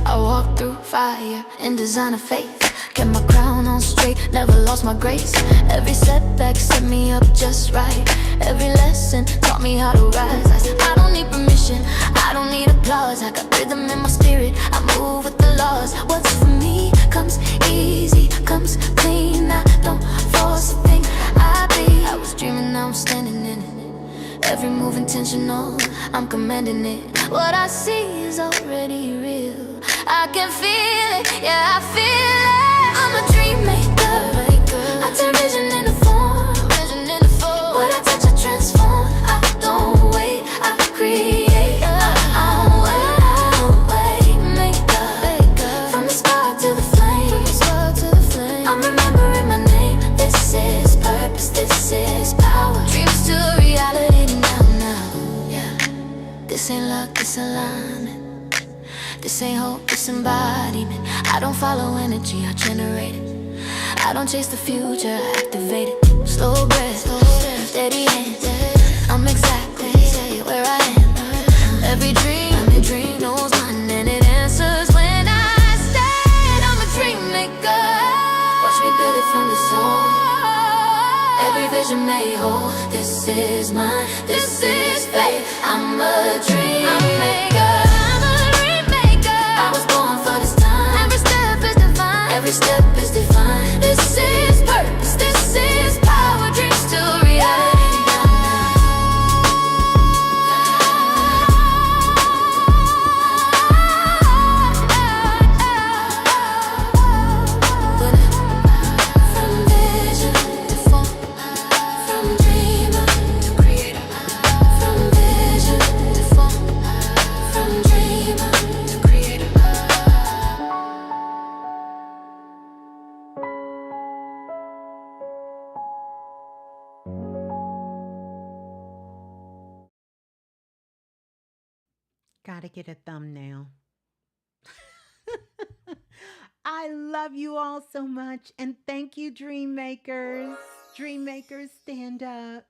I walk through fire in design of faith. Kept my crown on straight, never lost my grace. Every setback set me up just right. Every lesson taught me how to rise. I don't need permission, I don't need applause. I got rhythm in my spirit, I move with the laws. What's for me comes easy, comes clean. I don't force a thing, I be. I was dreaming, now I'm standing in it. Every move intentional, I'm commanding it. What I see is already real. I can feel it, yeah, I feel it. I'm a dream maker. I turn vision into form. What I touch, I transform. I don't wait, I create. I'm a way maker. From the spark to the flame, I'm remembering my name. This is purpose, this is power. Dreams to reality now, now. Yeah. This ain't luck, this alignment. This ain't hope, this embodiment. I don't follow energy, I generate it. I don't chase the future, I activate it. Slow breath, steady hand. I'm exactly where I am. Every dream knows mine, and it answers when I stand. I'm a dream maker. Watch me build it from the soul. Every vision made whole. This is mine, this is faith. I'm a dream maker. I was born for this time. Every step is divine. Every step is divine. This is purpose. This is power. Dreams to reality now. From vision to form, from dreamer to creator. From vision to form, from dreamer to creator. Gotta get a thumbnail. I love you all so much. And thank you, Dream Makers. Dream Makers, stand up.